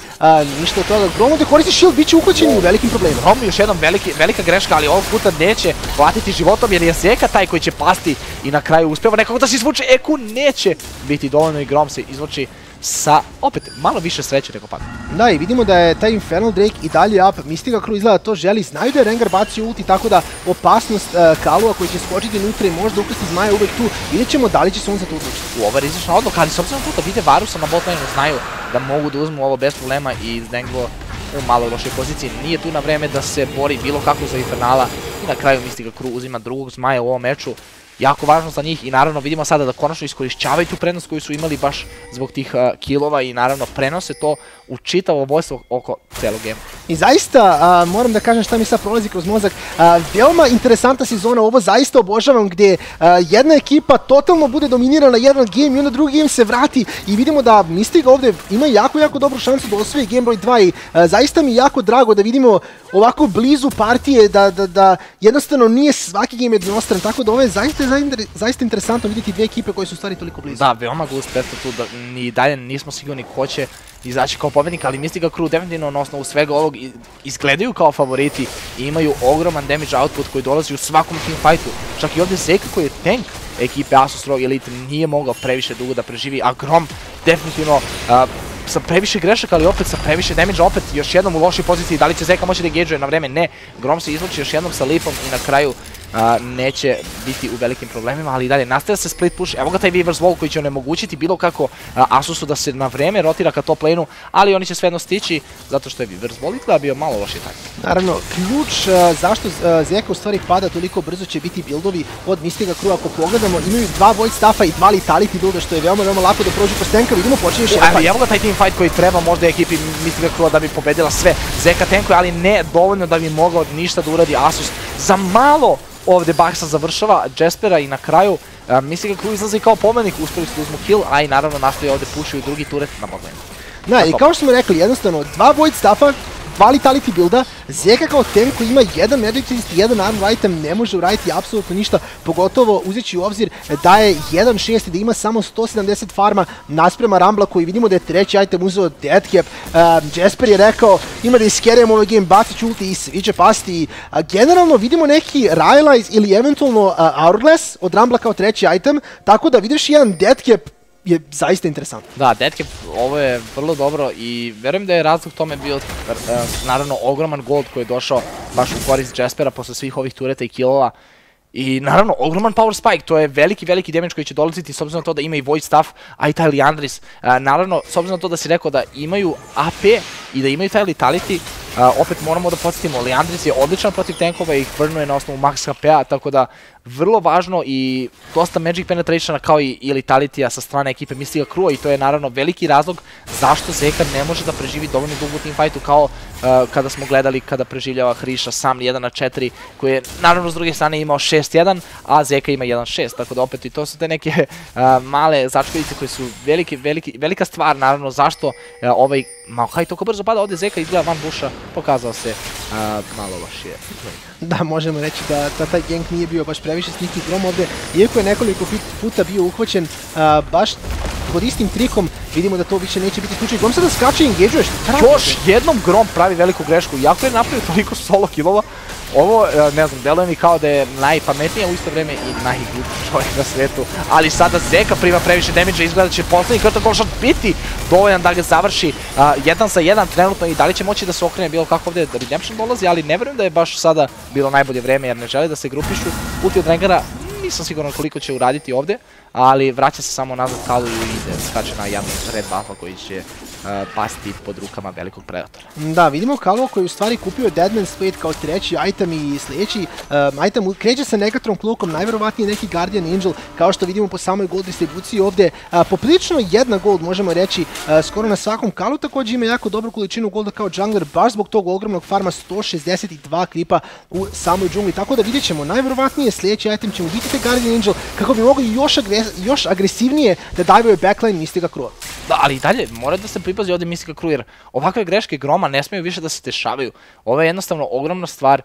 ništa od toga. Grom ovdje koristi shield, bit će uhvaćeni u velikim problemima. Grom još jedan velika greška, ali ovog puta neće platiti životom jer je Zeka taj koji će pasti i na kraju uspeva nekako da se izvuče. Eku neće biti dovoljno i Grom se izvuči sa, opet, malo više sreće nego pada. Da, i vidimo da je taj Infernal Drake i dalje up, Mystiga Crew izgleda to želi, znaju da je Rengar bacio ulti, tako da opasnost Kalua koji će skočiti unutra i možda ukrasti Zmaja uvek tu, vidjet ćemo da li će se on za to odlučiti. Ovo je rizična odluka, ali s obzirom tu da vide Varusa na botlaneu, znaju da mogu da uzmu ovo bez problema i Zdengvo u malo lošoj poziciji. Nije tu na vreme da se bori bilo kako za Infernala i na kraju Mystiga Crew uzima drugog Zmaja u ovom meču. Jako važno za njih i naravno vidimo sada da konačno iskorišćavaju tu prednost koju su imali baš zbog tih killova i naravno prenose to u čitavo vojstvo oko celog gema. I zaista, moram da kažem šta mi sad prolazi kroz mozak, veoma interesantna sezona, ovo zaista obožavam gdje jedna ekipa totalno bude dominirana jedan game i onda drugi game se vrati i vidimo da Mystiga ovdje ima jako dobru šansu da osvoji game broj 2 i zaista mi je jako drago da vidimo ovako blizu partije, da jednostavno nije svaki game jednostran, tako da ovo je zaista interesantno vidjeti dvije ekipe koje su u stvari toliko blizu. Da, veoma gust peta tu, da ni dalje nismo sigurni ko će izaći kao pobednik, ali Mystiga Crew definitivno na osnovu svega ovog izgledaju kao favoriti i imaju ogroman damage output koji dolazi u svakom teamfightu. Čak i ovdje Zeka koji je tank ekipe Asus ROG Elite nije mogao previše dugo da preživi, a Grom definitivno sa previše grešaka, ali opet sa previše damage, opet još jednom u lošoj poziciji. Da li će Zeka moći da engage-uje na vreme? Ne. Grom se izvuči još jednom sa lipom i na kraju neće biti u velikim problemima, ali i dalje nastavlja se split push. Evo ga taj Weaver's Wall koji će onemogućiti bilo kako Asusu da se na vreme rotira ka top lane-u, ali oni će svejedno stići zato što je Weaver's Wall izgleda bio malo loši taj. Naravno, ključ zašto Zeka u stvari pada toliko brzo će biti buildovi od Mystiga Crew. Ako pogledamo, imaju 2 Void Staffa i 2 Letality builda, što je veoma lako da prođu kroz tenka. Vidimo, počinje još jedan fight. Evo ga taj team fight koji treba možda ekipi Mystiga Crew da bi pobedila sve. Zeka tankuje, ali ne dovoljno da bi mogao ništa da uradi Asus. Za malo ovde Baksa završava Jaspera i na kraju Mystiga Crew izlazi kao pomenik, uspeli su da uzmu kill, a i naravno nastoji ovde pušuju drugi turret na botlane. Da, i kao što smo rekli, jednostavno, 2 Void Staffa, 2 Letality builda, Zeka kao tank koji ima jedan Magic Resist i jedan Armor item ne može uraditi apsolutno ništa, pogotovo uzeći u obzir da je 1.6 i da ima samo 170 farma nasprema Rambla koji vidimo da je treći item uzeo Deadcap. Jasper je rekao ima da iskerijam ovaj game, bacit ću ulti i svi će pasti. Generalno vidimo neki Rylai's ili eventualno Hourglass od Rambla kao treći item, tako da vidiš jedan Deadcap je zaista interesantno. Da, Deadcap, ovo je vrlo dobro i verujem da je razlog tome bio naravno ogroman gold koji je došao baš u korist Jaspera posle svih ovih tureta i killova. I naravno, ogroman power spike, to je veliki damage koji će dolaziti s obzirom na to da ima i Void Staff, a i taj Liandris. Naravno, s obzirom na to da si rekao da imaju AP i da imaju taj Letality, opet moramo da podsjetimo, Liandris je odličan protiv tankova i ih burnuje na osnovu max HP-a, tako da vrlo važno i dosta magic penetrationa kao i Letalitya sa strane ekipe Mystiga Crew i to je naravno veliki razlog zašto Zeka ne može da preživi dovoljno dugo u teamfightu kao kada smo gledali kada preživljava Hriša sam 1-4 koji je naravno s druge strane imao 6-1, a Zeka ima 1-6, tako da opet i to su te neke male začkoljice koje su velika stvar naravno zašto ovaj Maokai toliko brzo pada, ovdje Zeka izgleda van busha, pokazao se malo lošije. Da, možemo reći da taj gank nije bio baš previše sniki Grom ovde, iako je nekoliko puta bio uhvaćen baš pod istim trikom, vidimo da to više neće biti slučaj. Grom sada skače i engage-uje, šta? Još jednom Grom pravi veliku grešku, iako je napravio toliko solo killova, ovo, ne znam, deluje mi kao da je najpametnije u isto vreme i najgluplji čovjek na svetu, ali sada Zeka prima previše damage-a, izgleda da će poslednji critical shot biti dovoljan da ga završi 1-1 trenutno i da li će moći da se okrene bilo kako ovdje Redemption dolazi, ali ne verujem da je baš sada bilo najbolje vreme jer ne žele da se grupišu. Ulti od Rengara nisam siguran koliko će uraditi ovdje, ali vraća se samo nazad Kalu i ide, skače na jedan red buffa koji će pasti pod rukama velikog predatora. Da, vidimo Kalu koji u stvari kupio Deadman's Fate kao treći item i sljedeći item kreće sa Negatron Cloakom, najverovatnije neki Guardian Angel, kao što vidimo po samoj gold distribuciji ovdje. Poprilično jedna gold možemo reći skoro na svakom Kalu, također ima jako dobru količinu golda kao jungler, baš zbog tog ogromnog farma 162 klipa u samoj džungli, tako da vidjet ćemo, najverovatnije sljedeći item ćemo biti te Guardian Angel kako bi mogli još agresivnije da dajvaju backline Mystiga Crew. Da, ali i dalje, mora da se pripazi ovdje Mystiga Crew jer ovakve greške Groma ne smiju više da se dešavaju. Ovo je jednostavno ogromna stvar.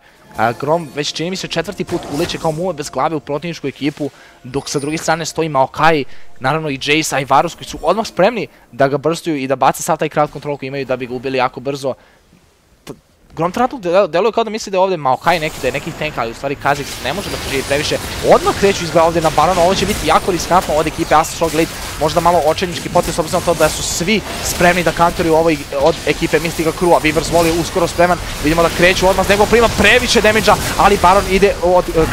Grom već čini mi se 4. put uleće kao muva bez glave u protivničku ekipu, dok sa druge strane stoji Maokai, naravno i Jace, a i Varus koji su odmah spremni da ga burstuju i da bace sav taj crowd control koji imaju da bi ga ubili jako brzo. Grom trenutno deluje kao da misli da je ovdje Maokai da je neki tank, ali u stvari Kha'Zix ne može da preživi previše. Odmah kreću izgleda ovdje na Barona, ovo će biti jako riskantno od ekipe Asus Rogue Elite, možda malo očajnički potez, obzirom na to da su svi spremni da counteruju ovo od ekipe Mystiga Crew, a Weaver's Wall je uskoro spreman, vidimo da kreću odmah, nego prima previše damage-a, ali Baron ide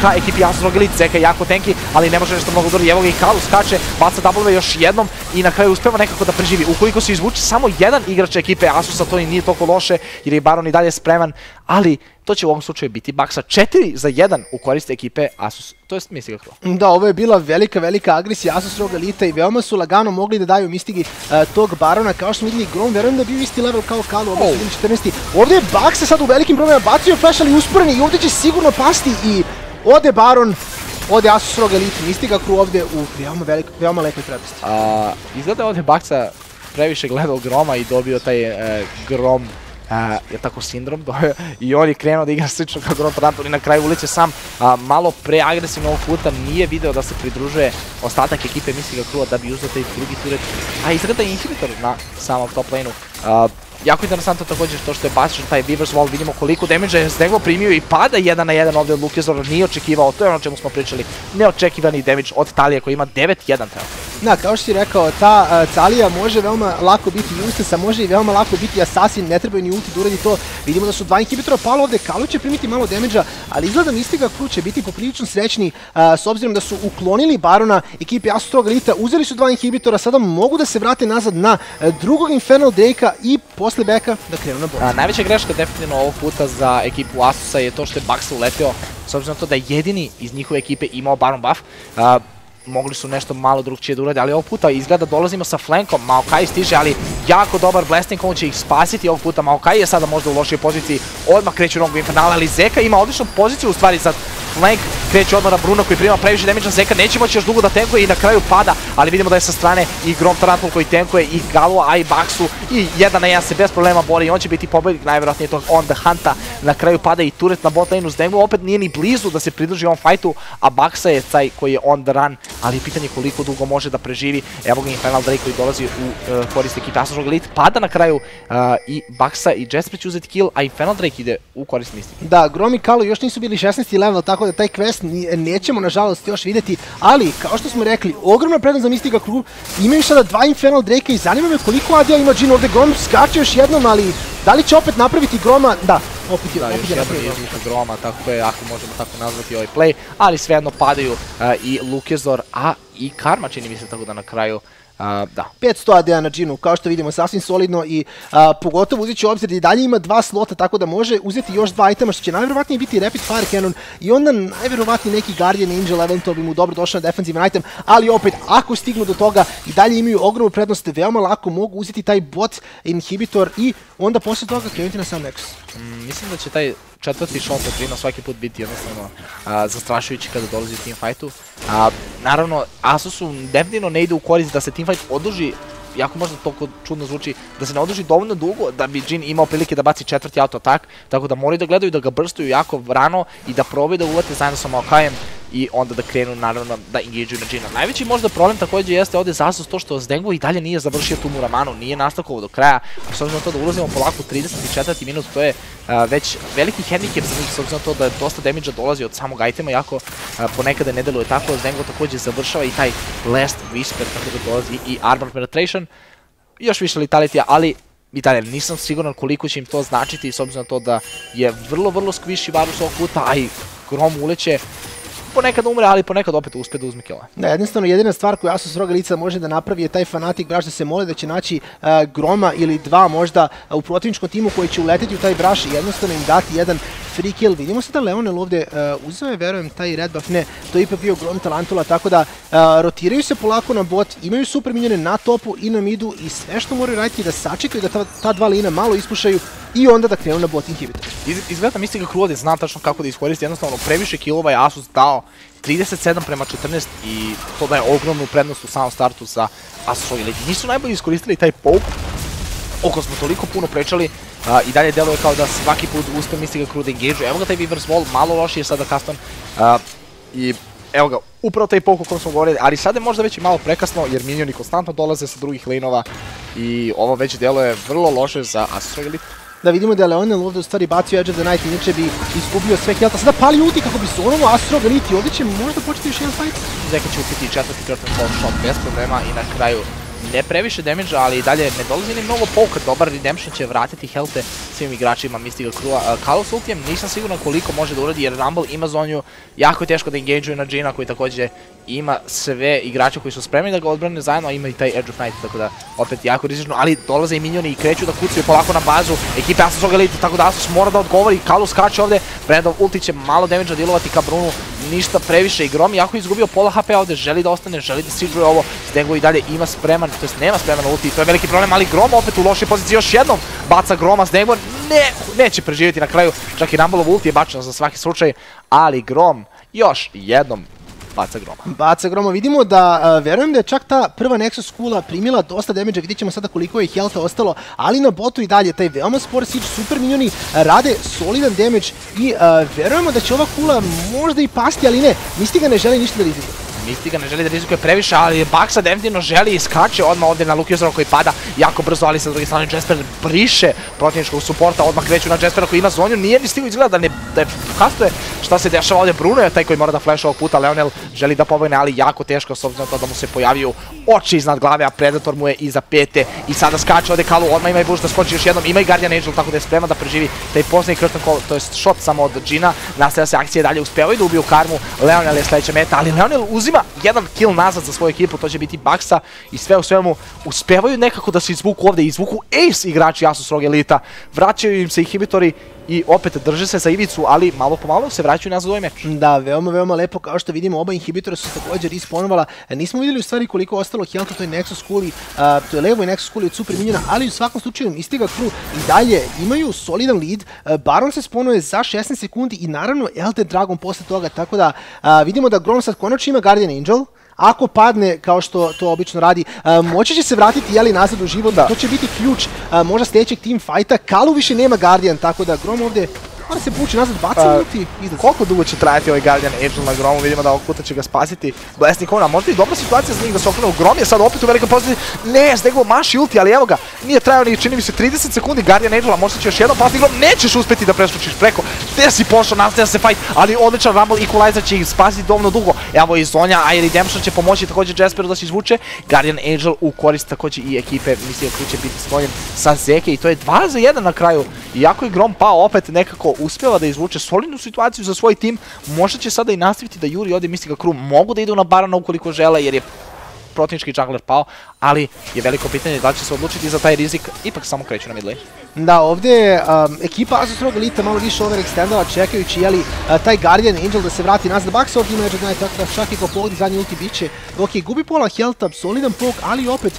ka ekipi Asus Rogue Elite, Zeka je jako tanky, ali ne može nešto mnogo udori, evo ga i Kalu skače, baca W još jednom i na kraju uspeva nekako da preživi. Ukoliko se izvuče samo jedan igrač ekipe Asusa, to i nije toliko loše, jer je Baron i dalje spreman, ali to će u ovom slučaju biti baksa 4-1 u korist ekipe Asus, to jest Mystiga Crew. Da, ovo je bila velika agresija Asus Rogue Elite i veoma su lagano mogli da daju Mystigi tog Barona, kao što smo vidjeli Grom, verujem da je bio isti level kao Kalu, ovo su 14. Ovdje je Baksa sad u velikim brojima bacio flash, ali usporeni i ovdje će sigurno pasti i ode Baron, ode Asus Rogue Elite, Mystiga Crew ovdje u veoma lepoj prednosti. Izgleda ovdje Baksa previše gledao Groma i dobio taj Grom, je tako sindrom, i on je krenuo da igra slično kao Grom Tarantul i na kraju uleće sam malo preagresivno ovog puta, nije video da se pridružuje ostatak ekipe Mystiga Crew da bi uzeo taj drugi turret, a izgleda i inhibitor na samom top lane-u. Jako interesantno također to što je bacio taj Weaver's Wall, vidimo koliko damage je Zdeglo primio i pada 1-1 ovdje od Lukezora, nije očekivao, to je ono o čemu smo pričali, neočekivani damage od Talije koji ima 9-1 trenutno. Da, kao što si rekao, ta Calija može veoma lako biti Useless, a može i veoma lako biti Assassin, ne trebaju ni ulti da uradi to. Vidimo da su 2 inhibitora palo ovde, Kalu će primiti malo damage-a, ali izgleda Mystiga Crew će biti poprilično srećni s obzirom da su uklonili Barona, ekipe Asus Rogue Elite, uzeli su 2 inhibitora, sada mogu da se vrate nazad na drugog Infernal Drake-a i posle backa da krenu na bot. Najveća greška definitivno ovog puta za ekipu Asusa je to što je Bucks uleteo, s obzirom na to da je jedini iz njihove ekipe imao Baron buff. Mogli su nešto malo drugčije da urade, ali ovog puta izgleda dolazimo sa flankom, Maokai stiže, ali jako dobar blasting, on će ih spasiti ovog puta. Maokai je sada možda u lošoj poziciji, odmah kreću Rongo Infernal, ali Zeka ima odličnu poziciju u stvari za flank, kreće odmah na Bruno koji prima previše damage, Zeka neće moći još dugo da tankuje i na kraju pada, ali vidimo da je sa strane i Grom Tarantul koji tankuje i Galo, a i Bucksu i 1 na 1 se bez problema bori i on će biti pobednik najvjerojatnije tog on the hunta. Na kraju pada i turret na bot lane uz Dengu, opet nije ni blizu da se pridruži ovom fajtu, a Bucksa je taj koji je on the run, ali je pitanje koliko dugo može da preživi. Evo ga Infernal Drake koji dolazi u korist ekipe Asus Rogue Elite, pada na kraju i Bucksa i Jesper će uzeti kill, a Infernal Drake ide u korist Mystica. Da, Grom i Kalu još nisu bili 16. level, tako da taj quest nećemo nažalost još vidjeti, ali kao što smo rekli, ogromna prednost za Mystiga Crew, imaju sada 2 Infernal Drake-a i zanima me koliko AD-a ima Jhin ovde. Grom skače još jednom, ali da li će opet napraviti Groma? Da, opet je napravio Groma, tako je, ako možemo tako nazvati ovaj play, ali svejedno padaju i Lukezor, a i Karma čini mi se, tako da na kraju da. 500 AD-a na Jhinu, kao što vidimo, sasvim solidno i pogotovo uzet ću obzir da i dalje ima 2 slota, tako da može uzeti još 2 itema, što će najverovatnije biti Rapid Fire Cannon i onda najverovatnije neki Guardian Angel, eventualno bi mu dobro došao na defensivan item, ali opet, ako stignu do toga i dalje imaju ogromnu prednost, veoma lako mogu uzeti taj bot inhibitor i onda posle toga krenuti na sam Nexus. Mislim da će taj četvrti shot od Jhina svaki put biti jednostavno zastrašujući kada dolazi u teamfightu. Naravno, Asusu definitivno ne ide u korist da se teamfight oduži, jako možda toliko čudno zvuči, da se ne oduži dovoljno dugo da bi Jhin imao prilike da baci četvrti auto attack, tako da moraju da gledaju da ga brstuju jako rano i da probaju da uvate zajedno sa Maokaijem i onda da krenu naravno da engageuju na Jhina. Najveći možda problem također jeste ovdje za Asus to što Zdengo i dalje nije završio tu Muramanu, nije nastavkovao do kraja, a s obzirom na to da ulazimo polako u 34. minut, to je već veliki handicap za njih, s obzirom na to da je dosta damage-a dolazi od samog itema, jako ponekada ne deluje tako. Zdengo također završava i taj Last Whisper, tako da dolazi i Armor Penetration, još više Letalitija, ali i dalje nisam siguran koliko će im to značiti, s obzirom na to da je vrlo squishy Varus ovog puta, a i Grom uleće, ponekad umre, ali ponekad opet uspe da uzme killa. Da, jednostavno jedina stvar koju Asus Rogue Elite može da napravi je taj Fnatic Brush, da se mole da će naći Groma ili 2 možda u protivničkom timu koji će uleteti u taj Brush i jednostavno im dati jedan free kill. Vidimo se da Leonel ovdje uzeo je, verujem, taj red buff, ne, to je ipak bio Grom Tarantula, tako da rotiraju se polako na bot, imaju super minione na topu i na midu i sve što moraju raditi da sačekaju da ta 2 lina malo ispušaju i onda da krenu na bot inhibitor. Izgleda Mystiga Crew ovdje zna tačno kako da iskoristi, jednostavno previše killova je Asus dao, 37:14 i to daje ogromnu prednost u samom startu za Asus Rogue Elite. Nisu najbolje iskoristili taj poke, oko smo toliko puno prečali i dalje deluje kao da svaki put uspe Mystiga Crew da engage-uje. Evo ga taj Weaver's Wall, malo lošije sada custom i evo ga, upravo taj poke o kojem smo govorili, ali sada je možda već i malo prekasno jer minioni konstantno dolaze sa drugih laneova i ovo već deluje vrlo loše za Asus Rogue Elite. Da vidimo da je Leonel ovdje u stvari bacio Edge of the Night, inače bi izgubio sve health, sada pali ulti kako bi zonovo Asus Rogue Elite i ovdje će možda početi još jedan fight. Zeka će upiti četvrti curtain fall shot bez problema i na kraju ne previše damage-a, ali i dalje ne dolazi ni mnogo poke, dobar redemption će vratiti health-e svim igračima Mystiga Crew-a. Kalu s ultijem nisam siguran koliko može da uradi jer Rumble ima zonju, jako je teško da engage-uje na Jhina koji također ima sve igrače koji su spremni da ga odbrane zajedno, a ima i taj Edge of Night, tako da opet jako rizično, ali dolaze i minioni i kreću da kucaju polako na bazu ekipe Asus Rogue Elite, tako da Asus mora da odgovori, Kalu skače ovdje, Brandov ulti će malo damage-a dealovati ka Brunu, ništa previše i Grom jako izgubio pola HP ovdje, želi da ostane, želi da siđuje ovo, Zdengo i dalje ima spreman, to jest nema spreman ulti, to je veliki problem, ali Grom opet u lošoj poziciji, još jednom baca Groma, Zdengo neće preživjeti na kraju, čak i Rumbleov ulti je bačeno za svaki slučaj, ali Grom još jednom baca Groma. Baca Groma, vidimo da, verujem da je čak ta prva Nexus kula primila dosta damage-a, vidjet ćemo sada koliko je health-a ostalo, ali na botu i dalje, taj veoma spor siege, super minioni rade solidan damage i verujemo da će ova kula možda i pasti, ali ne, Mystiga ne želi ništa da rizikuje. Mistiga ne želi da rizikuje previše, ali Baksa definitivno želi i skače odmah ovdje na Lukioza koji pada jako brzo, ali sa druge strane Jasper briše protivničkog suporta, odmah kreću na Jaspera koji ima zonju, nije ni stigo izgleda da je kastuje šta se dešava ovdje. Bruno je taj koji mora da flash ovog puta, Leonel želi da pobegne, ali jako teško s obzirom na to da mu se pojavio oči iznad glave, a Predator mu je iza pete i sada skače ovdje Kalu, odmah ima i buš da skoči još jednom, ima i Guardian Angel, tako da je spreman da preživi taj posljednji curtain call, to je shot samo od Džina, nastavlja se akcije dalje, uspevaju da ubiju Karmu, Leonel je sledeća meta, ali Leonel uzima jedan kill nazad za svoju ekipu, to će biti Baksa i sve u svemu uspevaju nekako da se izvuku ovdje, izvuku ace igrači Asus ROG Elita, vraćaju im se inhibitori i opet drže se za ivicu, ali malo po malo se vraćaju nazad u ovaj meč. Da, veoma lepo, kao što vidimo, oba inhibitora su se također respawnovala. Nismo vidjeli u stvari koliko je ostalo health u toj Nexus kuli, to je levo i Nexus kuli od super minjena, ali u svakom slučaju Mistiga Crew i dalje imaju solidan lead. Baron se spawnuje za 16 sekundi i naravno Elden Dragon posle toga, tako da vidimo da Grom sad konačno ima Guardian Angel. Ako padne, kao što to obično radi, moći će se vratiti jeli nazad u život, to će biti ključ možda sljedećeg team fighta. Kalu više nema Guardian, tako da Grom ovdje mora se povući nazad, baca ulti. Koliko dugo će trajati ovaj Guardian Angel na Gromu, vidimo da ovog puta će ga spasiti Blessing Ona, možda i dobra situacija za njih da se okrenu. Grom je sad opet u velikom poziciji, ne, steglo maši ulti, ali evo ga, nije trajao ni čini mi se 30 sekundi Guardian Angela, možda će još jednom pasti Grom, nećeš uspjeti da preskočiš preko, gdje si pošao, nastavlja se fight, ali odličan Rumble, Equalizer će ih spasiti dovoljno dugo, evo i Zonja, a i Redemption će pomoći također Jasperu da se izvuče, Guardian Angel u korist također i ekipe, mislim da će biti sklonjen sa Zeke i to je 2 za 1 na kraju, iako je Grom pao opet nekako uspjeva da izvuče solidnu situaciju za svoj tim, možda će sada i nastaviti da juri ovdje Mistiga Crew, mogu da idu na Barona ukoliko žele jer je protivnički jungler pao, ali je veliko pitanje da li će se odlučiti za taj rizik, ipak samo kreću na mid lane. Da, ovdje je ekipa Asus ROG Elita malo više overextendala čekajući taj Guardian Angel da se vrati nazad. Baksa ovdje ima Edge Ignite, tako da čak i ko pogodi zadnji ulti biće. Ok, gubi pola healtha, solidan pok, ali opet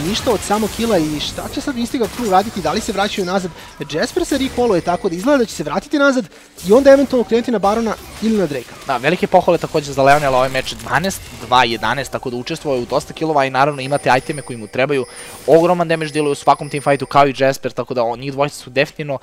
ništa od samog killa i šta će sad Mistiga Crew raditi, da li se vraćaju nazad. Jasper se recalluje, tako da izgleda da će se vratiti nazad i onda eventualno krenuti na Barona ili na Drakea. Da, velike pohvale također za Leonela, ovaj meč 12-2-11, tako da učestvuje u dosta killova i naravno imate iteme koji mu trebaju. Ogroman damage dealuje u svakom teamfightu kao i Jasper, tako da njih dvojica su definitivno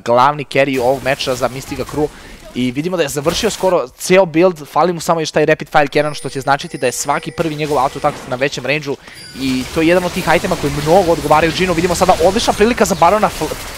glavni carry ovog meča za Mistiga Crew. I vidimo da je završio skoro ceo build, fali mu samo još taj Rapid Fire Cannon, što će značiti da je svaki prvi njegov auto-attack na većem range-u i to je jedan od tih itema koji mnogo odgovaraju Džinu. Vidimo sada odlična prilika za Barona,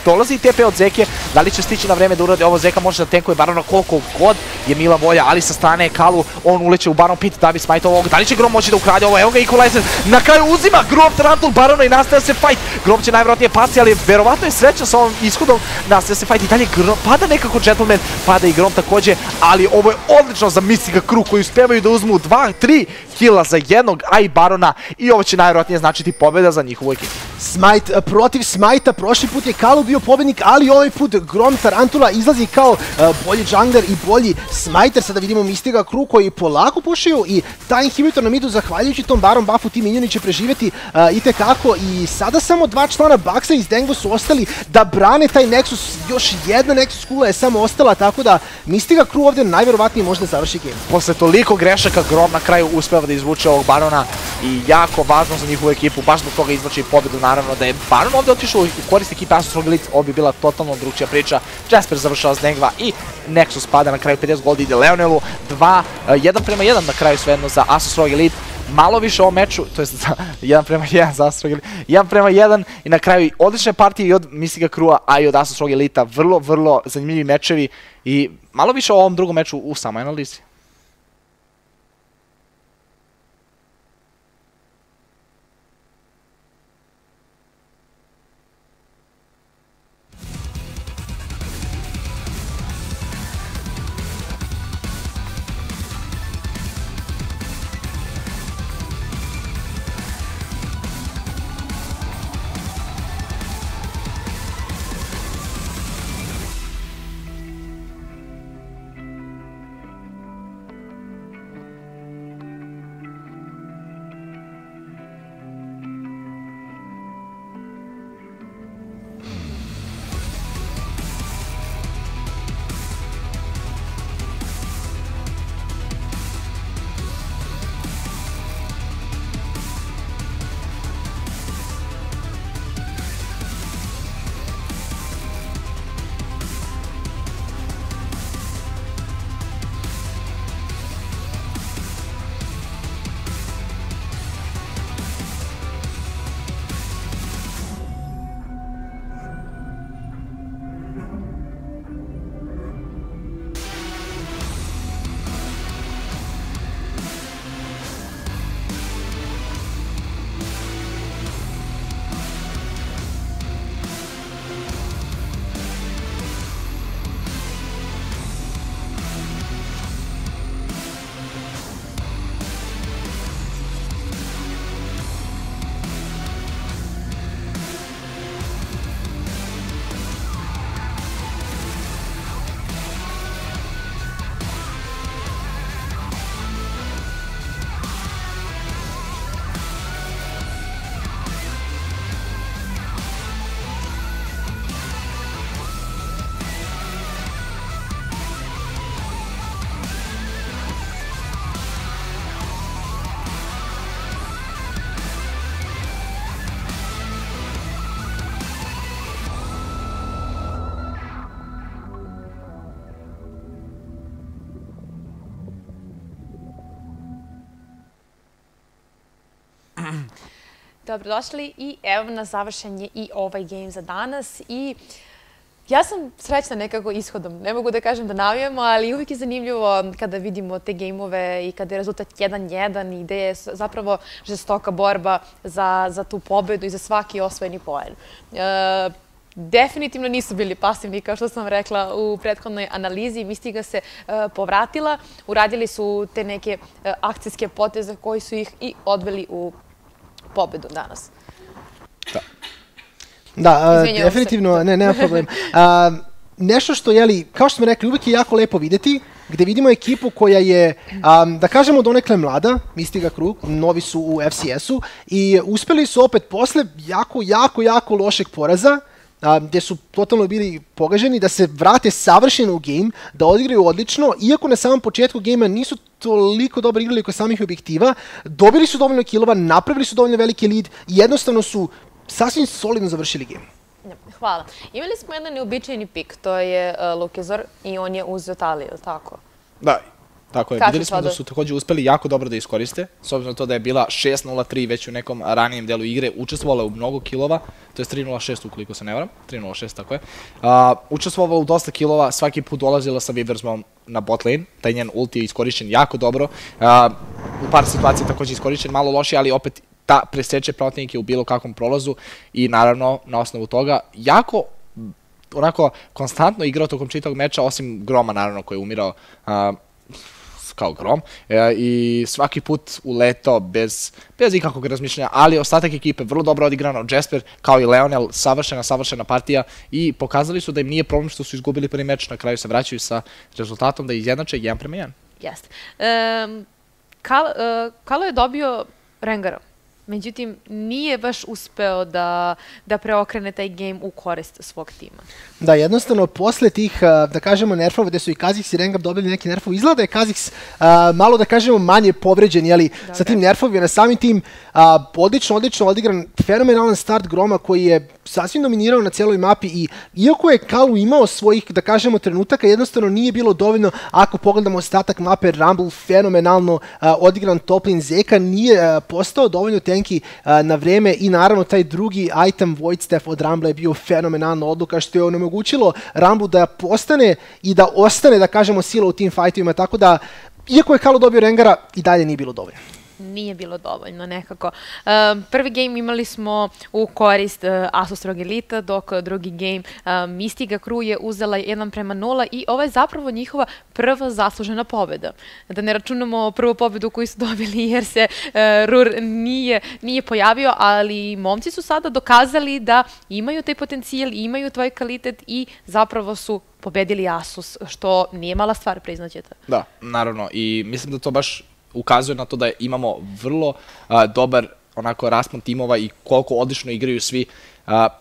dolazi i TP od Zeke, da li će stići na vreme da uradi ovo, Zeka može da tankuje Barona koliko god je mila volja, ali sa strane Kalu, on uleće u Baron Pit da bi smite ovog, da li će Grom moći da ukrade ovo, evo ga Equalizer, na kraju uzima Grom Tarantul Barona i nastavlja se fight, Grom će najvjerojatnije pasti, ali verovatno je srećan sa ovom ishodom, nastavlja se fight i dalje pada nekako Gentleman, pada i Grom također, ali ovo je odlično za Mistiga Crew koji uspevaju da uzmu 2-3 killa za jednog, a i Barona, i ovo će najvjerojatnije značiti pobjeda za njihovu ekipu. Smite protiv Smite-a, prošli put je Kalu bio pobjednik, ali ovaj put Grom Tarantula izlazi kao bolji jungler i bolji smiter. Sada vidimo Mistiga Crew koji polako pušaju i taj inhibitor na midu, zahvaljujući tom Baron buffu, ti minioni će preživjeti itekako i sada samo 2 člana Baksa iz Dengvo su ostali da brane taj Nexus, još jedna Nexus kula je samo ostala, tako da Mistiga Crew ovdje najvjerovatnije možda završi game. Posle toliko grešaka Grom na kraju uspeva da izvuče ovog Barona i jako važno za njihovu ekipu, baš zbog toga izvuče i pobjedu. Naravno da je Baron ovdje otišao u korist ekipe Asus ROG Elite, ovo bi bila totalno drugčija priča. Jasper završava s Dengva i Nexus pada na kraju 50 gold, ide Leonelu, 1:1 na kraju svejedno za Asus ROG Elite. Malo više o ovom meču, to je 1:1 za Asus ROG Elite, 1:1 i na kraju odlične partije i od Mistiga Crew-a, a i od Asus ROG Elita, vrlo zanimljivi mečevi i malo više o ovom drugom meču u samoj analizi. Dobrodošli i evo na završenje i ovaj game za danas i ja sam srećna nekako ishodom. Ne mogu da kažem da navijamo, ali uvijek je zanimljivo kada vidimo te gejmove i kada je rezultat 1-1 i gde je zapravo žestoka borba za tu pobedu i za svaki osvojeni poen. Definitivno nisu bili pasivni, kao što sam rekla u prethodnoj analizi. Mistiga se povratila, uradili su te neke akcijske poteze koji su ih i odveli u pobedu danas. Da, definitivno, nema problem. Nešto što, kao što smo rekli, uvijek je jako lepo videti, gde vidimo ekipu koja je, da kažemo, donekle mlada, Mistiga Crew, novi su u FCS-u, i uspeli su opet posle jako lošeg poraza, gdje su totalno bili pogaženi, da se vrate savršeno u game, da odigraju odlično, iako na samom početku gejma nisu toliko dobro igrali kod samih objektiva, dobili su dovoljno kilova, napravili su dovoljno veliki lead i jednostavno su sasvim solidno završili game. Hvala. Imali smo jedan neobičajni pik, to je Lukezor i on je uzeo Taliju, tako? Da, tako je. Videli smo da su također uspeli jako dobro da iskoriste, s obzirom na to da je bila 6-0-3 već u nekom ranijem delu igre, učestvovala u mnogo kilova, to je 3-0-6 ukoliko se ne varam, 3-0-6, tako je. Učestvovala u dosta kilova, svaki put dolazila sa Viversmom na bot lane, taj njen ulti je iskorišćen jako dobro, u par situacija također iskorišćen malo lošije, ali opet da preseče protivnike u bilo kakvom prolazu i naravno na osnovu toga jako onako konstantno igrao tokom čitavog meča, osim Groma naravno koji je umirao kao Grom i svaki put uletao bez ikakvog razmišljanja, ali ostatak ekipe vrlo dobro odigrano, Jasper kao i Leonel, savršena partija i pokazali su da im nije problem što su izgubili prvi meč, na kraju se vraćaju sa rezultatom da izjednače 1-1. Jeste. Kalo je dobio Rengara. Međutim, nije baš uspeo da preokrene taj game u korist svog tima. Da, jednostavno, posle tih, da kažemo, nerfova, gde su i Kha'Zix i Rengar dobili neki nerfov, izgleda da je Kha'Zix malo, da kažemo, manje povređen, sa tim nerfovima, na samim tim odlično odigran, fenomenalan start Groma koji je sasvim dominirao na cijeloj mapi i iako je Kalu imao svojih, da kažemo, trenutaka, jednostavno nije bilo dovoljno, ako pogledamo ostatak mape, Rumble fenomenalno odigran top lane, Zeka nije postao dovoljno tanky na vreme i naravno taj drugi item Void Staff od Rumble je bio fenomenalna odluka što je onemogućilo Rumble da postane i da ostane, da kažemo, sila u tim fajtovima, tako da iako je Kalu dobio Rengara i dalje nije bilo dovoljno. Nije bilo dovoljno nekako. Prvi game imali smo u korist Asus ROG Elite, dok drugi game Mistiga Crew je uzela 1-0 i ovo je zapravo njihova prva zaslužena pobjeda. Da ne računamo prvu pobjedu koju su dobili jer se Rur nije pojavio, ali momci su sada dokazali da imaju taj potencijal, imaju tvoj kvalitet i zapravo su pobedili Asus, što nije mala stvar, priznaćete. Da, naravno, i mislim da to baš ukazuje na to da imamo vrlo dobar onako raspon timova i koliko odlično igraju svi.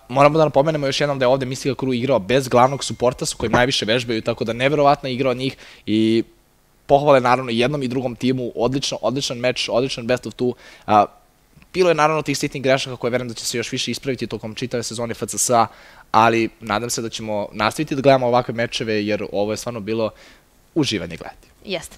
Moramo da napomenemo još jednom da je ovde Mistiga Crew igrao bez glavnog suporta sa kojim najviše vežbaju, tako da neverovatna igra od njih i pohvale naravno jednom i drugom timu, odličan meč, odličan best of two. Bilo je naravno tih sitnih grešaka koje verujem da će se još više ispraviti tokom čitave sezone FCS-a, ali nadam se da ćemo nastaviti da gledamo ovakve mečeve jer ovo je stvarno bilo uživanje gledati. Jeste.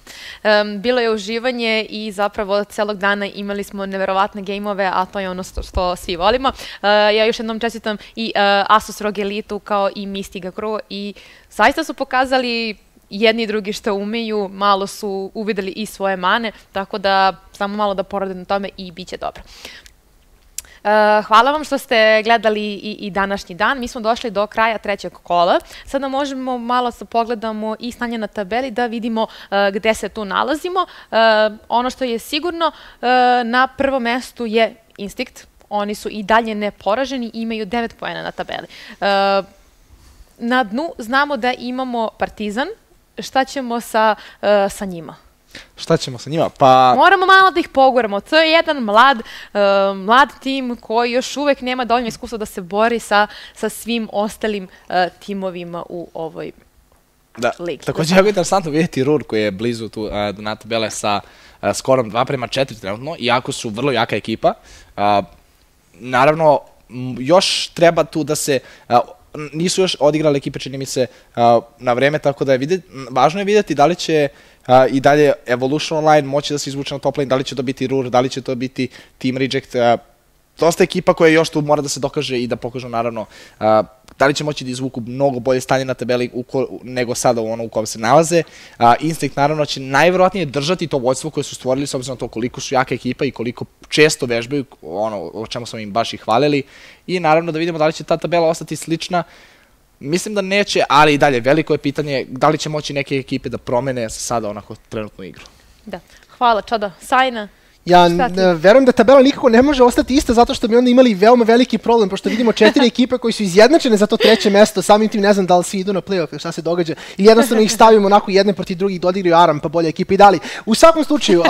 Bilo je uživanje i zapravo celog dana imali smo neverovatne gejmove, a to je ono što svi volimo. Ja još jednom čestitam i Asus ROG Elitu kao i Mistiga Crew i zaista su pokazali jedni i drugi što umeju, malo su uvideli i svoje mane, tako da samo malo da porade na tome i bit će dobro. Hvala vam što ste gledali i današnji dan. Mi smo došli do kraja trećeg kola. Sada možemo malo da pogledamo i stanje na tabeli da vidimo gde se tu nalazimo. Ono što je sigurno, na prvom mestu je Instinct. Oni su i dalje neporaženi i imaju 9 poena na tabeli. Na dnu znamo da imamo Partizan. Šta ćemo sa njima? Šta ćemo sa njima? Pa moramo malo da ih poguramo. To je jedan mlad tim koji još uvek nema dovoljno iskustva da se bori sa svim ostalim timovima u ovoj ligi. Također je interesantno vidjeti Rur koji je blizu tu na tabele sa skorom 2:4 trenutno, iako su vrlo jaka ekipa. Naravno, još treba tu da se nisu još odigrale ekipe, čini mi se, na vreme, tako da važno je vidjeti da li će i dalje Evolution Online moći da se izvuče na top lane, da li će to biti Rur, da li će to biti Team Reject, dosta ekipa koja još tu mora da se dokaže i da pokažu naravno da li će moći da izvuku mnogo bolje stanje na tabeli nego sada u kojem se nalaze. Instinct naravno će najverovatnije držati to vođstvo koje su stvorili s obzirom na to koliko su jaka ekipa i koliko često vežbaju, o čemu smo im baš i hvalili. I naravno da vidimo da li će ta tabela ostati slična. Mislim da neće, ali i dalje veliko je pitanje da li će moći neke ekipe da promene sada onako trenutnu igru. Da, hvala Čada. Sajna? Ja verujem da tabela nikako ne može ostati ista zato što bi onda imali veoma veliki problem, pošto vidimo 4 ekipe koji su izjednačene za to 3. mesto, samim tim ne znam da li svi idu na play-off, šta se događa, ili jednostavno ih stavimo onako jedne protiv drugih, dodigraju Aram pa bolje ekipe i dali. U svakom slučaju,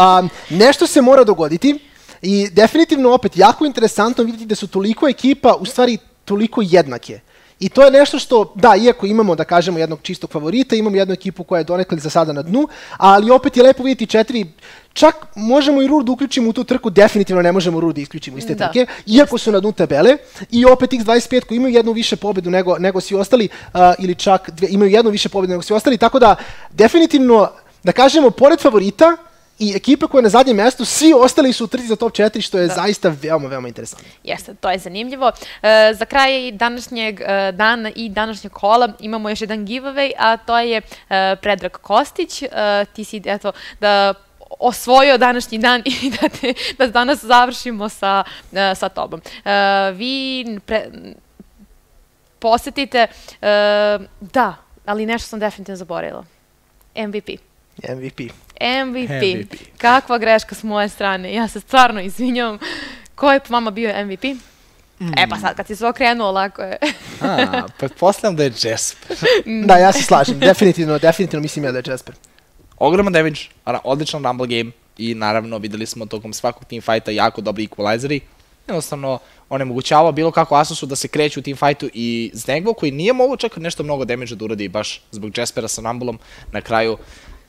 nešto se mora dogoditi i definitivno opet jako interesantno vidjeti da su toliko ekipa u stvari toliko jednake. I to je nešto što, da, iako imamo, da kažemo, jednog čistog favorita, imamo jednu ekipu koja je donekle za sada na dnu, ali opet je lepo vidjeti 4, čak možemo i Rur da uključimo u tu trku, definitivno ne možemo Rur da isključimo iz te trke, iako su na dnu tabele, i opet X25 koji imaju jednu više pobedu nego svi ostali, ili čak imaju jednu više pobedu nego svi ostali, tako da definitivno, da kažemo, pored favorita, i ekipe koja je na zadnjem mjestu, svi ostali su u trci za top 4, što je zaista veoma, veoma interesantno. Jeste, to je zanimljivo. Za kraj današnjeg dana i današnjeg kola imamo još jedan giveaway, a to je Predrag Kostić. Ti si, eto, da osvojio današnji dan i da danas završimo sa tobom. Vi posetite, da, ali nešto sam definitivno zaboravila. MVP. Kakva greška s moje strane. Ja se stvarno izvinjavam. Ko je po vama bio MVP? Pa sad, kad si se okrenuo, lako je. Pretpostavljam da je Jasper. Da, ja se slažem. Definitivno mislim ja da je Jasper. Ogroman damage, odličan rumble game i naravno videli smo tokom svakog teamfighta jako dobri equalizeri. Jednostavno, onemogućava bilo kako Asusu da se kreću u teamfightu i Znegvo koji nije mogo čak nešto mnogo damage da uradi baš zbog Jaspera sa rumblom na kraju.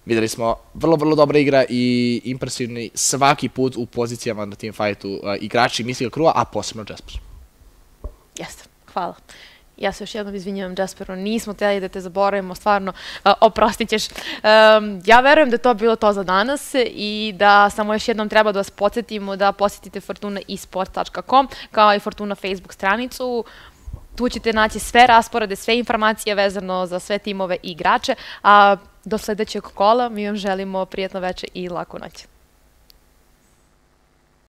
Videli smo vrlo dobra igra i impresivni svaki put u pozicijama na teamfightu igrači Mystical Crew-a, a posebno Jasper. Jeste, hvala. Ja se još jednom izvinjavam Jasperu, nismo htjeli da te zaboravimo, stvarno, oprostit ćeš. Ja verujem da je to bilo to za danas i da samo još jednom treba da vas podsjetimo da posjetite fortunaesports.com kao i Fortuna Facebook stranicu. Tu ćete naći sve rasporede, sve informacije vezano za sve timove i igrače, a do sljedećeg kola mi vam želimo prijatno večer i laku noć.